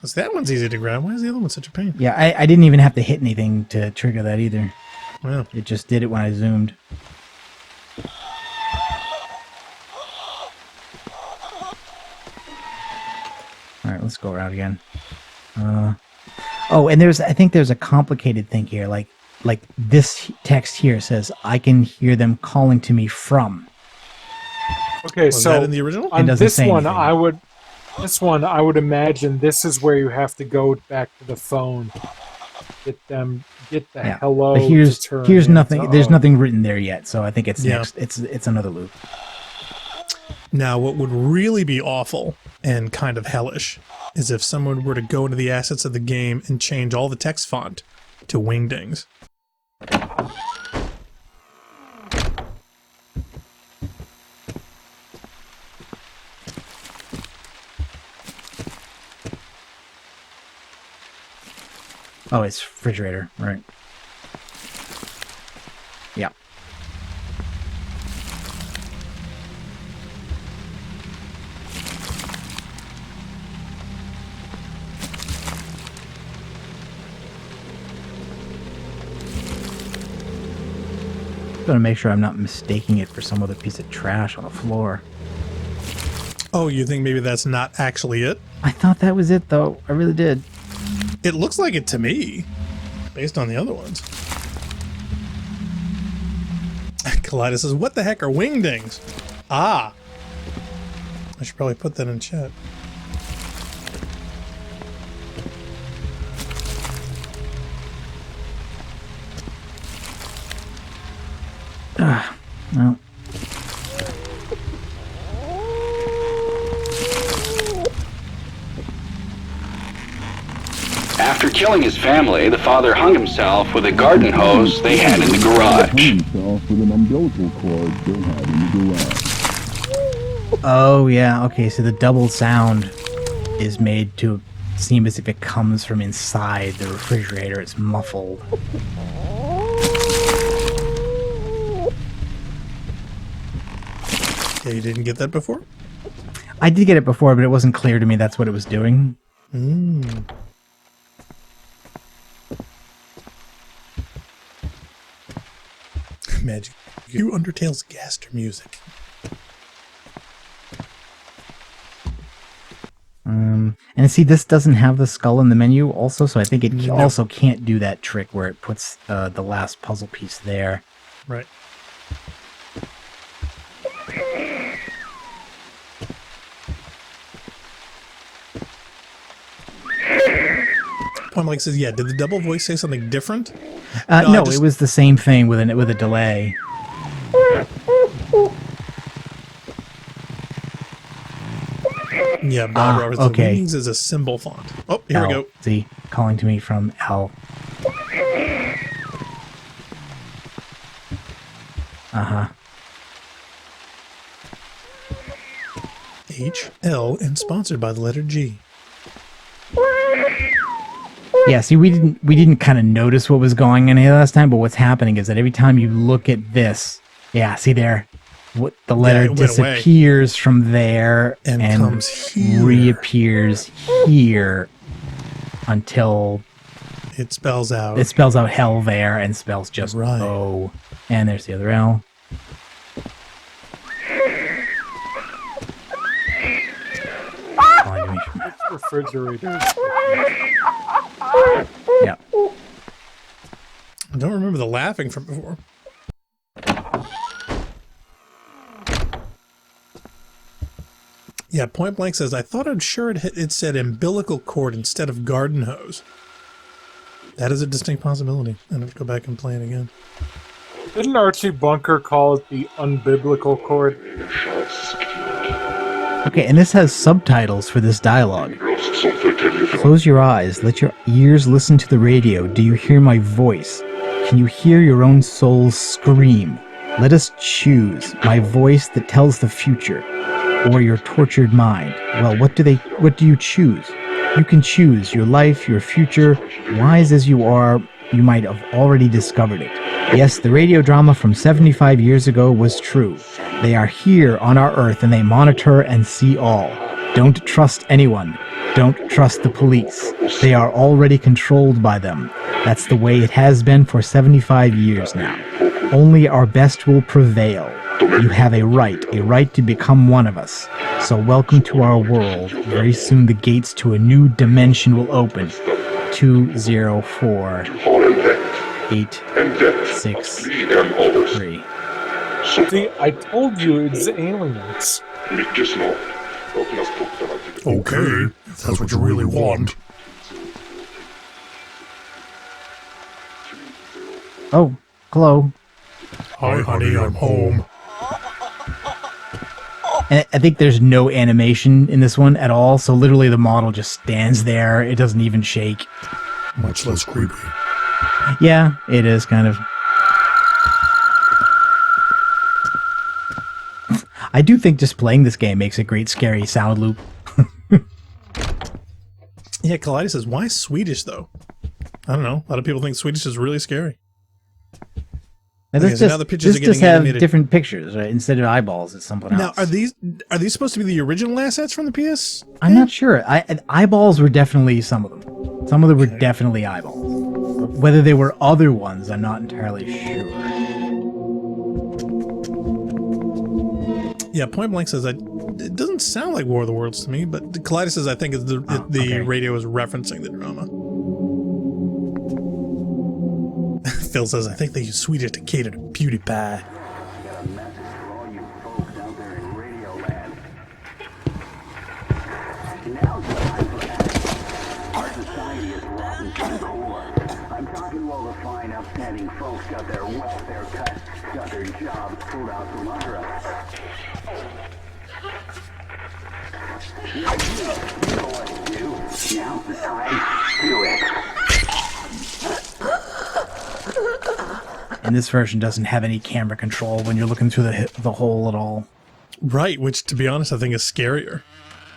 So that one's easy to grab. Why is the other one such a pain? Yeah, I didn't even have to hit anything to trigger that either. Wow. It just did it when I zoomed. All right, let's go around again. Oh, and I think there's a complicated thing here. Like this text here says, "I can hear them calling to me from." Okay, Was so that in the original? on doesn't this say one, anything. I would imagine this is where you have to go back to the phone, get the Yeah, hello. but here's to turn nothing. into, There's nothing written there yet, so I think it's Yeah. next. It's another loop. Now, what would really be awful and kind of hellish is if someone were to go into the assets of the game and change all the text font to Wingdings. Oh, it's refrigerator, right? Yeah. Gotta make sure I'm not mistaking it for some other piece of trash on the floor. Oh, you think maybe that's not actually it? I thought that was it, though. I really did. It looks like it to me, based on the other ones. Kaleidos says, "What the heck are Wingdings?" Ah. I should probably put that in chat. No. After killing his family, the father hung himself with a garden hose they had in the garage. With an umbilical cord they had in the garage. Oh, yeah. Okay, so the double sound is made to seem as if it comes from inside the refrigerator. It's muffled. Yeah, you didn't get that before? I did get it before, but it wasn't clear to me that's what it was doing. magic. You Undertale's Gaster music. And see, this doesn't have the skull in the menu also, so I think it also can't do that trick where it puts the last puzzle piece there. Right. Point Blank says, yeah, did the double voice say something different? No, it was the same thing with a delay. Yeah, Bob Roberts. Okay. Meetings is a symbol font. Oh, here we go. See, calling to me from L. HL and sponsored by the letter G. Yeah, see, we didn't kind of notice what was going on here last time, but what's happening is that every time you look at this, yeah, see there, what the letter disappears from there and comes here. reappears here until it spells out hell there and spells just O. And there's the other L. Refrigerator. Yeah. I don't remember the laughing from before. Yeah, Point Blank says, I thought I'm sure it said umbilical cord instead of garden hose. That is a distinct possibility. I'd have to go back and play it again. Didn't Archie Bunker call it the unbiblical cord? Okay, and this has subtitles for this dialogue. Close your eyes. Let your ears listen to the radio. Do you hear my voice? Can you hear your own soul scream? Let us choose my voice that tells the future, or your tortured mind. Well, what do you choose? You can choose your life, your future. Wise as you are, you might have already discovered it. Yes, the radio drama from 75 years ago was true. They are here on our Earth and they monitor and see all. Don't trust anyone. Don't trust the police. They are already controlled by them. That's the way it has been for 75 years now. Only our best will prevail. You have a right to become one of us. So welcome to our world. Very soon the gates to a new dimension will open. 204 863. See, I told you it's aliens. Okay, if that's what you really want. Oh, hello. Hi, honey, I'm home. And I think there's no animation in this one at all, so literally the model just stands there. It doesn't even shake. Much less creepy. Yeah, it is kind of. I do think just playing this game makes a great scary sound loop. Yeah, Kaleidos says, why Swedish, though? I don't know. A lot of people think Swedish is really scary. Now, Okay, so now the pictures are just getting have animated. different pictures, right? Instead of eyeballs, it's something Now, else. are these supposed to be the original assets from the PS? I'm not sure. Eyeballs were definitely some of them. Some of them were definitely eyeballs. Whether they were other ones, I'm not entirely sure. Yeah, Point Blank says it doesn't sound like War of the Worlds to me, but Kaleidos says I think it's the radio is referencing the drama. Phil says I think they use Swedish to cater to PewDiePie. I'm talking to all the fine, upstanding folks got their welfare cut, got their jobs pulled out from under us. You know what to do. Now's the time. Do it. And this version doesn't have any camera control when you're looking through the hole at all. Right, which to be honest I think is scarier.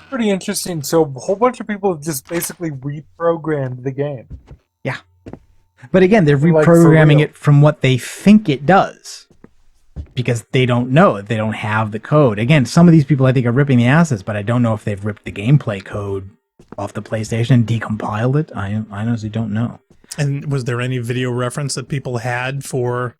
Pretty interesting. So a whole bunch of people have just basically reprogrammed the game. Yeah. But again, they're Like, for reprogramming real. it from what they think it does. Because they don't know. They don't have the code. Again, some of these people I think are ripping the assets, but I don't know if they've ripped the gameplay code off the PlayStation and decompiled it. I honestly don't know. And was there any video reference that people had for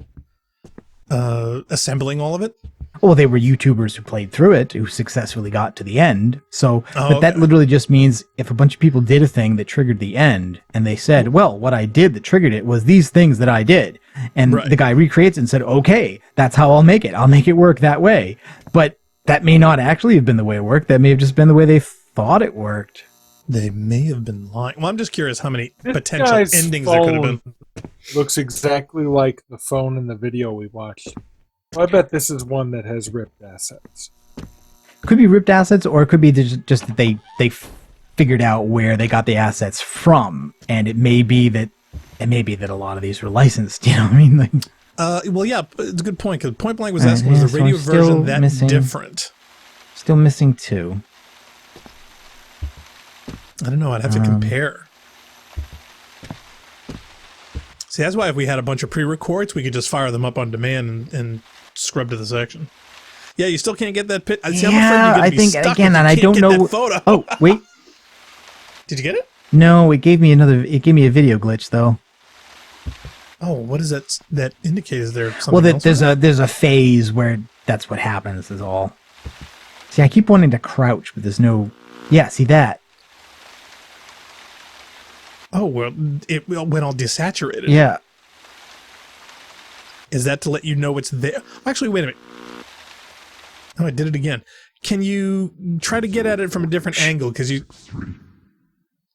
assembling all of it? Well, they were YouTubers who played through it, who successfully got to the end. So, but that okay. literally just means if a bunch of people did a thing that triggered the end, and they said, well, what I did that triggered it was these things that I did. And Right. the guy recreates it and said, okay, that's how I'll make it. I'll make it work that way. But that may not actually have been the way it worked. That may have just been the way they thought it worked. They may have been lying. Well, I'm just curious how many This potential guy's endings there could have phone been. looks exactly like the phone in the video we watched. I bet this is one that has ripped assets. Could be ripped assets, or it could be just that they figured out where they got the assets from, and it may be that a lot of these were licensed. You know what I mean? Like, Well, yeah, it's a good point, because Point Blank was asking, yeah, was the so radio I'm still version that missing- different? still missing 2. I don't know. I'd have to compare. See, that's why if we had a bunch of pre-records, we could just fire them up on demand and scrub to the section. Yeah, you still can't get that pit. See, I'm afraid you're Yeah, gonna I be think stuck again, if you and I can't don't get know. that photo. Oh, wait, Did you get it? no, it gave me a video glitch though. Oh, what is that? That indicates there something Well, else? there's a phase where that's what happens. Is all. See, I keep wanting to crouch, but there's no. Yeah, see that. Oh, well, it went all desaturated. Yeah. Is that to let you know it's there? Actually, wait a minute. Oh, I did it again. Can you try to get at it from a different angle? Because you...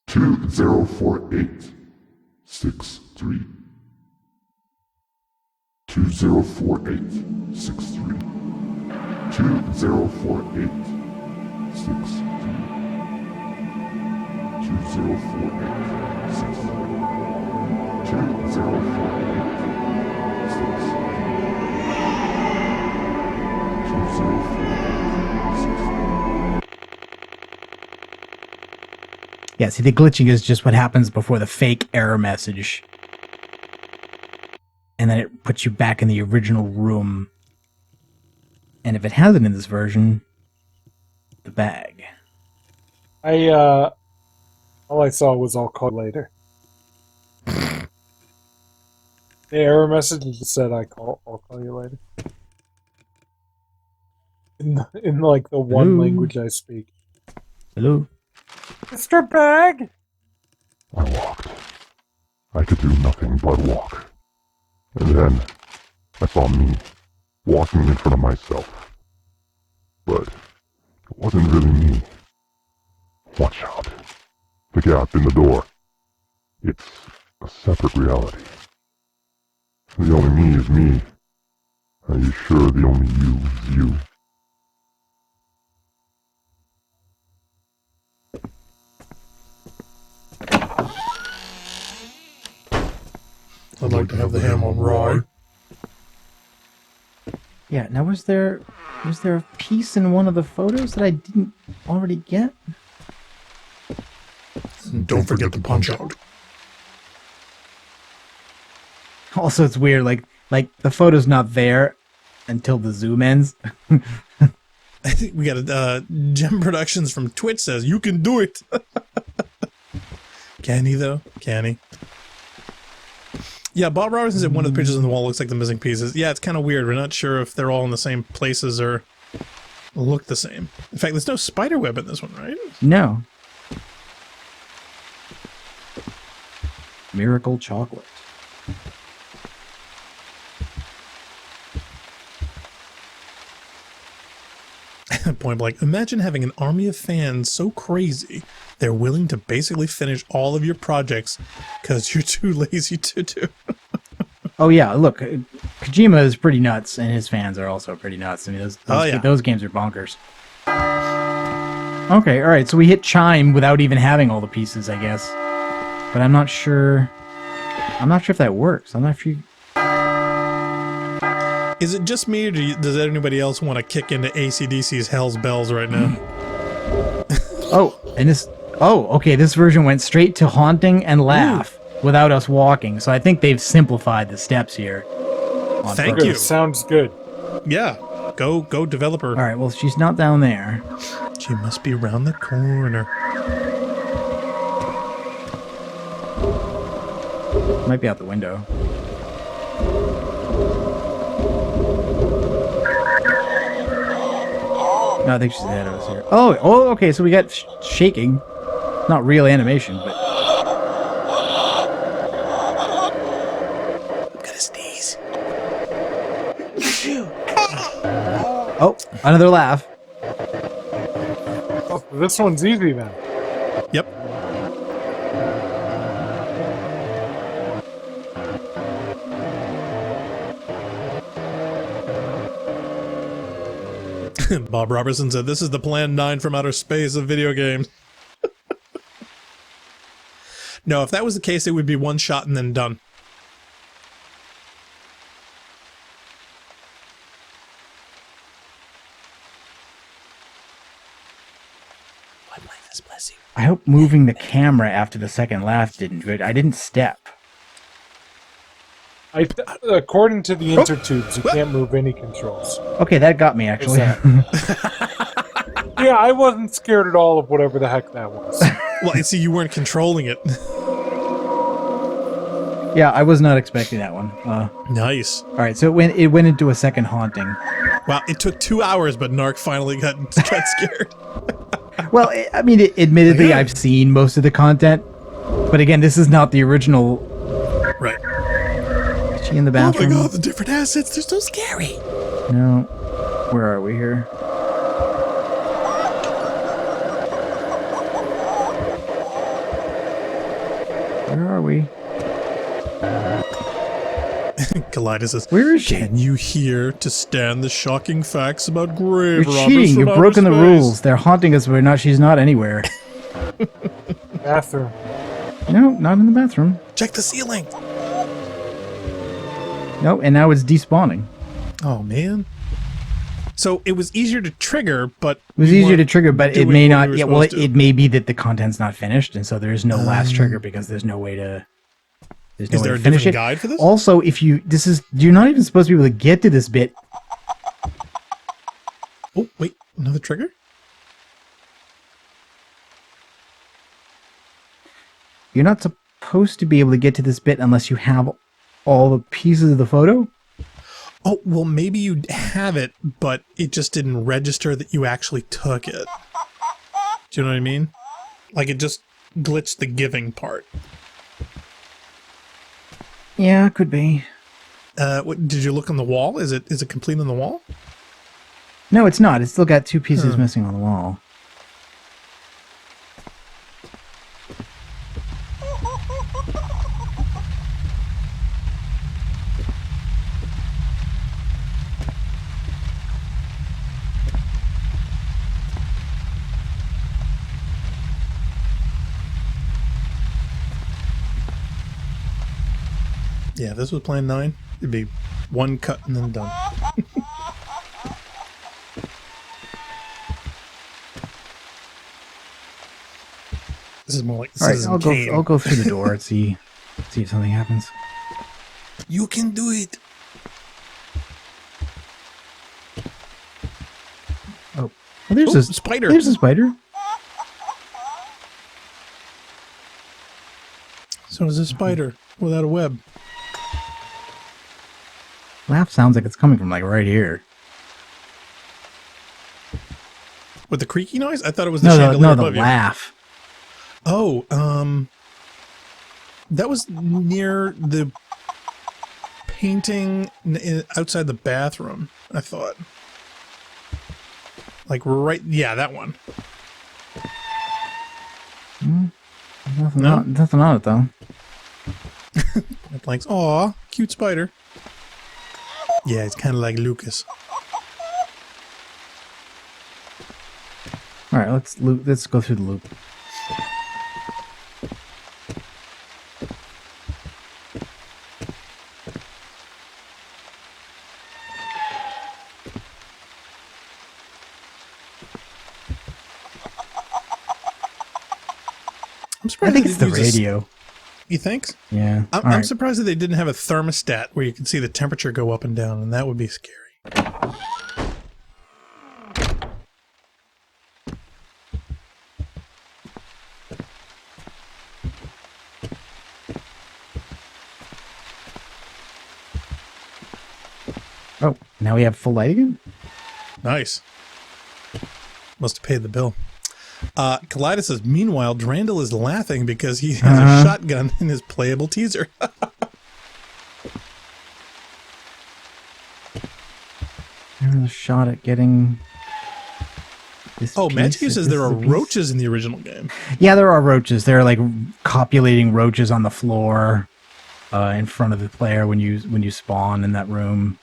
2048 63 2048 63 2048 63 2048 63 Yeah, see, the glitching is just what happens before the fake error message. And then it puts you back in the original room. And if it hasn't in this version, the bag. All I saw was "I'll call later." The error message just said "I'll call you later." In like the one Hello? language I speak. Hello? Mr. Bag? I walked. I could do nothing but walk. And then I saw me walking in front of myself. But it wasn't really me. Watch out. The gap in the door. It's a separate reality. The only me is me. Are you sure the only you is you? I'd like to have the ham on rye. Yeah, now was there a piece in one of the photos that I didn't already get? Don't forget the punch out. Also, it's weird, like the photo's not there until the zoom ends. I think we got a Gem Productions from Twitch says, you can do it. Can he, though? Can he? Yeah, Bob Robertson said one of the pictures on the wall looks like the missing pieces. Yeah, it's kind of weird. We're not sure if they're all in the same places or look the same. In fact, there's no spider web in this one, right? No. Miracle chocolate. Point blank. Imagine having an army of fans so crazy they're willing to basically finish all of your projects because you're too lazy to do. Oh yeah, look, Kojima is pretty nuts, and his fans are also pretty nuts. I mean, those games are bonkers. Okay, all right, so we hit chime without even having all the pieces, I guess. But I'm not sure. I'm not sure if that works. I'm not sure. Is it just me, or does anybody else want to kick into AC/DC's Hell's Bells right now? Okay, this version went straight to haunting and laugh without us walking. So I think they've simplified the steps here. Thank you. Sounds good. Yeah, go developer. All right, well, she's not down there. She must be around the corner. Might be out the window. No, I think she's ahead of us here. Oh, okay. So we got shaking. Not real animation, but. I'm gonna sneeze. Oh, another laugh. Oh, this one's easy then. Yep. Bob Robertson said, "This is the Plan 9 from outer space of video games." No, if that was the case, it would be one shot and then done. I hope moving the camera after the second laugh didn't do it. I didn't step. According to the intertubes, you can't move any controls. Okay, that got me, actually. Yeah, I wasn't scared at all of whatever the heck that was. Well, see, you weren't controlling it. Yeah, I was not expecting that one. Nice. All right, so it went into a second haunting. Wow, it took 2 hours, but Narc finally got scared. Well, admittedly, I've seen most of the content, but again, this is not the original. Right. Is she in the bathroom? Oh my god, the different assets, they're so scary. No. Where are we here? Where are we? Kaleidos says, "Where is she? Can you hear to stand the shocking facts about grave You're robbers cheating. from You've outer broken the space?" rules. They're haunting us, but not. She's not anywhere. Bathroom. No, not in the bathroom. Check the ceiling. No, and now it's despawning. Oh man. So it was easier to trigger, but it was easier to trigger, but it may not. We Yeah, well, it may be that the content's not finished, and so there's no last trigger because there's no way to. There's no is way there to a finish different it. guide for this? Also, you're not even supposed to be able to get to this bit. Oh wait, another trigger. You're not supposed to be able to get to this bit unless you have all the pieces of the photo. Oh, well, maybe you have it, but it just didn't register that you actually took it. Do you know what I mean? Like, it just glitched the giving part. Yeah, could be. What, did you look on the wall? Is it complete on the wall? No, it's not. It's still got two pieces missing on the wall. Yeah, if this was Plan 9, it'd be one cut and then done. This is more like Citizen Kane. I'll go through the door and see if something happens. You can do it. Oh, there's a spider. There's a spider. So is a spider without a web. Laugh sounds like it's coming from like right here. With the creaky noise? I thought it was the chandelier the above you. laugh. Oh, that was near the painting outside the bathroom, I thought. Like right, yeah, that one. Nothing on it though. Blank's, aw, cute spider. Yeah, it's kind of like Lucas. All right, let's go through the loop. I'm surprised I think it's the radio. You think? Yeah. I'm surprised that they didn't have a thermostat where you can see the temperature go up and down, and that would be scary. Oh, now we have full light again? Nice. Must have paid the bill. Kaleidos says, meanwhile, Drandel is laughing because he has a shotgun in his playable teaser. There's a shot at getting this Matthew says there are roaches in the original game. Yeah, there are roaches. There are like copulating roaches on the floor in front of the player when you spawn in that room.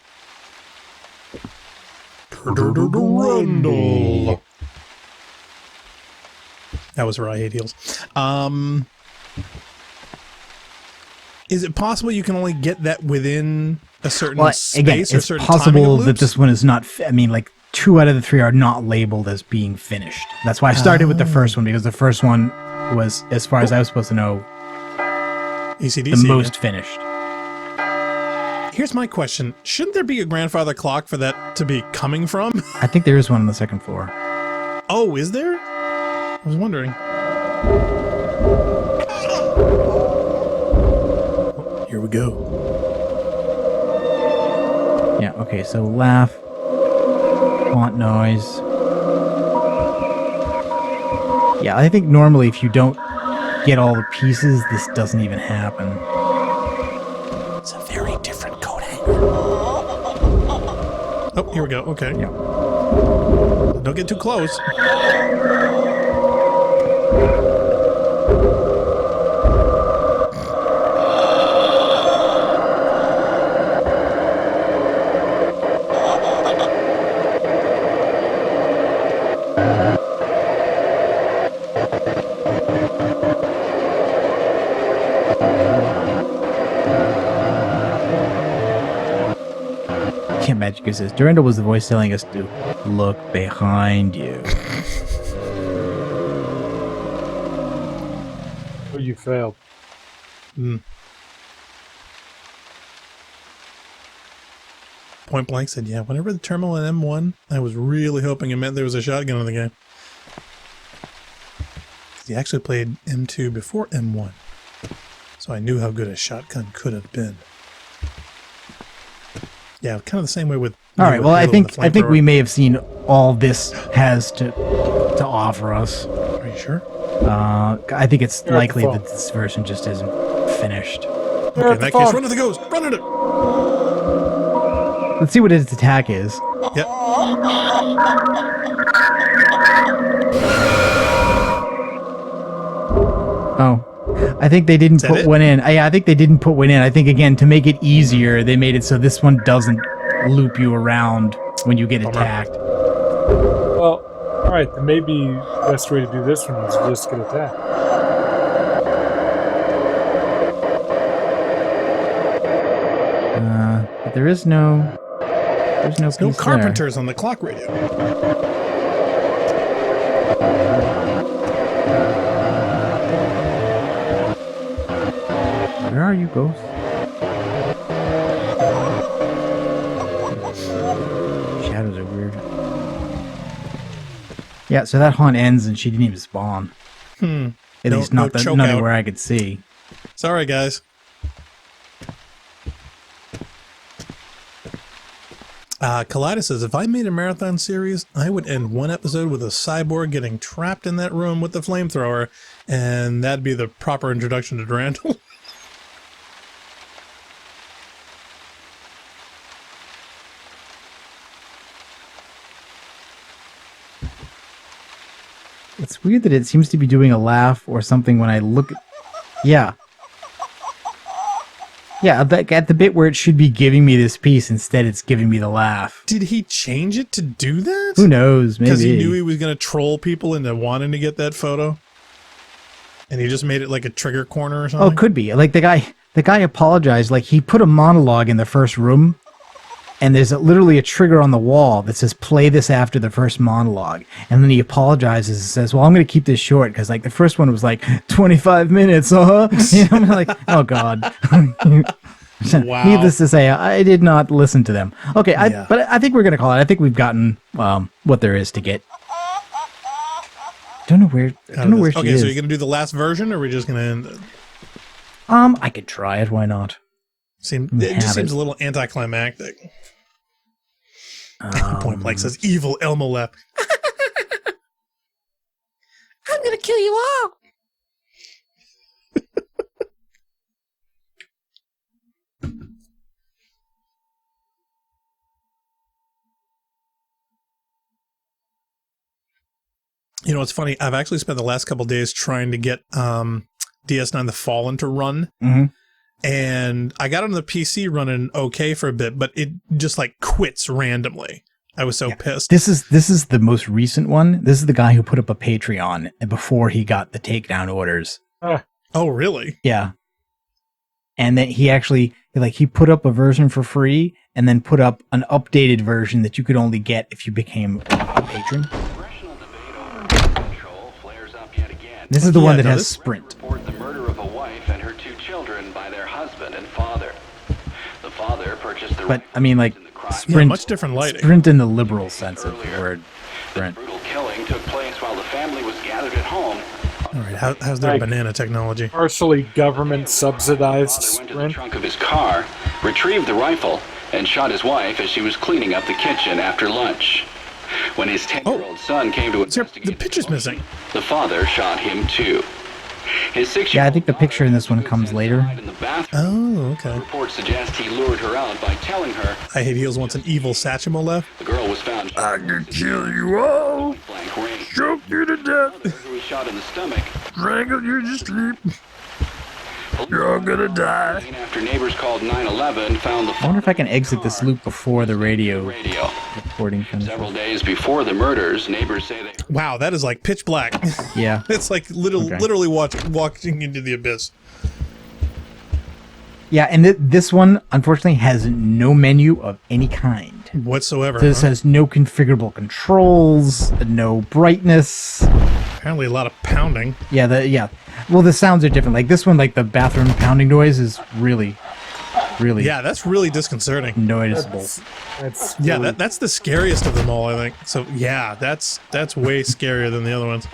Drandel. That was where I hate heels. Is it possible you can only get that within a certain space or certain timing of possible loops? that this one is not. Like 2 out of the 3 are not labeled as being finished. That's why I started with the first one, because the first one was, as far as I was supposed to know, AC/DC, the most finished. Here's my question: shouldn't there be a grandfather clock for that to be coming from? I think there is one on the second floor. Oh, is there? I was wondering. Here we go. Yeah, okay, so laugh, haunt noise. Yeah, I think normally if you don't get all the pieces, this doesn't even happen. It's a very different code angle. Oh, here we go. Okay. Yeah. Don't get too close. Can't Magic says Durandal was the voice telling us to look behind you. Oh, you failed. Point Blank said, yeah, whenever the terminal in M1, I was really hoping it meant there was a shotgun in the game. He actually played M2 before M1, so I knew how good a shotgun could have been. Yeah, kind of the same way with... All right, well, I think we may have seen all this has to offer us. Are you sure? I think it's likely that this version just isn't finished. Okay, in that case, run at the ghost! Run at it! Let's see what its attack is. Yep. Oh. I think they didn't put one in. I think they didn't put one in. I think, again, to make it easier, they made it so this one doesn't loop you around when you get attacked. Well, alright, then maybe the best way to do this one is just get attacked. But there's no carpenters on the clock radio. Where are you, Ghost? Shadows are weird. Yeah, so that haunt ends and she didn't even spawn. At least not where I could see. Sorry, guys. Kaleidos says, if I made a marathon series, I would end one episode with a cyborg getting trapped in that room with the flamethrower, and that'd be the proper introduction to Durandal. It's weird that it seems to be doing a laugh or something when I look at... Yeah. Yeah, at the bit where it should be giving me this piece, instead it's giving me the laugh. Did he change it to do that? Who knows? Maybe. Because he knew he was going to troll people into wanting to get that photo? And he just made it like a trigger corner or something? Oh, it could be. Like, the guy apologized. Like, he put a monologue in the first room, and there's literally a trigger on the wall that says, play this after the first monologue. And then he apologizes and says, well, I'm going to keep this short, because, like, the first one was, like, 25 minutes, You know, I'm like, oh, God. Wow. Needless to say, I did not listen to them. Okay, but I think we're going to call it. I think we've gotten what there is to get. I don't know where she is. Okay, so you're going to do the last version, or are we just going to end it? I could try it. Why not? It just seems a little anticlimactic. Point Blank says, evil Elmo left. I'm gonna kill you all. You know, it's funny. I've actually spent the last couple days trying to get DS9 The Fallen to run. Mm-hmm. And I got on the PC running okay for a bit, but it just like quits randomly. I was so pissed. This is the most recent one. This is the guy who put up a Patreon before he got the takedown orders. Oh, really? Yeah. And then he actually, like, he put up a version for free and then put up an updated version that you could only get if you became a patron. This is the one that has Sprint. Report the murder of a wife and her 2 children by their husband and father. The father purchased the But I mean, like, Sprint, yeah, much different lighting. Sprint in the liberal sense of the word. Sprint. The brutal killing took place while the family was gathered at home. All right, how's their banana technology? Partially government subsidized The father went to the Sprint. trunk of his car, retrieved the rifle, and shot his wife as she was cleaning up the kitchen after lunch. When his 10-year-old son came to investigate the picture's missing. The father shot him too. His 6-year-old Yeah, I think the picture in this one comes later. in the bathroom. Oh, okay. Reports suggest he lured her out by telling her I Hate Heels wants an evil Satchmo left. the girl was found. I can kill you all. Blank range. Choke you to death. Who was shot in the stomach. Strangle you to sleep. You're gonna die. After neighbors called 911, found the I wonder if I can exit this loop before the radio recording finishes. Several days before the murders, neighbors say they Wow, that is like pitch black. Yeah. It's like literally walking into the abyss. Yeah, and this one, unfortunately, has no menu of any kind. Whatsoever. So this has no configurable controls, no brightness. Apparently a lot of pounding. Yeah. Well, the sounds are different. Like this one, like the bathroom pounding noise is really Yeah, that's really disconcerting. noticeable. That's Yeah, really- that's the scariest of them all, I think. So yeah, that's way scarier than the other ones.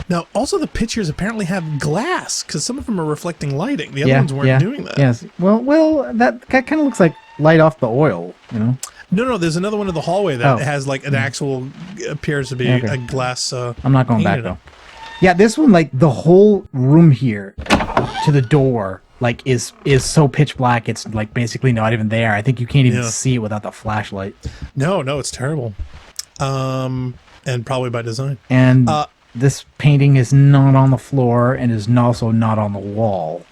Now, also the pictures apparently have glass because some of them are reflecting lighting. The other ones weren't doing that. Yes. Well, that kind of looks like light off the oil, you know? No, there's another one in the hallway that Oh. has like an actual appears to be Okay. a glass. I'm not going back painted though. Yeah, this one, like the whole room here to the door, like is so pitch black. It's like basically not even there. I think you can't even Yeah. see it without the flashlight. No, it's terrible. And probably by design. And this painting is not on the floor and is also not on the wall.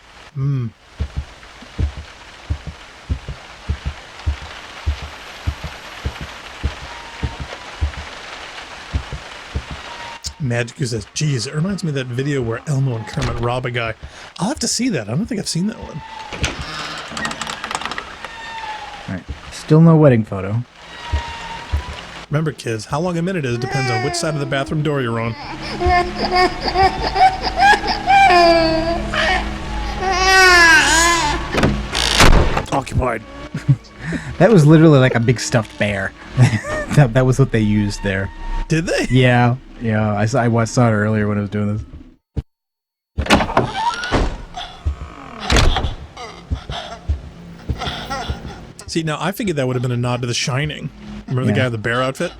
Magic who says, geez, it reminds me of that video where Elmo and Kermit rob a guy. I'll have to see that. I don't think I've seen that one. All right. Still no wedding photo. Remember, kids, how long a minute is depends on which side of the bathroom door you're on. Occupied. That was literally like a big stuffed bear. that was what they used there. Did they? Yeah. I saw it earlier when I was doing this. See, now I figured that would have been a nod to The Shining. Remember the guy with the bear outfit?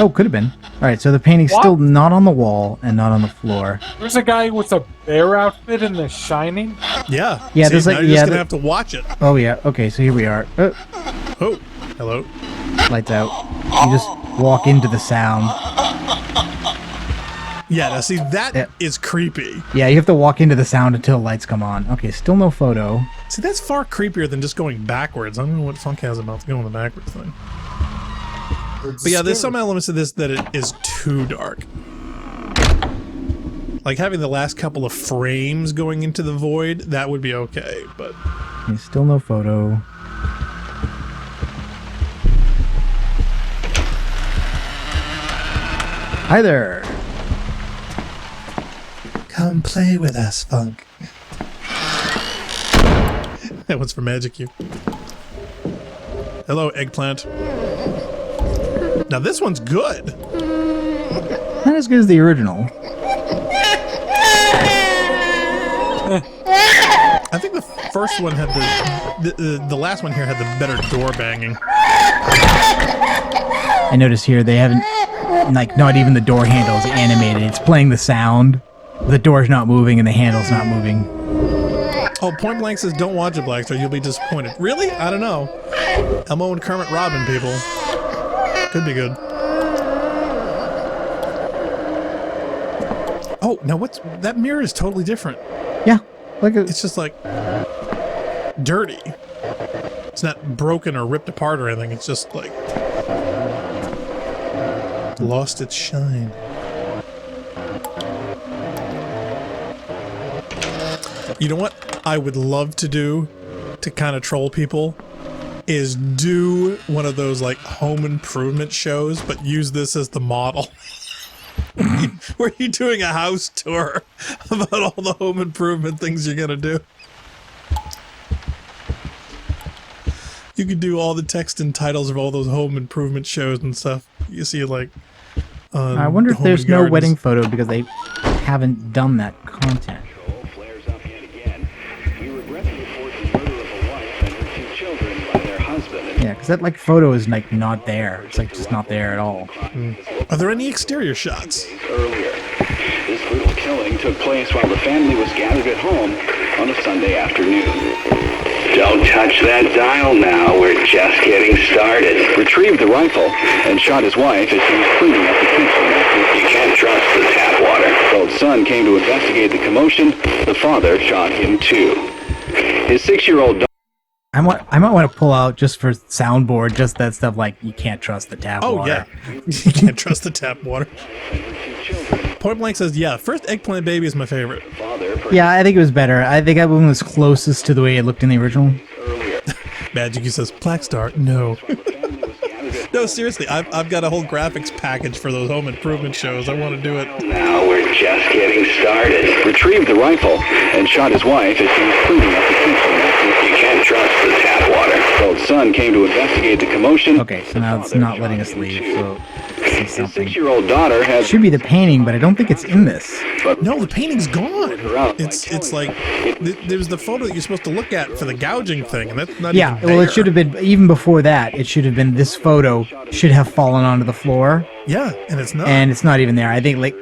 Oh, could have been. All right, so the painting's still not on the wall and not on the floor. There's a guy with a bear outfit in The Shining. Yeah. Yeah, See, there's now like you're just yeah. gonna have to watch it. Oh yeah. Okay, so here we are. Oh, hello. Lights out. You just walk into the sound. Yeah, now see, that is creepy. Yeah, you have to walk into the sound until lights come on. Okay, still no photo. See, that's far creepier than just going backwards. I don't know what Funk has about going the backwards thing. But yeah, there's some elements of this that it is too dark. Like having the last couple of frames going into the void, that would be okay, but... Okay, still no photo. Hi there. Come play with us, Funk. That one's for Magic You. Hello, Eggplant. Now this one's good. Not as good as the original. I think the first one had the last one here had the better door banging. I notice here they haven't like not even the door handle is animated. It's playing the sound. The door's not moving and the handle's not moving. Oh, Point Blank says, don't watch it, Blackstar. You'll be disappointed. Really? I don't know. Elmo and Kermit Robin, people. Could be good. Oh, now what's... That mirror is totally different. Yeah. It's just like... dirty. It's not broken or ripped apart or anything. It's just like... lost its shine. You know what I would love to do to kind of troll people is do one of those like home improvement shows, but use this as the model. Where you're doing a house tour about all the home improvement things you're gonna do. You could do all the text and titles of all those home improvement shows and stuff. You see, like, I wonder if there's no wedding photo because they haven't done that content. Flares up yet again. We regret to report the murder of a wife and her 2 children by their husband. Yeah, because that like photo is like not there. It's like just not there at all. Are there any exterior shots? Earlier, this brutal killing took place while the family was gathered at home on a Sunday afternoon. Don't touch that dial now, we're just getting started. Retrieved the rifle and shot his wife as she was cleaning up the kitchen. You can't trust the tap water. Old son came to investigate the commotion. The father shot him too. His 6-year-old daughter... I might want to pull out just for soundboard, just that stuff like you can't trust the tap water. Oh, yeah. You can't trust the tap water. Point Blank says, yeah, first Eggplant Baby is my favorite. Yeah, I think it was better. I think that one was closest to the way it looked in the original. Magic says, Blackstar, no. No, seriously, I've got a whole graphics package for those home improvement shows. I want to do it. Now we're just getting started. Retrieved the rifle and shot his wife as she was cleaning up the kitchen. You can't trust the tap water. Old son came to investigate the commotion. Okay, so now it's not letting us leave, so let's see His something. 6-year-old daughter had... Should be the painting, but I don't think it's in this. No, the painting's gone. It's like there's the photo that you're supposed to look at for the gouging thing, and that's not Yeah, even there. well, it should have been, even before that, it should have been this photo should have fallen onto the floor. Yeah, and it's not. And it's not even there. I think, like,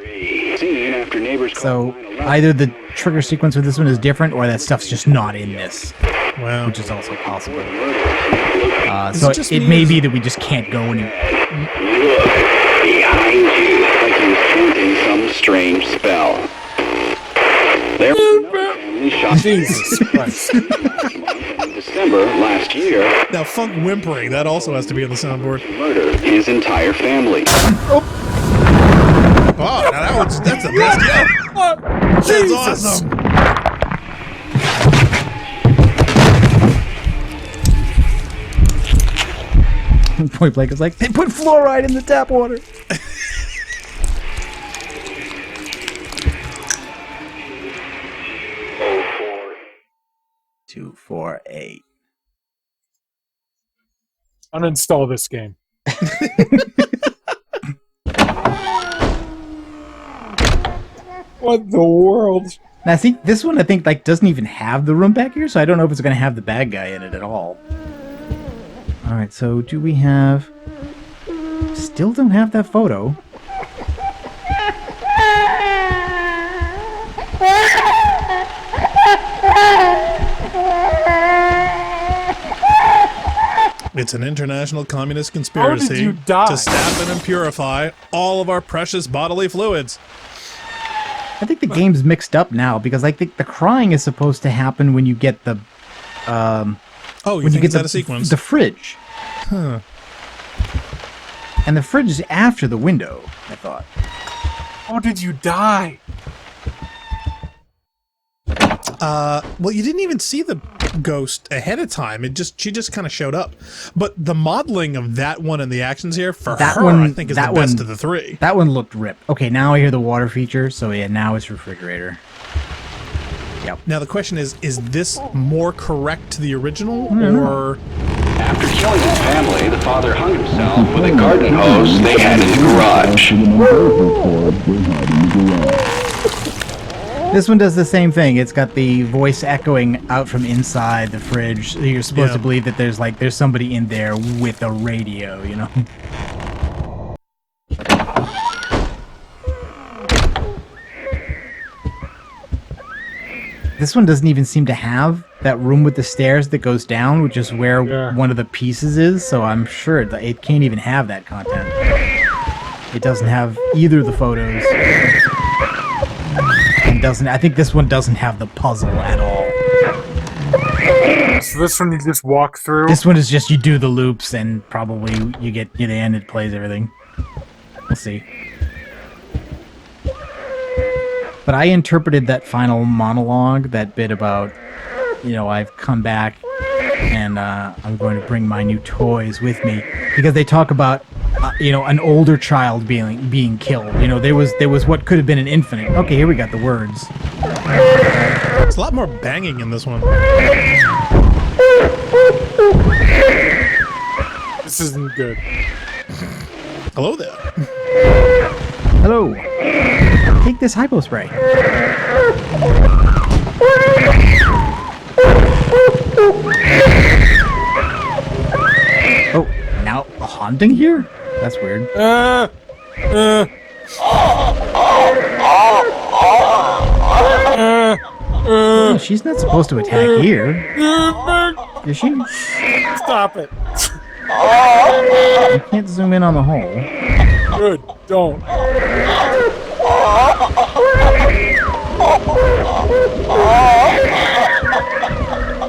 Seen after neighbors so either the trigger sequence with this one is different, or that stuff's just not in this, Wow. which is also possible. Is So it just it me may or- be that we just can't go any. Look behind you, like he was chanting some strange spell. There was another family shot Jesus Christ. in December last year. Now, funk whimpering, that also has to be on the soundboard. Murdered his entire family. Oh, now that's the best yet. That's Jesus. awesome. Point Blank is like, they put fluoride in the tap water. Two, 4, 8. Uninstall this game. What the world? Now, see, this one I think like doesn't even have the room back here, so I don't know if it's going to have the bad guy in it at all. All right, so do we have... Still don't have that photo. It's an international communist How conspiracy did you die? to sap and purify all of our precious bodily fluids. I think the game's mixed up now because I think the crying is supposed to happen when you get the Oh, you when think you it's get out of sequence? the fridge. Huh. And the fridge is after the window, I thought. How did you die? Well, you didn't even see the ghost ahead of time. She just kind of showed up. But the modeling of that one and the actions here for That her, one- I think, is the that best one- of the three. That one looked ripped. Okay, now I hear the water feature, so yeah, now it's refrigerator. Yep. Now the question is this more correct to the original, or After killing his family, the father hung himself with a garden hose they had in the garage. This one does the same thing. It's got the voice echoing out from inside the fridge. You're supposed to believe that there's somebody in there with a radio, you know. This one doesn't even seem to have that room with the stairs that goes down, which is where one of the pieces is, so I'm sure it can't even have that content. It doesn't have either of the photos. And I think this one doesn't have the puzzle at all. So this one you just walk through? This one is just you do the loops and probably you get to the end, it plays everything. We'll see. But I interpreted that final monologue, that bit about, I've come back and I'm going to bring my new toys with me, because they talk about, an older child being killed. There was what could have been an infinite. Okay, here we got the words. There's a lot more banging in this one. This isn't good. Hello there. Hello. Take this hypo spray. Oh, now a haunting here? That's weird. Oh, she's not supposed to attack here. Is she? Stop it. You can't zoom in on the hole. Good, don't.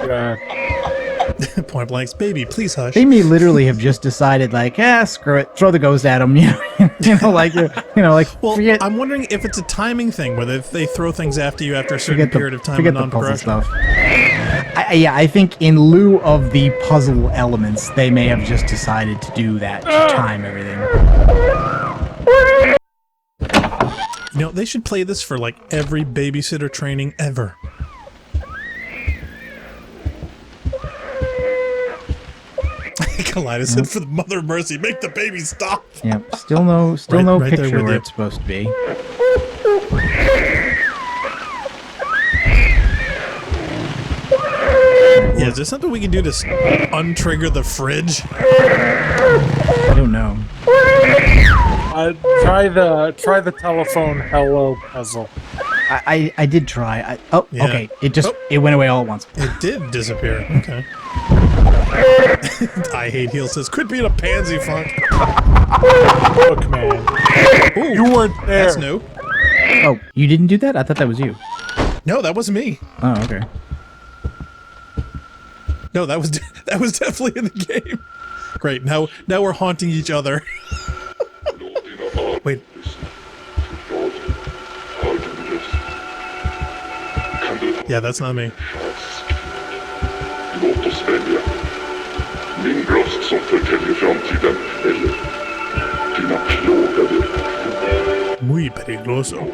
God. Point Blank's baby, please hush. They may literally have just decided, screw it, throw the ghost at them. Well, forget. I'm wondering if it's a timing thing, whether they throw things after you after a certain period of time and non-progression. Stuff. I think in lieu of the puzzle elements, they may have just decided to do that to time everything. They should play this for every babysitter training ever. Kalida said, "For the mother of mercy, make the baby stop." Yep. Still no right picture where it's supposed to be. Yeah, is there something we can do to untrigger the fridge? I don't know. Try the telephone hello puzzle. I did try. Yeah. Okay. It went away all at once. It did disappear. Okay. I hate heel says, "Quit being a pansy, Funk." Look, man. Ooh, you weren't there. That's new. Oh, you didn't do that? I thought that was you. No, that wasn't me. Oh, okay. No, that was definitely in the game. Great. Now we're haunting each other. Wait. Yeah, that's not me. Låt oss välja. Min röst som förtäljer framtiden eller dina plågade. Muy peligroso. Vad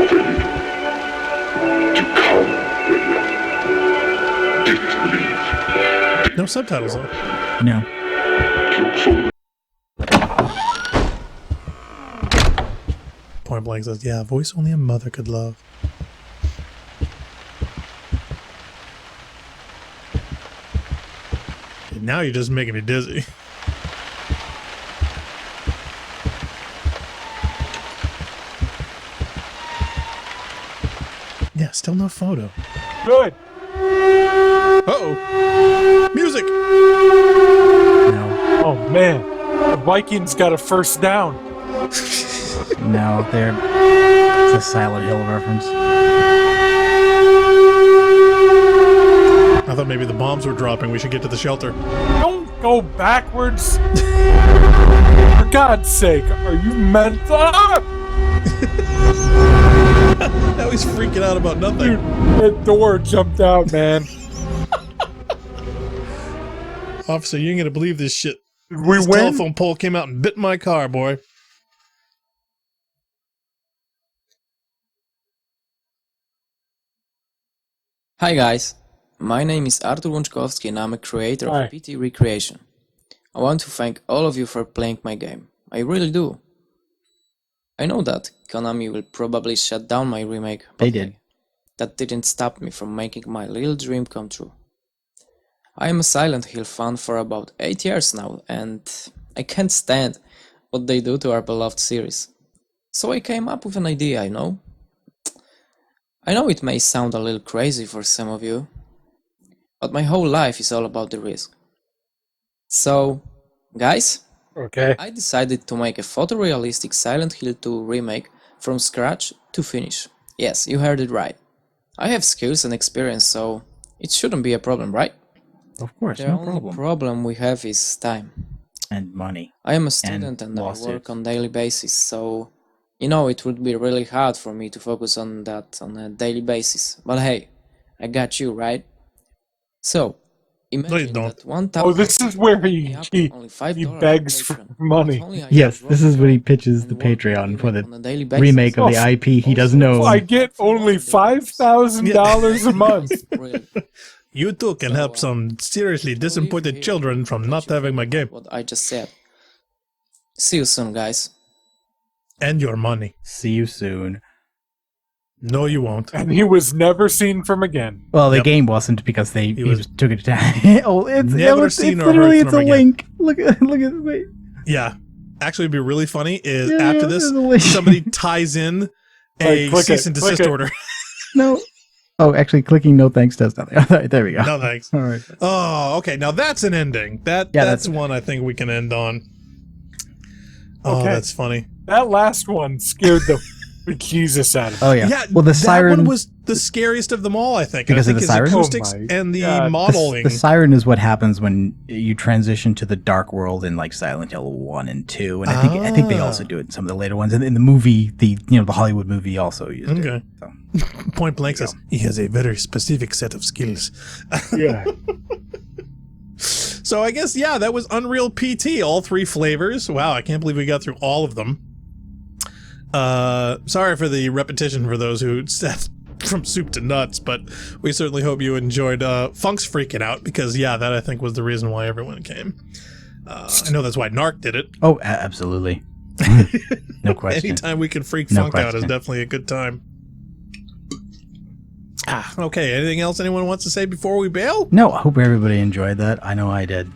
väljer du? Du kan välja. Ditt liv. No subtitles though. No. Point Blank says, "Yeah, a voice only a mother could love." Now you're just making me dizzy. Yeah, still no photo. Good. Uh-oh. Music! No. Oh, man. The Vikings got a first down. No, it's a Silent Hill reference. I thought maybe the bombs were dropping. We should get to the shelter. Don't go backwards. For God's sake, are you mental? Now he's freaking out about nothing. Dude, that door jumped out, man. Officer, you ain't gonna believe this shit. Did we This win? telephone pole came out and bit my car, boy. Hi guys, my name is Artur Łączkowski and I'm a creator of PT Recreation. I want to thank all of you for playing my game. I really do. I know that Konami will probably shut down my remake, but They did. that didn't stop me from making my little dream come true. I am a Silent Hill fan for about 8 years now, and I can't stand what they do to our beloved series. So I came up with an idea, I know it may sound a little crazy for some of you, but my whole life is all about the risk. So, guys, Okay. I decided to make a photorealistic Silent Hill 2 remake from scratch to finish. Yes, you heard it right. I have skills and experience, so it shouldn't be a problem, right? Of course, The no only problem. problem we have is time. And money. I am a student and I work on daily basis, so you know it would be really hard for me to focus on that on a daily basis. But hey, I got you, right? So, imagine that 1,000 Oh, this is where only he $5 begs for Patreon. money. Not only I Yes, get this is when he pitches and the work on Patreon for the on a daily basis. remake of the IP he doesn't If know. I get only $5,000 a month. Really. You too can help some seriously disappointed children from not having my game. What I just said. See you soon, guys. And your money. See you soon. No, you won't. And he was never seen from again. Well, the game wasn't because he just took it down. Oh, it's Never it's seen or literally heard it's a from him again. link. Look at wait. Yeah. Actually, it'd be really funny is Yeah, after yeah, this, there's a link. somebody ties in a click cease it, and click desist it. order. No. Oh, actually, clicking no thanks does nothing. There we go. No thanks. All right. Oh, okay. Now that's an ending. That's one I think we can end on. Oh, Okay. that's funny. That last one scared the bejesus out of me. Oh yeah. Yeah, Well, the that siren one was the scariest of them all, I think. Because I of think the his siren? acoustics Oh my and the God. modeling. The siren is what happens when you transition to the dark world in like Silent Hill 1 and 2, and I think they also do it in some of the later ones. And in the movie, the Hollywood movie also used it. Okay. So. Point Blank says he has a very specific set of skills. Yeah. So I guess that was Unreal PT, all 3 flavors. Wow, I can't believe we got through all of them. Sorry for the repetition for those who said from soup to nuts, but we certainly hope you enjoyed Funk's freaking out because that I think was the reason why everyone came. I know that's why Narc did it. Oh, absolutely. No question. Anytime we can freak No Funk out is question. definitely a good time. Okay, anything else anyone wants to say before we bail? No, I hope everybody enjoyed that. I know I did.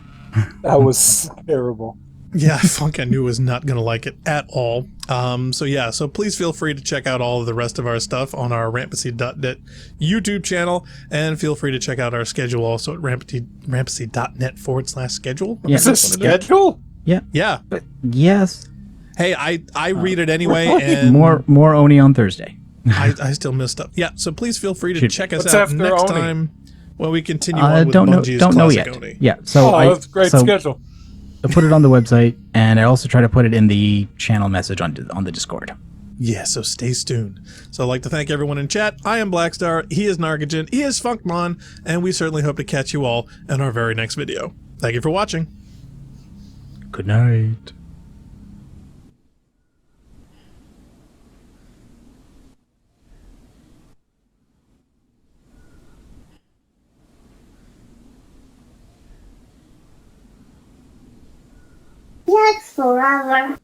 That was terrible. Yeah, Funk I knew was not going to like it at all. So please feel free to check out all of the rest of our stuff on our Rampacy.net YouTube channel, and feel free to check out our schedule also at rampacy.net/schedule. Yeah. Is this schedule? Yeah. Yeah. But yes. Hey, I read it anyway, and More Oni on Thursday. I still missed up. Yeah, so please feel free to check us What's out after next Oni? time when we continue on with don't know Bungie's don't know Classic yet. Oni. Yeah. So that's a great schedule. I put it on the website, and I also try to put it in the channel message on the Discord. Yeah, so stay tuned. So I'd like to thank everyone in chat. I am Blackstar, he is Nargagen, he is Funkmon, and we certainly hope to catch you all in our very next video. Thank you for watching. Good night. Yes, forever.